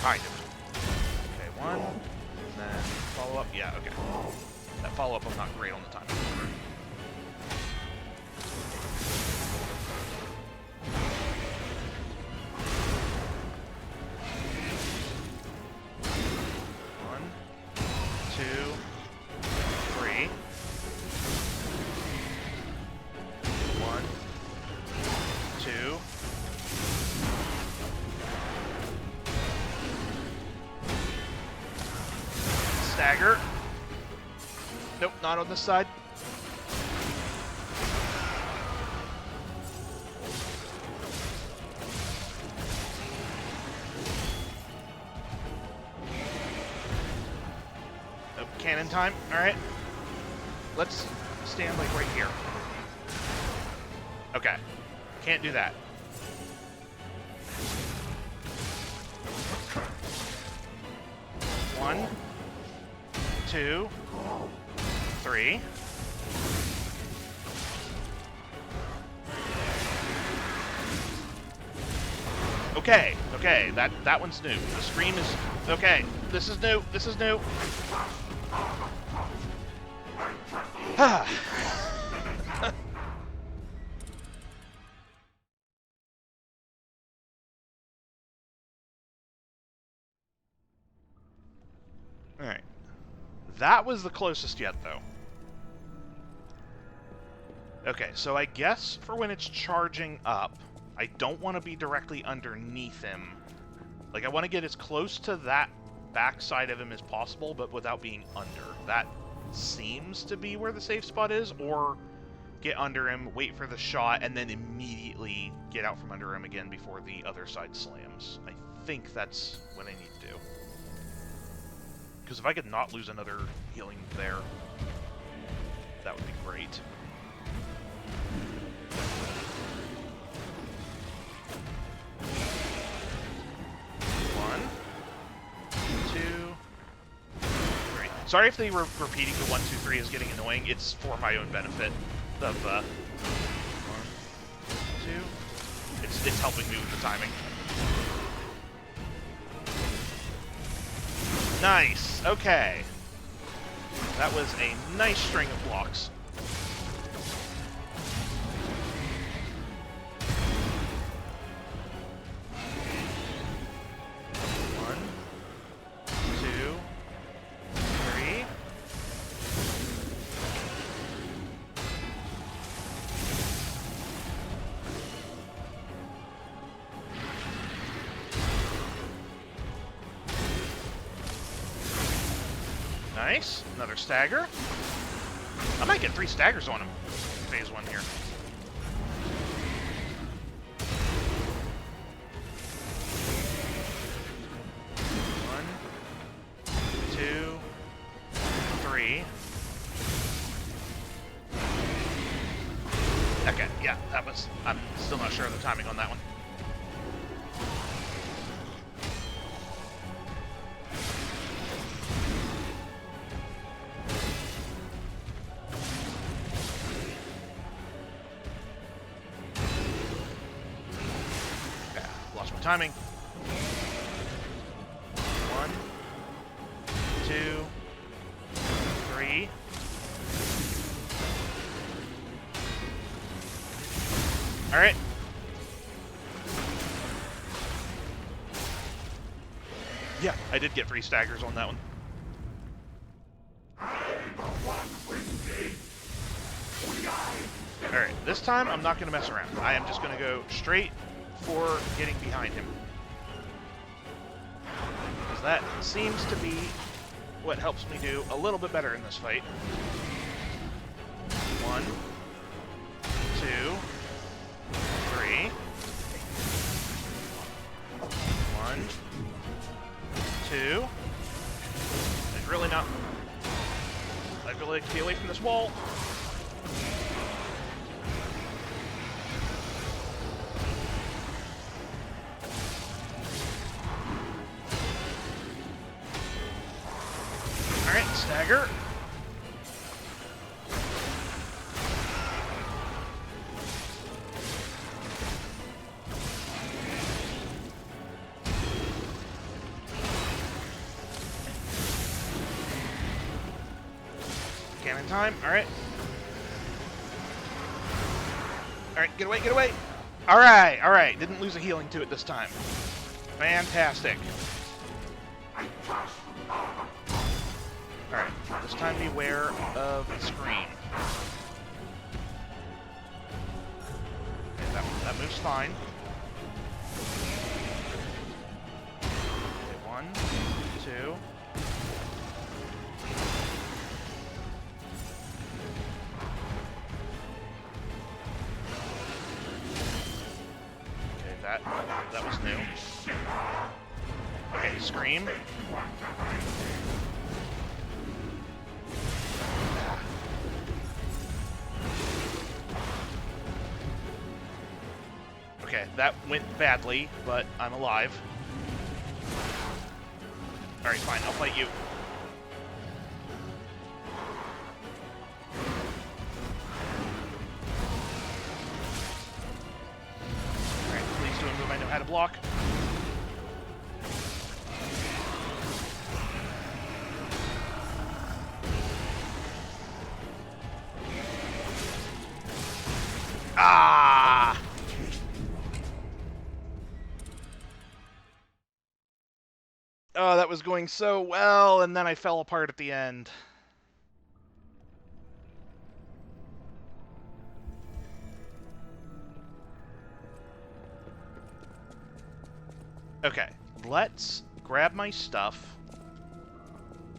Kind of. Okay, one. And then follow-up. Yeah, okay. That follow-up I'm not great on the time. Stagger. Nope, not on this side. Nope, cannon time. Alright. Let's stand like right here. Okay. Can't do that. One. 2, 3. Okay, okay, that one's new. The scream is okay. This is new. This is new. All right. That was the closest yet, though. Okay, so I guess for when it's charging up, I don't want to be directly underneath him. Like, I want to get as close to that backside of him as possible, but without being under. That seems to be where the safe spot is, or get under him, wait for the shot, and then immediately get out from under him again before the other side slams. I think that's what I need to do. Because if I could not lose another healing there, that would be great. One, 2, 3. Sorry if the repeating the 1, 2, 3 is getting annoying. It's for my own benefit. Of 1, 2. It's helping me with the timing. Nice. Okay. That was a nice string of blocks. One, 2, 3. Nice. Another stagger. I might get 3 staggers on him. Phase 1 here. One, 2, 3. Okay, yeah, that was... I'm still not sure of the timing on that one. Timing. 1, 2, 3. All right. Yeah, I did get 3 staggers on that one. All right, this time I'm not going to mess around. I am just going to go straight for getting behind him. Because that seems to be what helps me do a little bit better in this fight. 1, 2, 3. 1, 2. I'd really not... I'd really like to be away from this wall. Alright, stagger. Cannon time, alright. Alright, get away, get away! Alright, alright, didn't lose a healing to it this time. Fantastic. Alright, this time beware of the screen. Okay, that moves fine. Okay, 1, 2. Okay, that was new. Okay, scream. Okay, that went badly, but I'm alive. Alright, fine, I'll fight you. Alright, please do a move I know how to block. Ah! Oh, that was going so well, and then I fell apart at the end. Okay, let's grab my stuff.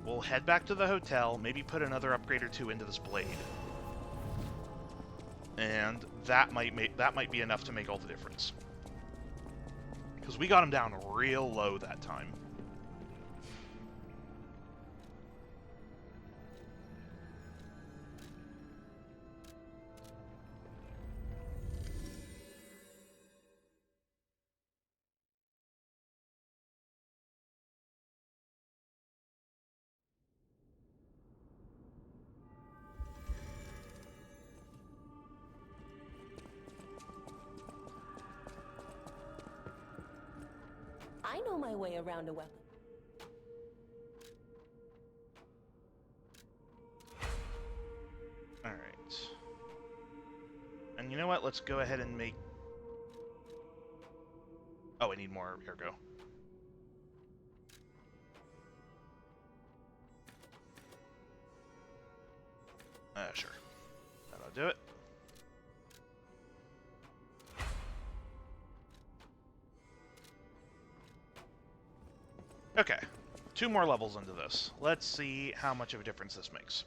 We'll head back to the hotel, maybe put another upgrade or two into this blade. And that might be enough to make all the difference. Because we got him down real low that time. I know my way around a weapon. Alright. And you know what? Let's go ahead and make... Oh, I need more ergo. Sure. That'll do it. Okay, 2 more levels into this. Let's see how much of a difference this makes.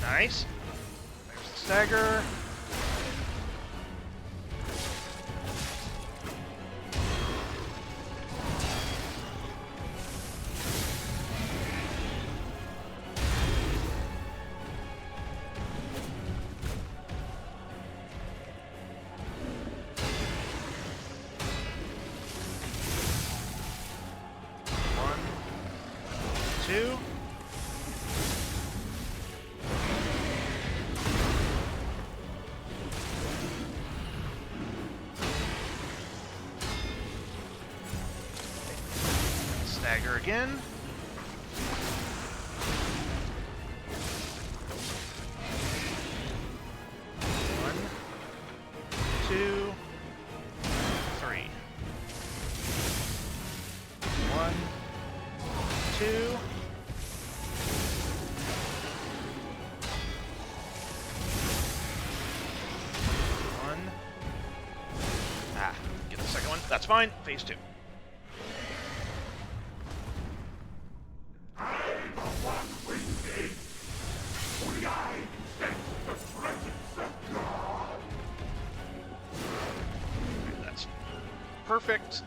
Nice. There's the stagger. 2. Stagger again. 1, 2, 3. 1, 2. Get the second one. That's fine. Phase 2. That's perfect.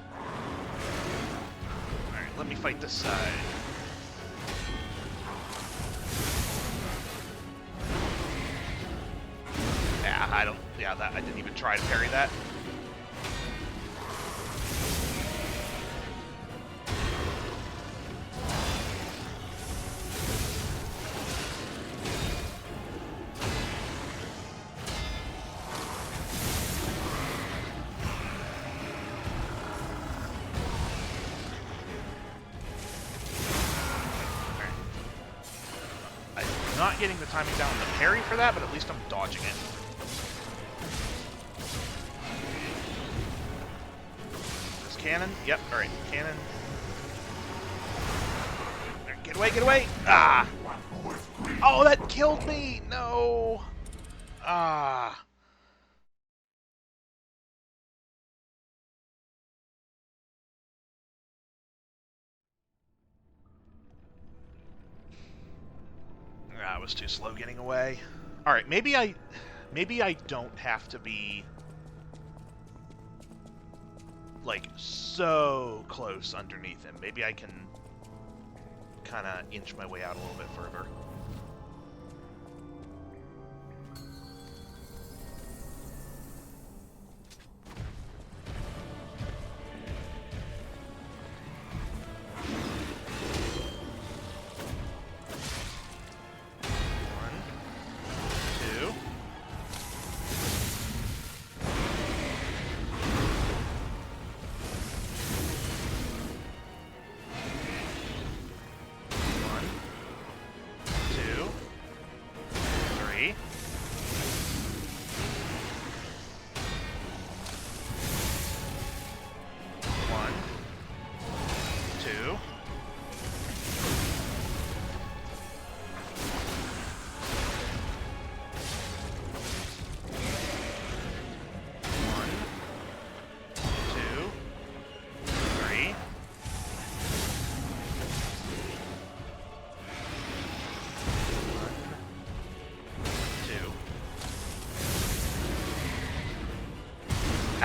Alright, let me fight this side. I didn't even try to parry that. I'm not getting the timing down on the parry for that, but at least I'm dodging it. Cannon? Yep, alright. Cannon. There, get away, get away! Ah! Oh, that killed me! No! Ah. I was too slow getting away. Alright, maybe I don't have to be like so close underneath him. Maybe I can kind of inch my way out a little bit further.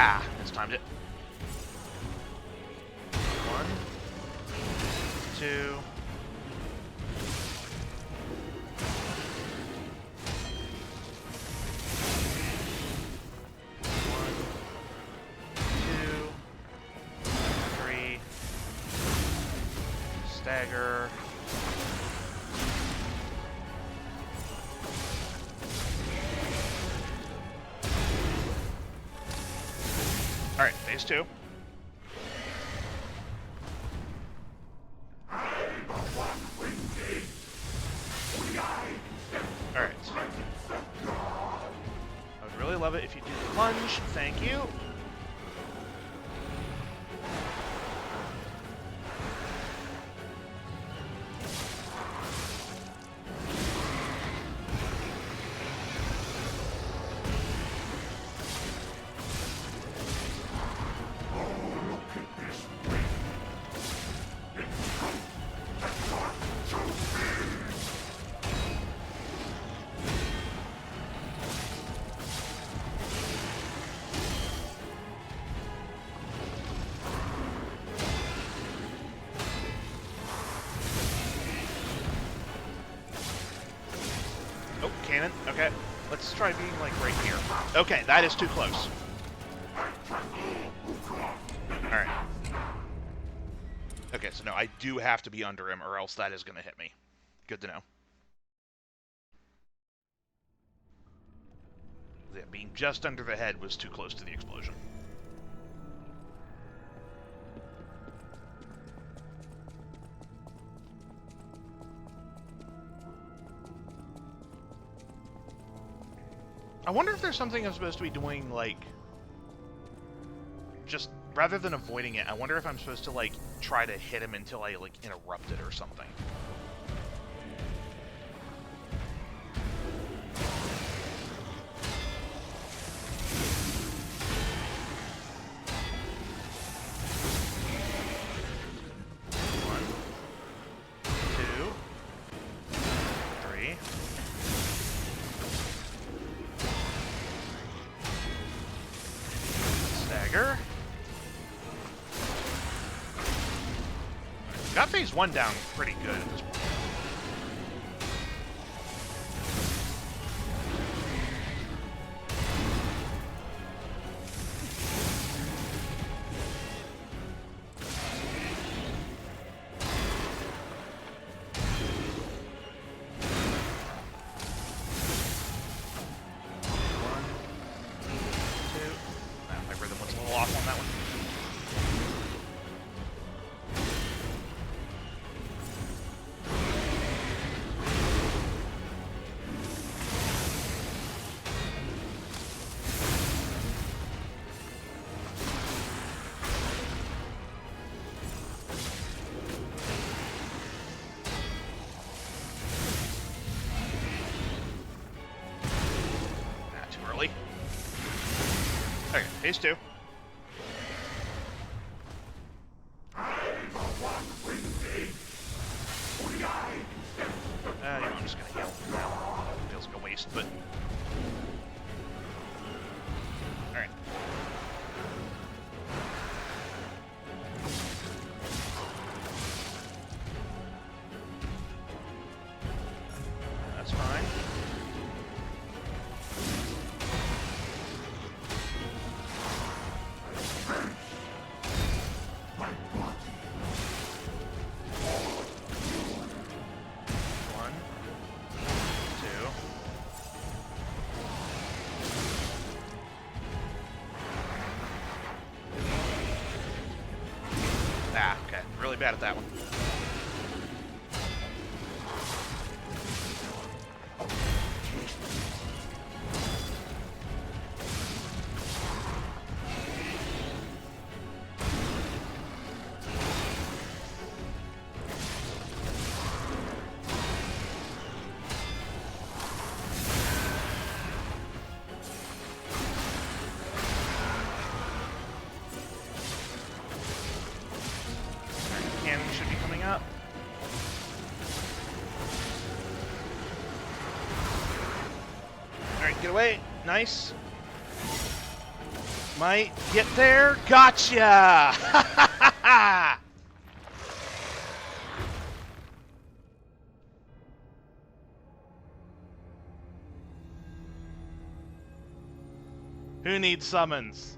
Ah, mistimed it. 1, 2. 3. Stagger. Alright, phase 2. Alright. I would really love it if you did the lunge. Thank you. Oh, cannon. Okay. Let's try being, like, right here. Okay, that is too close. Alright. Okay, so no, I do have to be under him, or else that is going to hit me. Good to know. Yeah, being just under the head was too close to the explosion. I wonder if there's something I'm supposed to be doing, like, just rather than avoiding it, I wonder if I'm supposed to, like, try to hit him until I, like, interrupt it or something. Got phase 1 down pretty good at this point. Okay, phase 2. I'm just gonna heal. Feels like a waste, but... Alright. That's fine. Really bad at that one. Should be coming up. Alright, get away. Nice. Might get there. Gotcha! Who needs summons?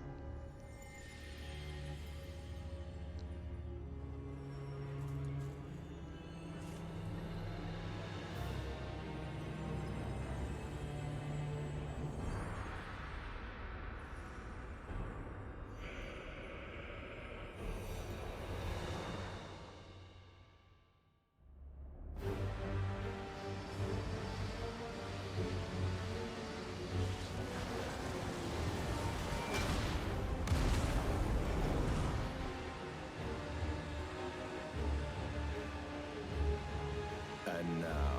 And now,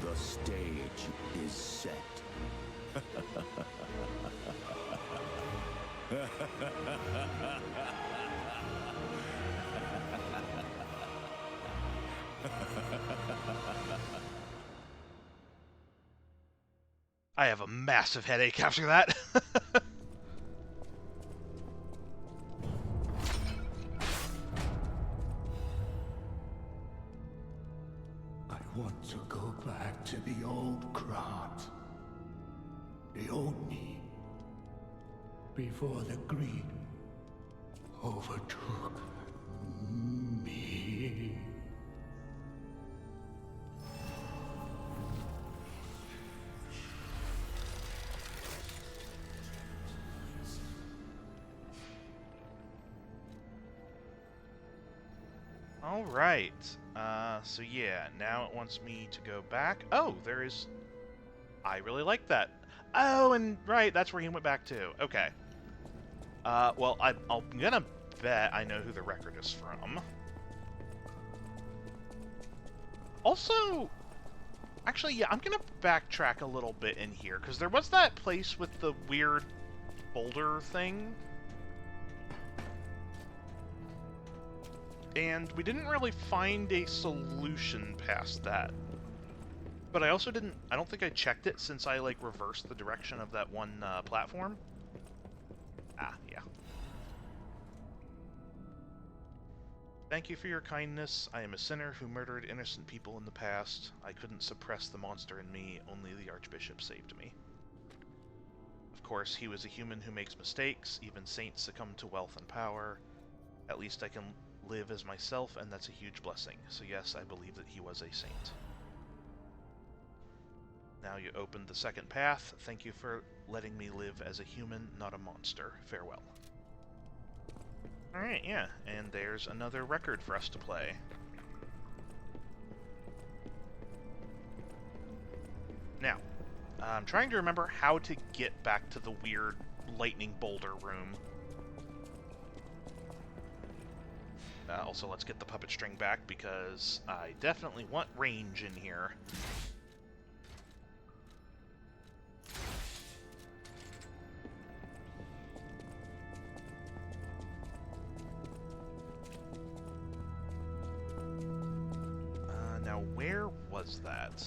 the stage is set. I have a massive headache after that. I want to go back to the old Krat. The old me. Before the greed overtook me. All right. So yeah, now it wants me to go back. Oh, there is... I really like that. Oh, and right, that's where he went back to. Okay. Well, I'm gonna bet I know who the record is from. Also, actually, yeah, I'm gonna backtrack a little bit in here, because there was that place with the weird boulder thing. And we didn't really find a solution past that. But I also didn't... I don't think I checked it since I, like, reversed the direction of that one platform. Ah, yeah. Thank you for your kindness. I am a sinner who murdered innocent people in the past. I couldn't suppress the monster in me. Only the Archbishop saved me. Of course, he was a human who makes mistakes. Even saints succumb to wealth and power. At least I can live as myself, and that's a huge blessing. So yes, I believe that he was a saint. Now you opened the second path. Thank you for letting me live as a human, not a monster. Farewell. Alright, yeah, and there's another record for us to play. Now, I'm trying to remember how to get back to the weird lightning boulder room. Also, let's get the puppet string back, because I definitely want range in here. Now, where was that?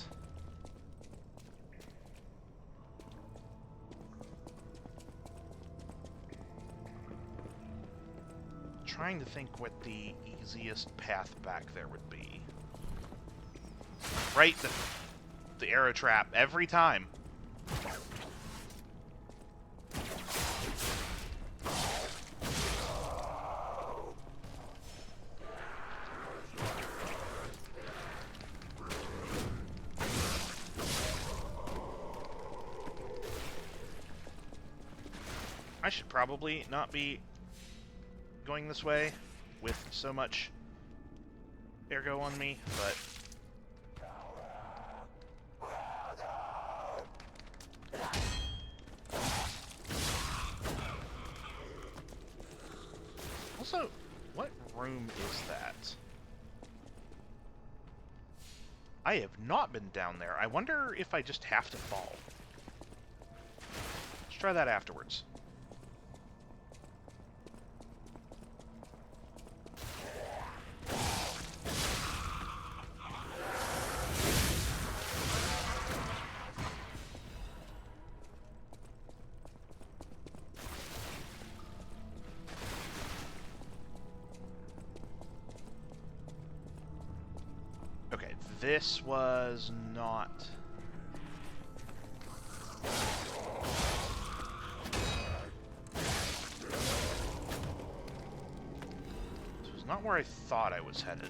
Trying to think what the easiest path back there would be. Right, the arrow trap every time. I should probably not be going this way with so much ergo on me, but also, what room is that? I have not been down there. I wonder if I just have to fall. Let's try that afterwards. Okay, this was not... This was not where I thought I was headed.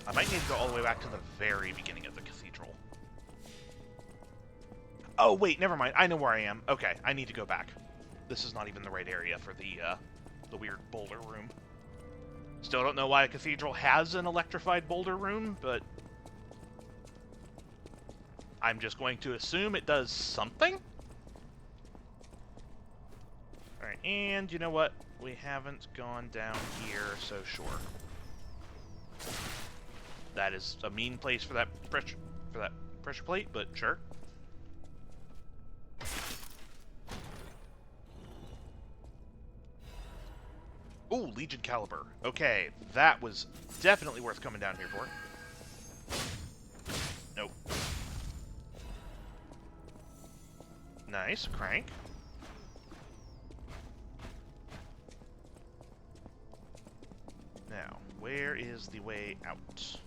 I might need to go all the way back to the very beginning of the cathedral. Oh, wait, never mind. I know where I am. Okay, I need to go back. This is not even the right area for the weird boulder room. Still don't know why a cathedral has an electrified boulder room, but I'm just going to assume it does something. Alright, and you know what? We haven't gone down here, so sure. That is a mean place for that pressure plate, but sure. Ooh, Legion Caliber. Okay, that was definitely worth coming down here for. Nope. Nice, crank. Now, where is the way out?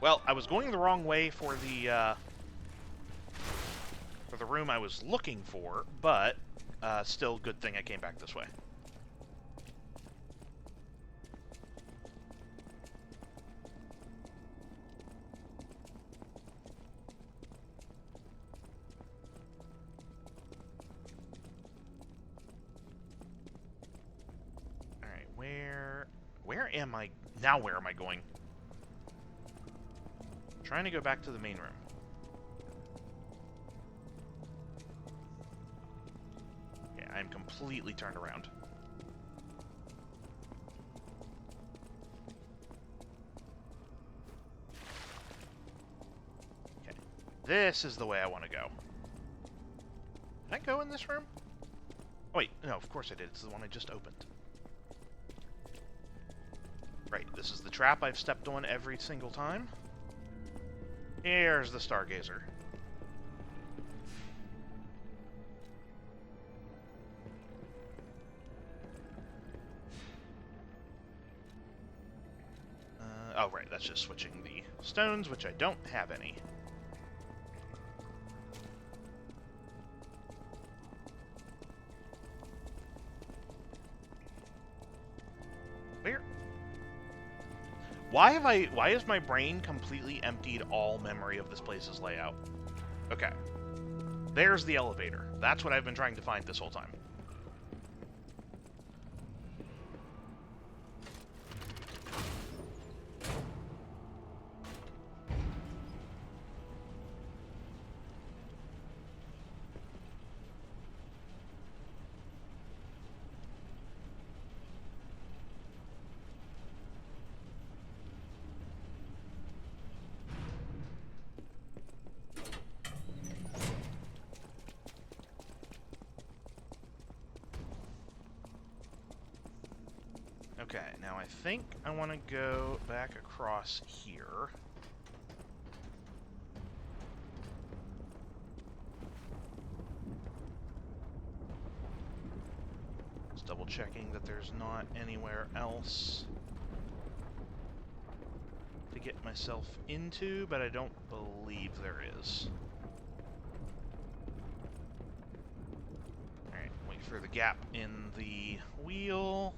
Well, I was going the wrong way for the room I was looking for, but still, good thing I came back this way. Alright, where am I? Now where am I going? Trying to go back to the main room. Yeah, I'm completely turned around. Okay. This is the way I want to go. Did I go in this room? Oh, wait, no, of course I did. It's the one I just opened. Right, this is the trap I've stepped on every single time. Here's the Stargazer. Oh, right, that's just switching the stones, which I don't have any. Where? Why has my brain completely emptied all memory of this place's layout? Okay. There's the elevator. That's what I've been trying to find this whole time. Okay, now I think I want to go back across here. Just double checking that there's not anywhere else to get myself into, but I don't believe there is. Alright, wait for the gap in the wheel.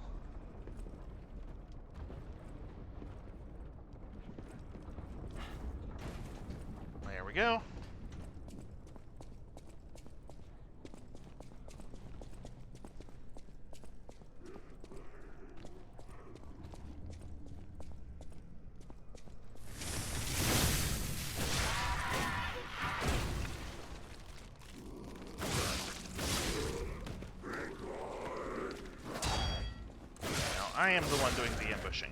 There we go. Now, I am the one doing the ambushing.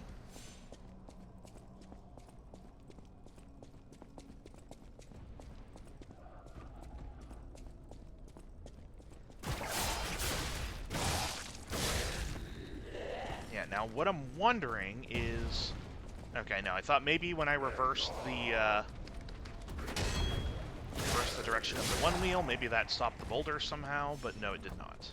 Now, what I'm wondering is... Okay, now, I thought maybe when I reversed the direction of the one wheel, maybe that stopped the boulder somehow, but no, it did not.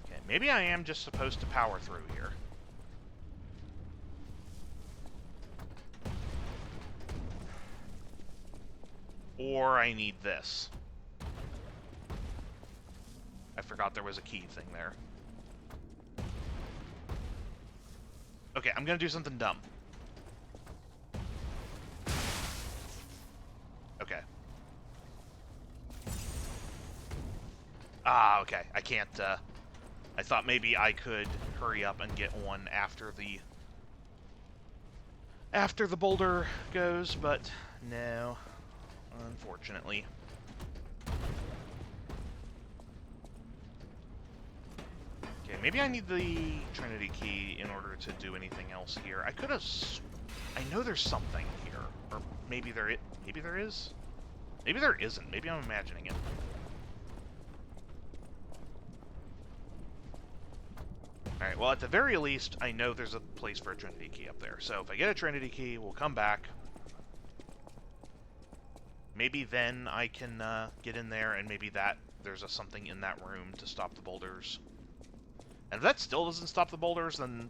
Okay, maybe I am just supposed to power through here. Or I need this. I forgot there was a key thing there. Okay, I'm gonna do something dumb. Okay. Ah, okay. I can't, I thought maybe I could hurry up and get one after the boulder goes, but no. Unfortunately. Okay, maybe I need the Trinity key in order to do anything else here. I could have... I know there's something here. Or maybe there is. Maybe there is? Maybe there isn't. Maybe I'm imagining it. Alright, well, at the very least, I know there's a place for a Trinity key up there. So if I get a Trinity key, we'll come back. Maybe then I can get in there, and maybe there's something in that room to stop the boulders. And if that still doesn't stop the boulders, then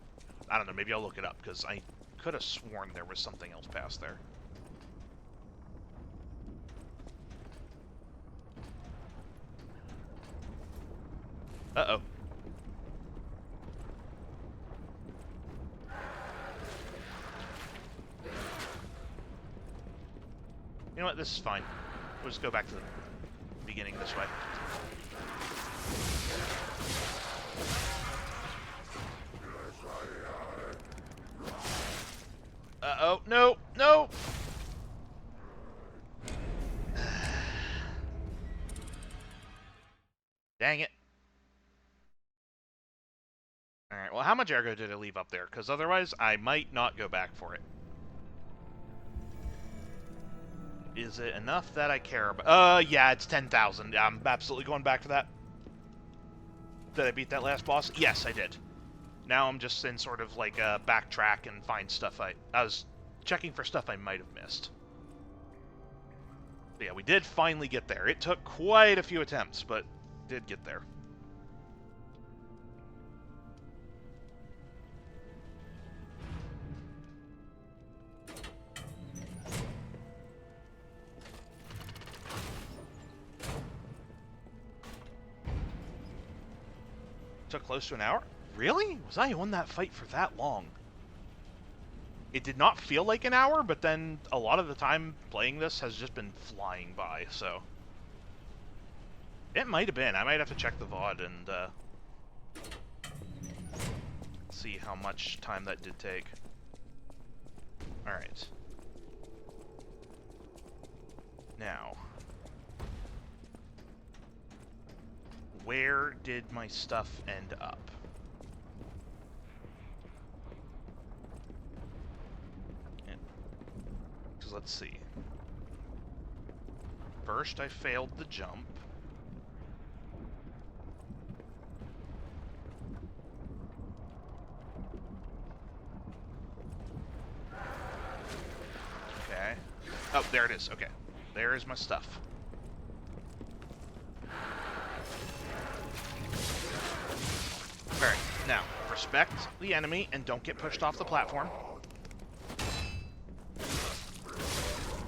I don't know, maybe I'll look it up, because I could have sworn there was something else past there. Uh-oh. You know what, this is fine. We'll just go back to the beginning this way. Uh-oh, no, no! Dang it. Alright, well, how much ergo did I leave up there? Because otherwise, I might not go back for it. Is it enough that I care about? Yeah, it's 10,000. I'm absolutely going back for that. Did I beat that last boss? Yes, I did. Now I'm just in sort of like a backtrack and find stuff I was checking for stuff I might have missed. But yeah, we did finally get there. It took quite a few attempts, but did get there. Took close to an hour? Really? Was I on that fight for that long? It did not feel like an hour, but then a lot of the time playing this has just been flying by, so... It might have been. I might have to check the VOD and see how much time that did take. Alright. Now... where did my stuff end up? Because let's see. First, I failed the jump. Okay. Oh, there it is. Okay. There is my stuff. Alright, now, respect the enemy and don't get pushed off the platform.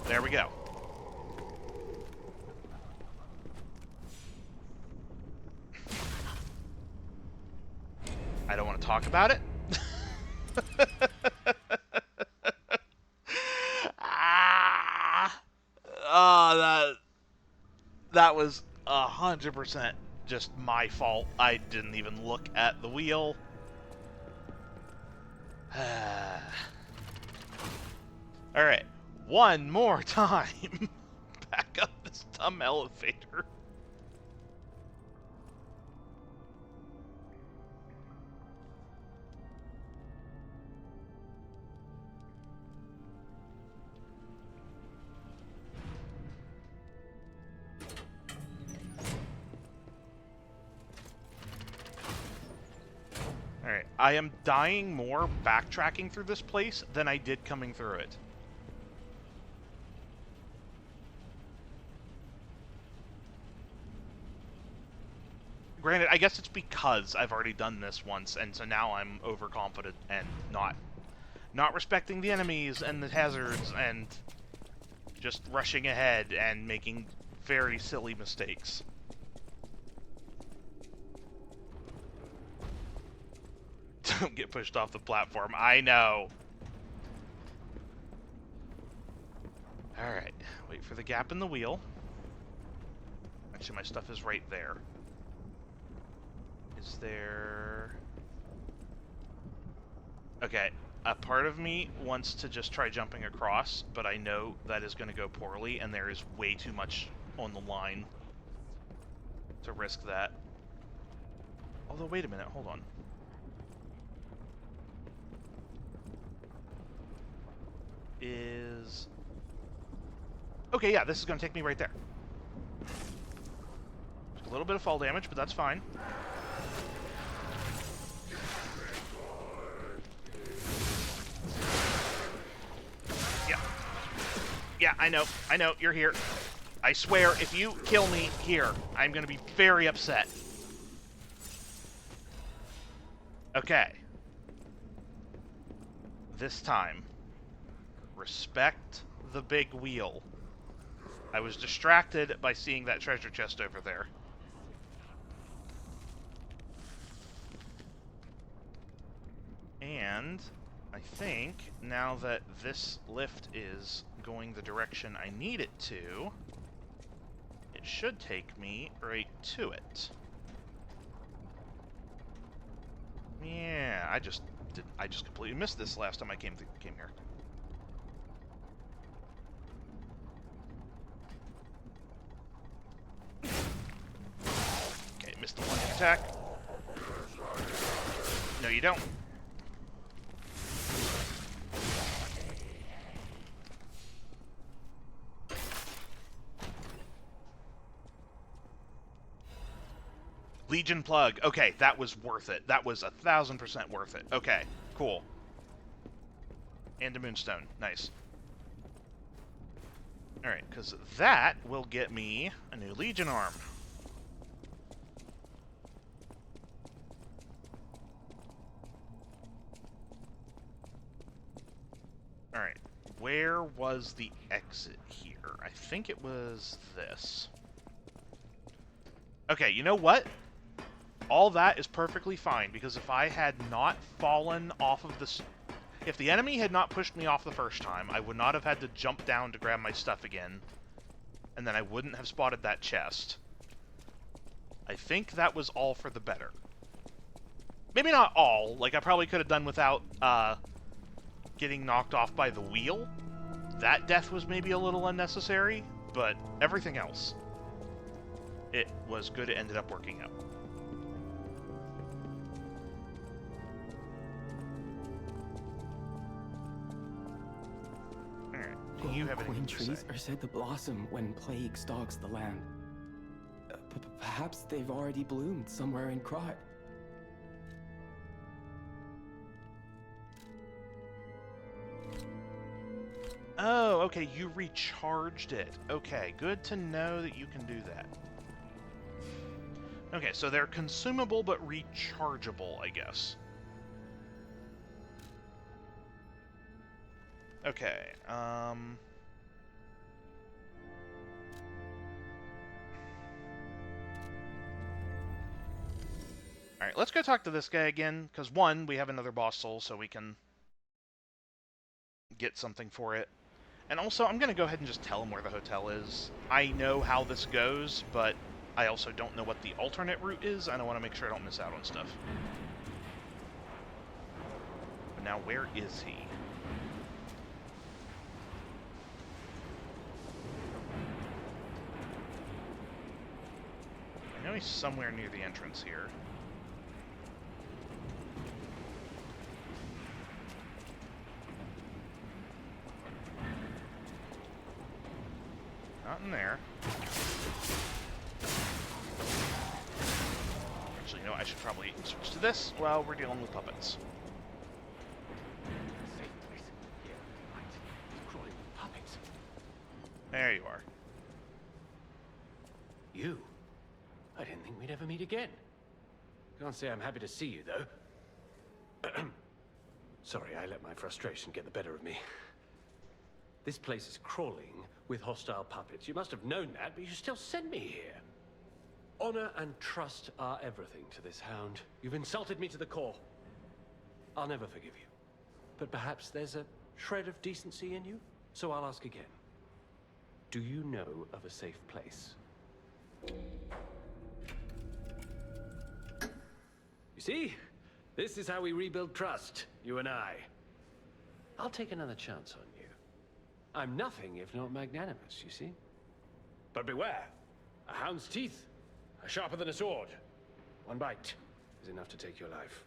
There we go. I don't want to talk about it. That was 100% just my fault. I didn't even look at the wheel. Alright, one more time. Back up this dumb elevator. Alright, I am dying more backtracking through this place than I did coming through it. Granted, I guess it's because I've already done this once, and so now I'm overconfident and not respecting the enemies and the hazards and just rushing ahead and making very silly mistakes. Don't get pushed off the platform. I know. Alright. Wait for the gap in the wheel. Actually, my stuff is right there. Is there... Okay. A part of me wants to just try jumping across, but I know that is going to go poorly, and there is way too much on the line to risk that. Although, wait a minute. Hold on. Is... Okay, yeah, this is going to take me right there. Just a little bit of fall damage, but that's fine. Yeah. Yeah, I know, you're here. I swear, if you kill me here, I'm going to be very upset. Okay. This time, respect the big wheel. I was distracted by seeing that treasure chest over there. And I think now that this lift is going the direction I need it to, it should take me right to it. Yeah, I just completely missed this last time I came here. Okay, missed the one attack. No, you don't. Legion plug. Okay, that was worth it. That was 1000% worth it. Okay, cool. And a moonstone. Nice. Alright, because that will get me a new Legion arm. Alright, where was the exit here? I think it was this. Okay, you know what? All that is perfectly fine, because if I had not fallen off of the... If the enemy had not pushed me off the first time, I would not have had to jump down to grab my stuff again, and then I wouldn't have spotted that chest. I think that was all for the better. Maybe not all. Like, I probably could have done without getting knocked off by the wheel. That death was maybe a little unnecessary, but everything else, it was good. It ended up working out. You have Queen trees are said to blossom when plague stalks the land. Perhaps they've already bloomed somewhere in Krat. Oh, okay, you recharged it. Okay, good to know that you can do that. Okay, so they're consumable but rechargeable, I guess. Okay, Alright, let's go talk to this guy again, because one, we have another boss soul, so we can get something for it. And also, I'm going to go ahead and just tell him where the hotel is. I know how this goes, but I also don't know what the alternate route is, and I want to make sure I don't miss out on stuff. But now, where is he? I know he's somewhere near the entrance here. Not in there. Actually, no, I should probably switch to this while we're dealing with puppets. There you are. You? I didn't think we'd ever meet again. Can't say I'm happy to see you, though. Sorry, I let my frustration get the better of me. This place is crawling with hostile puppets. You must have known that, but you still sent me here. Honor and trust are everything to this hound. You've insulted me to the core. I'll never forgive you. But perhaps there's a shred of decency in you, so I'll ask again. Do you know of a safe place? You see? This is how we rebuild trust, you and I. I'll take another chance on you. I'm nothing if not magnanimous, you see? But beware! A hound's teeth are sharper than a sword. One bite is enough to take your life.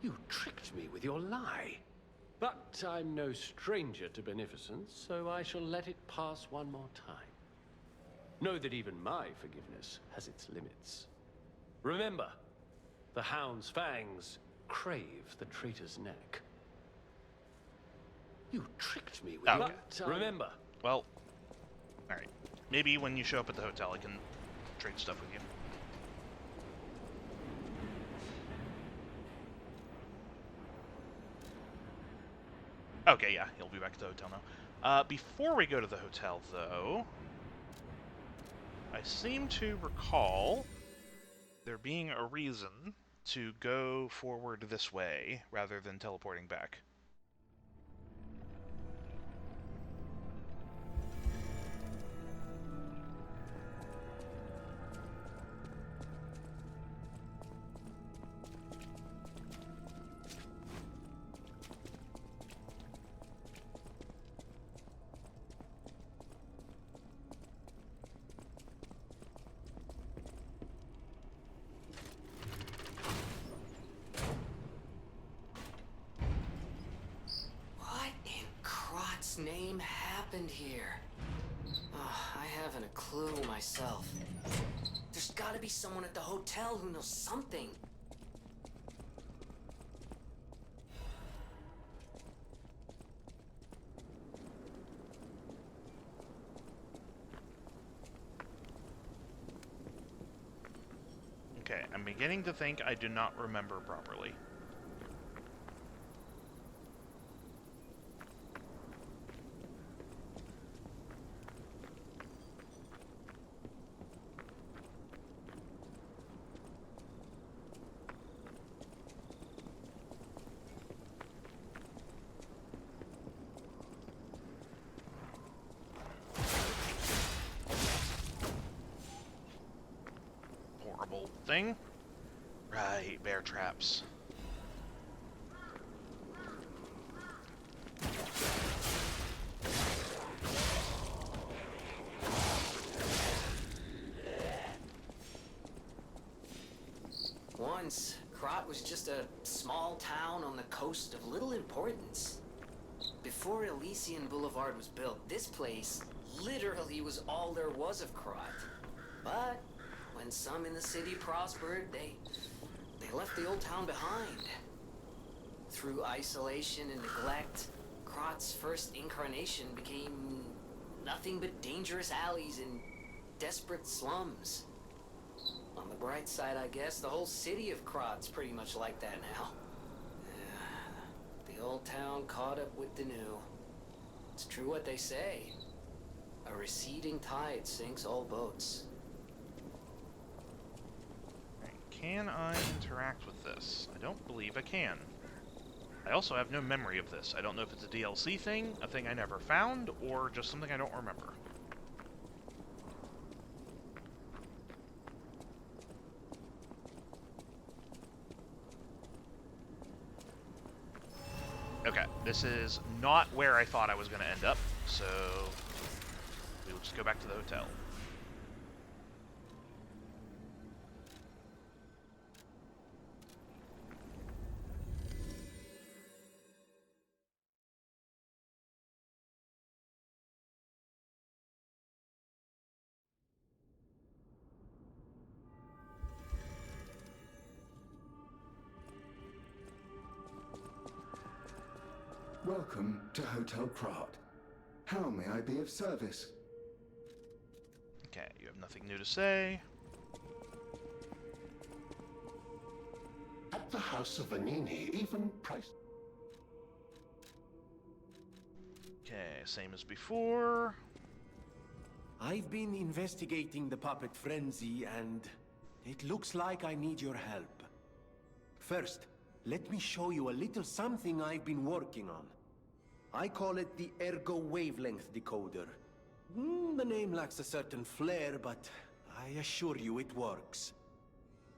You tricked me with your lie. But I'm no stranger to beneficence, so I shall let it pass one more time. Know that even my forgiveness has its limits. Remember, the hound's fangs crave the traitor's neck. You tricked me with your... But remember, Well, alright. Maybe when you show up at the hotel, I can trade stuff with you. Okay, yeah, he'll be back at the hotel now. Before we go to the hotel, though, I seem to recall there being a reason to go forward this way rather than teleporting back. Name happened here? Oh, I haven't a clue myself. There's gotta be someone at the hotel who knows something. Okay, I'm beginning to think I do not remember properly. Thing? Right, bear traps. Once, Krat was just a small town on the coast of little importance. Before Elysian Boulevard was built, this place literally was all there was of Krat. But when some in the city prospered, they left the old town behind. Through isolation and neglect, Krat's first incarnation became nothing but dangerous alleys and desperate slums. On the bright side, I guess, the whole city of Krat's pretty much like that now. The old town caught up with the new. It's true what they say. A receding tide sinks all boats. Can I interact with this? I don't believe I can. I also have no memory of this. I don't know if it's a DLC thing, a thing I never found, or just something I don't remember. Okay, this is not where I thought I was going to end up, so we will just go back to the hotel. Welcome to Hotel Krat. How may I be of service? Okay, you have nothing new to say. At the House of Vanini, even price... Okay, same as before. I've been investigating the puppet frenzy, and it looks like I need your help. First, let me show you a little something I've been working on. I call it the Ergo Wavelength Decoder. The name lacks a certain flair, but I assure you it works.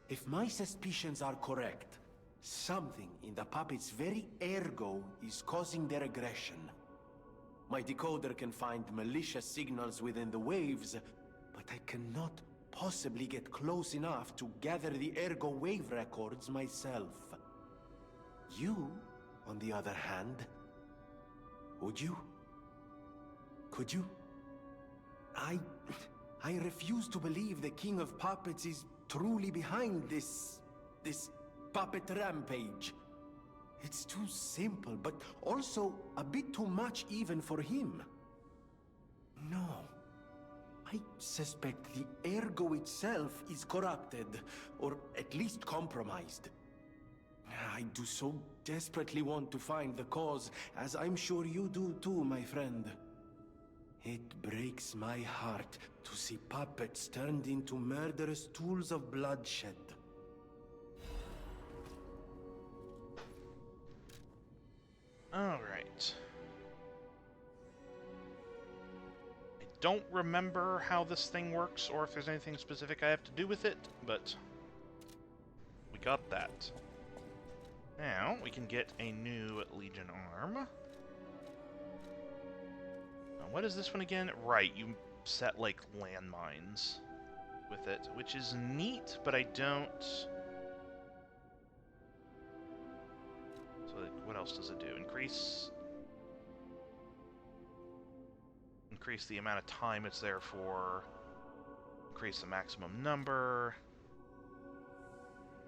If my suspicions are correct, something in the puppet's very ergo is causing their aggression. My decoder can find malicious signals within the waves, but I cannot possibly get close enough to gather the ergo wave records myself. You, on the other hand, would you? Could you? I refuse to believe the King of Puppets is truly behind this puppet rampage. It's too simple, but also a bit too much even for him. No. I suspect the Ergo itself is corrupted, or at least compromised. I do so desperately want to find the cause, as I'm sure you do too, my friend. It breaks my heart to see puppets turned into murderous tools of bloodshed. All right. I don't remember how this thing works or if there's anything specific I have to do with it, but we got that. Now we can get a new Legion arm. Now, what is this one again? Right, you set like landmines with it, which is neat, but I don't... So what else does it do? Increase the amount of time it's there for. Increase the maximum number.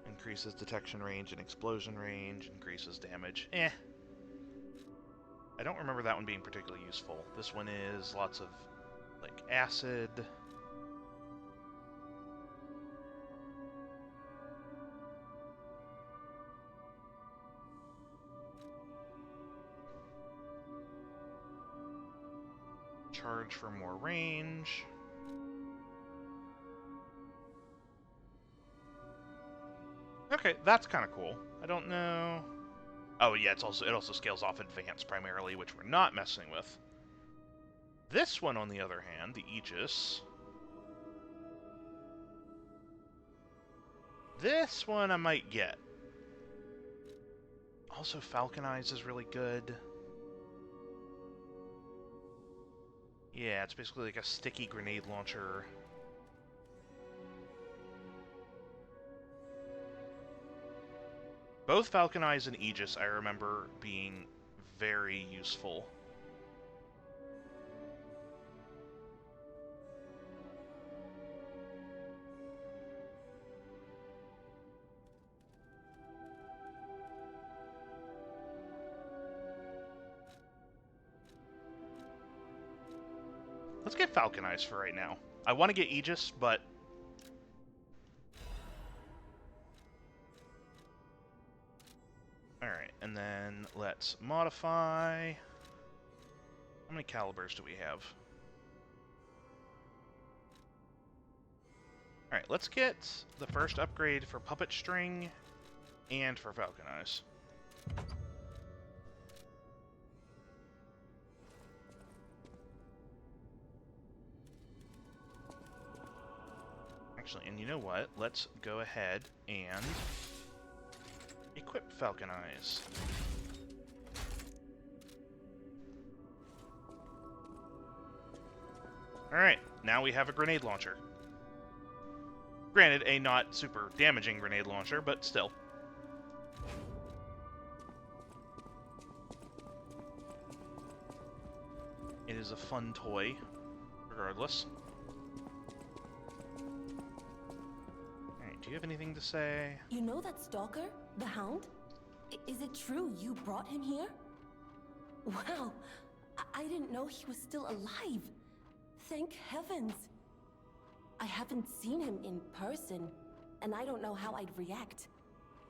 Increases detection range and explosion range. Increases damage. Eh. I don't remember that one being particularly useful. This one is lots of, like, acid. Charge for more range. Okay, that's kind of cool. I don't know. Oh yeah, it also scales off advanced primarily, which we're not messing with. This one, on the other hand, the Aegis. This one I might get. Also, Falconize is really good. Yeah, it's basically like a sticky grenade launcher. Both Falconize and Aegis, I remember being very useful. Let's get Falconize for right now. I want to get Aegis, but... Alright, and then let's modify... How many calibers do we have? Alright, let's get the first upgrade for Puppet String and for Falconize. Actually, and you know what? Let's go ahead and equip Falconize. Alright, now we have a grenade launcher. Granted, a not super damaging grenade launcher, but still. It is a fun toy, regardless. Do you have anything to say? You know that stalker? The Hound? Is it true you brought him here? Wow, I didn't know he was still alive. Thank heavens. I haven't seen him in person, and I don't know how I'd react.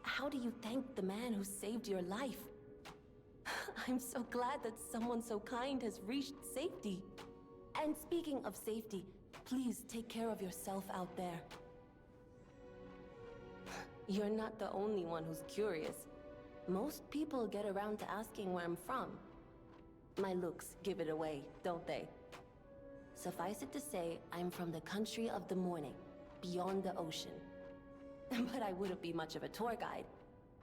How do you thank the man who saved your life? I'm so glad that someone so kind has reached safety. And speaking of safety, please take care of yourself out there. You're not the only one who's curious. Most people get around to asking where I'm from. My looks give it away, don't they? Suffice it to say, I'm from the country of the morning, beyond the ocean. But I wouldn't be much of a tour guide.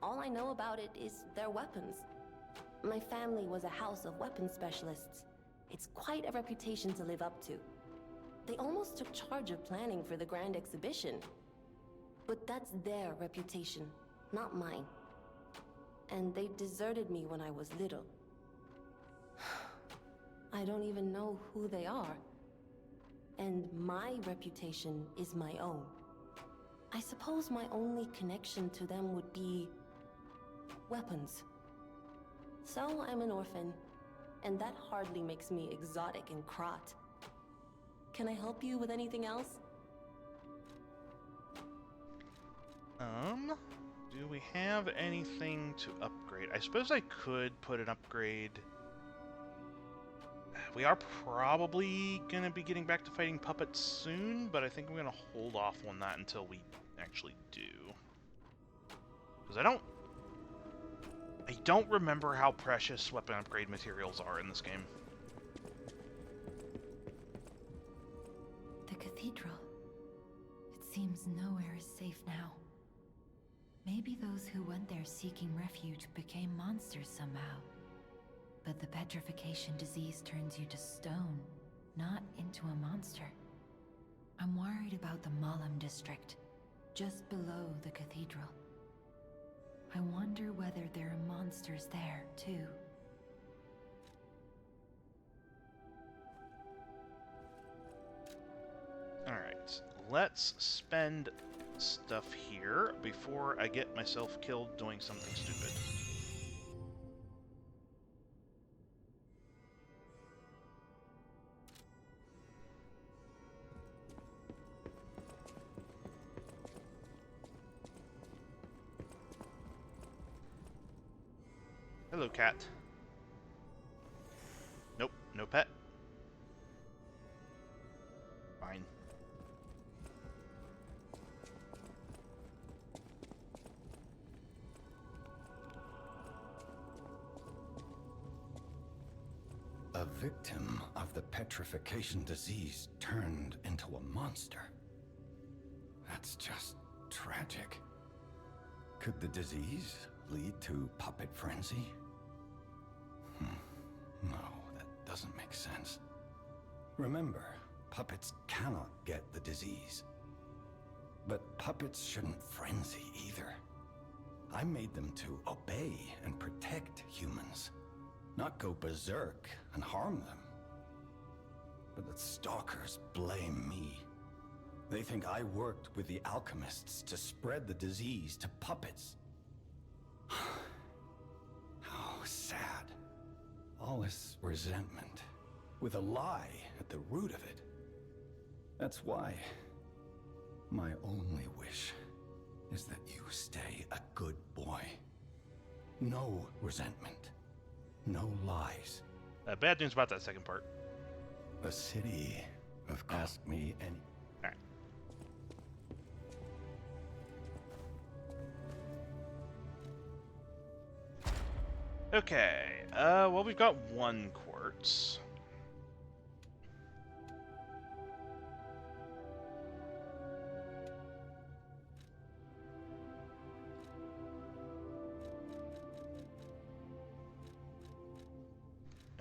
All I know about it is their weapons. My family was a house of weapons specialists. It's quite a reputation to live up to. They almost took charge of planning for the grand exhibition. But that's their reputation, not mine. And they deserted me when I was little. I don't even know who they are. And my reputation is my own. I suppose my only connection to them would be... weapons. So I'm an orphan, and that hardly makes me exotic in Krat. Can I help you with anything else? Do we have anything to upgrade? I suppose I could put an upgrade. We are probably going to be getting back to fighting puppets soon, but I think I'm going to hold off on that until we actually do. Because I don't remember how precious weapon upgrade materials are in this game. The cathedral. It seems nowhere is safe now. Maybe those who went there seeking refuge became monsters somehow. But the petrification disease turns you to stone, not into a monster. I'm worried about the Malam district, just below the cathedral. I wonder whether there are monsters there, too. Alright, let's spend stuff here before I get myself killed doing something stupid. Hello, cat. Nope, no pet. Fine. A victim of the petrification disease turned into a monster. That's just tragic. Could the disease lead to puppet frenzy? No, that doesn't make sense. Remember, puppets cannot get the disease. But puppets shouldn't frenzy either. I made them to obey and protect humans, not go berserk and harm them. But the stalkers blame me. They think I worked with the alchemists to spread the disease to puppets. How sad. All this resentment, with a lie at the root of it. That's why my only wish is that you stay a good boy. No resentment. No lies. Bad news about that second part. The city of Ask Me Any... Alright. Okay, well, we've got 1 quartz.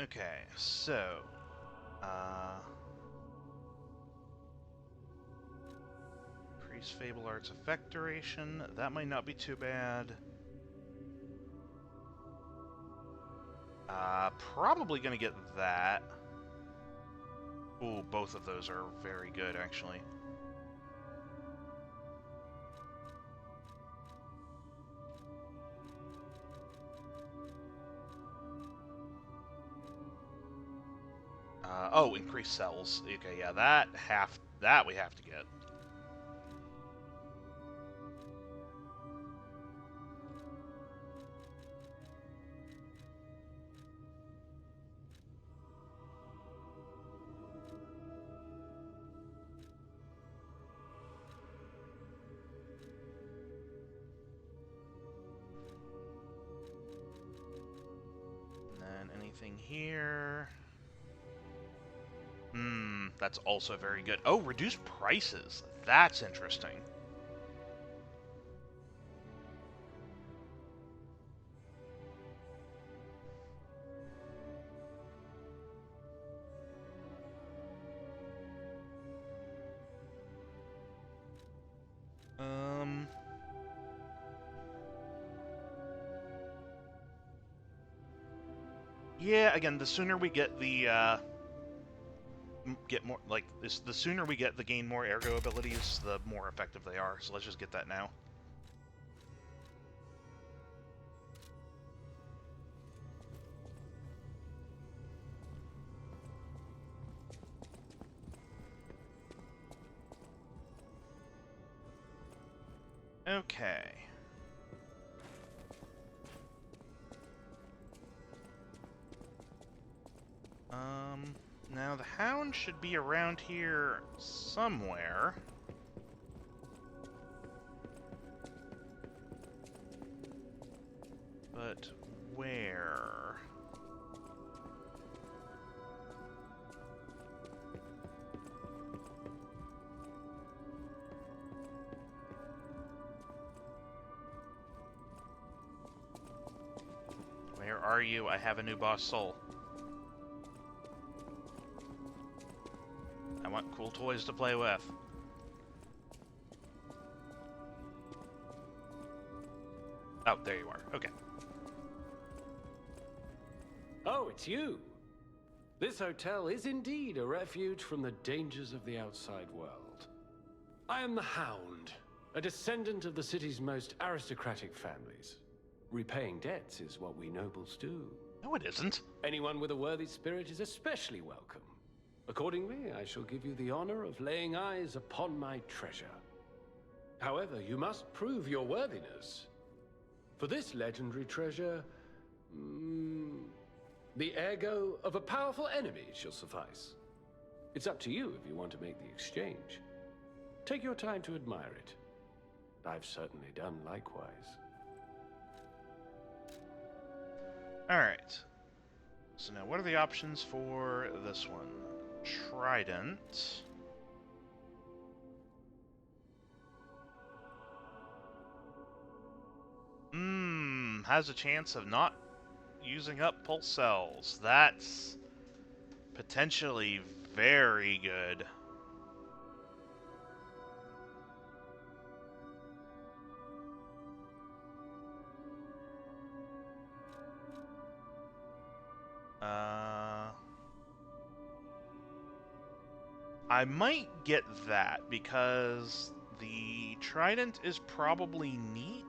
Okay, so, increase Fable Arts effect duration, that might not be too bad. Probably gonna get that. Ooh, both of those are very good, actually. Oh, increase cells. Okay, yeah, that we have to get. Anything here? That's also very good. Oh, reduced prices. That's interesting. Yeah, again, the sooner we get the, the sooner we get the gain more ergo abilities, the more effective they are. So let's just get that now. Okay. Now the hound should be around here somewhere. But where? Where are you? I have a new boss soul. I want cool toys to play with. Oh, there you are. Okay. Oh, it's you. This hotel is indeed a refuge from the dangers of the outside world. I am the Hound, a descendant of the city's most aristocratic families. Repaying debts is what we nobles do. No, it isn't. Anyone with a worthy spirit is especially welcome. Accordingly, I shall give you the honor of laying eyes upon my treasure. However, you must prove your worthiness. For this legendary treasure, the ergo of a powerful enemy shall suffice. It's up to you if you want to make the exchange. Take your time to admire it. I've certainly done likewise. Alright. So now what are the options for this one? Trident. Has a chance of not using up pulse cells. That's potentially very good. I might get that because the Trident is probably neat,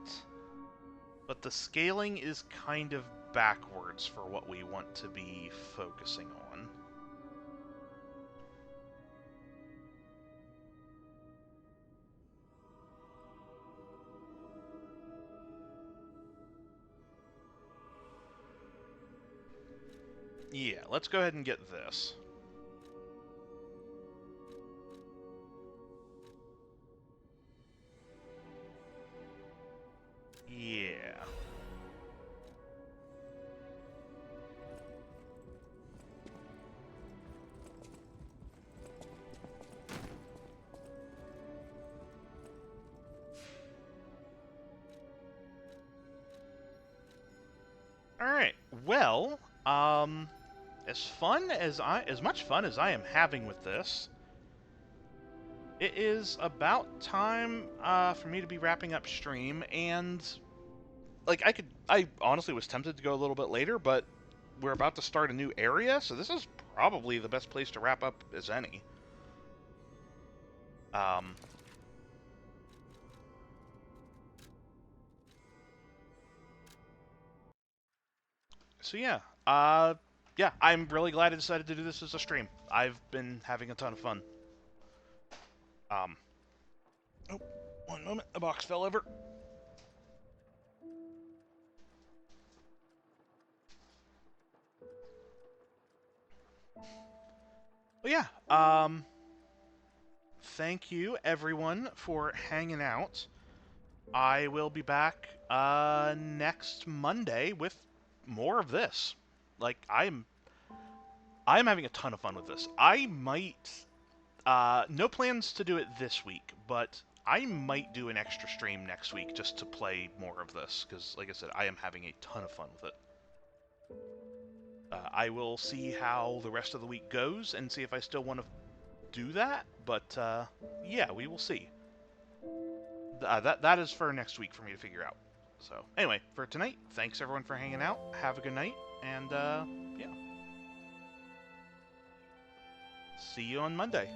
but the scaling is kind of backwards for what we want to be focusing on. Yeah, let's go ahead and get this. Yeah. All right. Well, as much fun as I am having with this, it is about time for me to be wrapping up stream, and like I honestly was tempted to go a little bit later, but we're about to start a new area, so this is probably the best place to wrap up as any. So yeah, yeah, I'm really glad I decided to do this as a stream. I've been having a ton of fun. Oh, one moment, the box fell over. Well, yeah, thank you everyone for hanging out. I will be back next Monday with more of this. Like, I'm having a ton of fun with this. I might no plans to do it this week, but I might do an extra stream next week just to play more of this, because, like I said, I am having a ton of fun with it. I will see how the rest of the week goes and see if I still want to do that, but yeah, we will see. That is for next week for me to figure out. So, anyway, for tonight, thanks everyone for hanging out. Have a good night, and yeah. See you on Monday.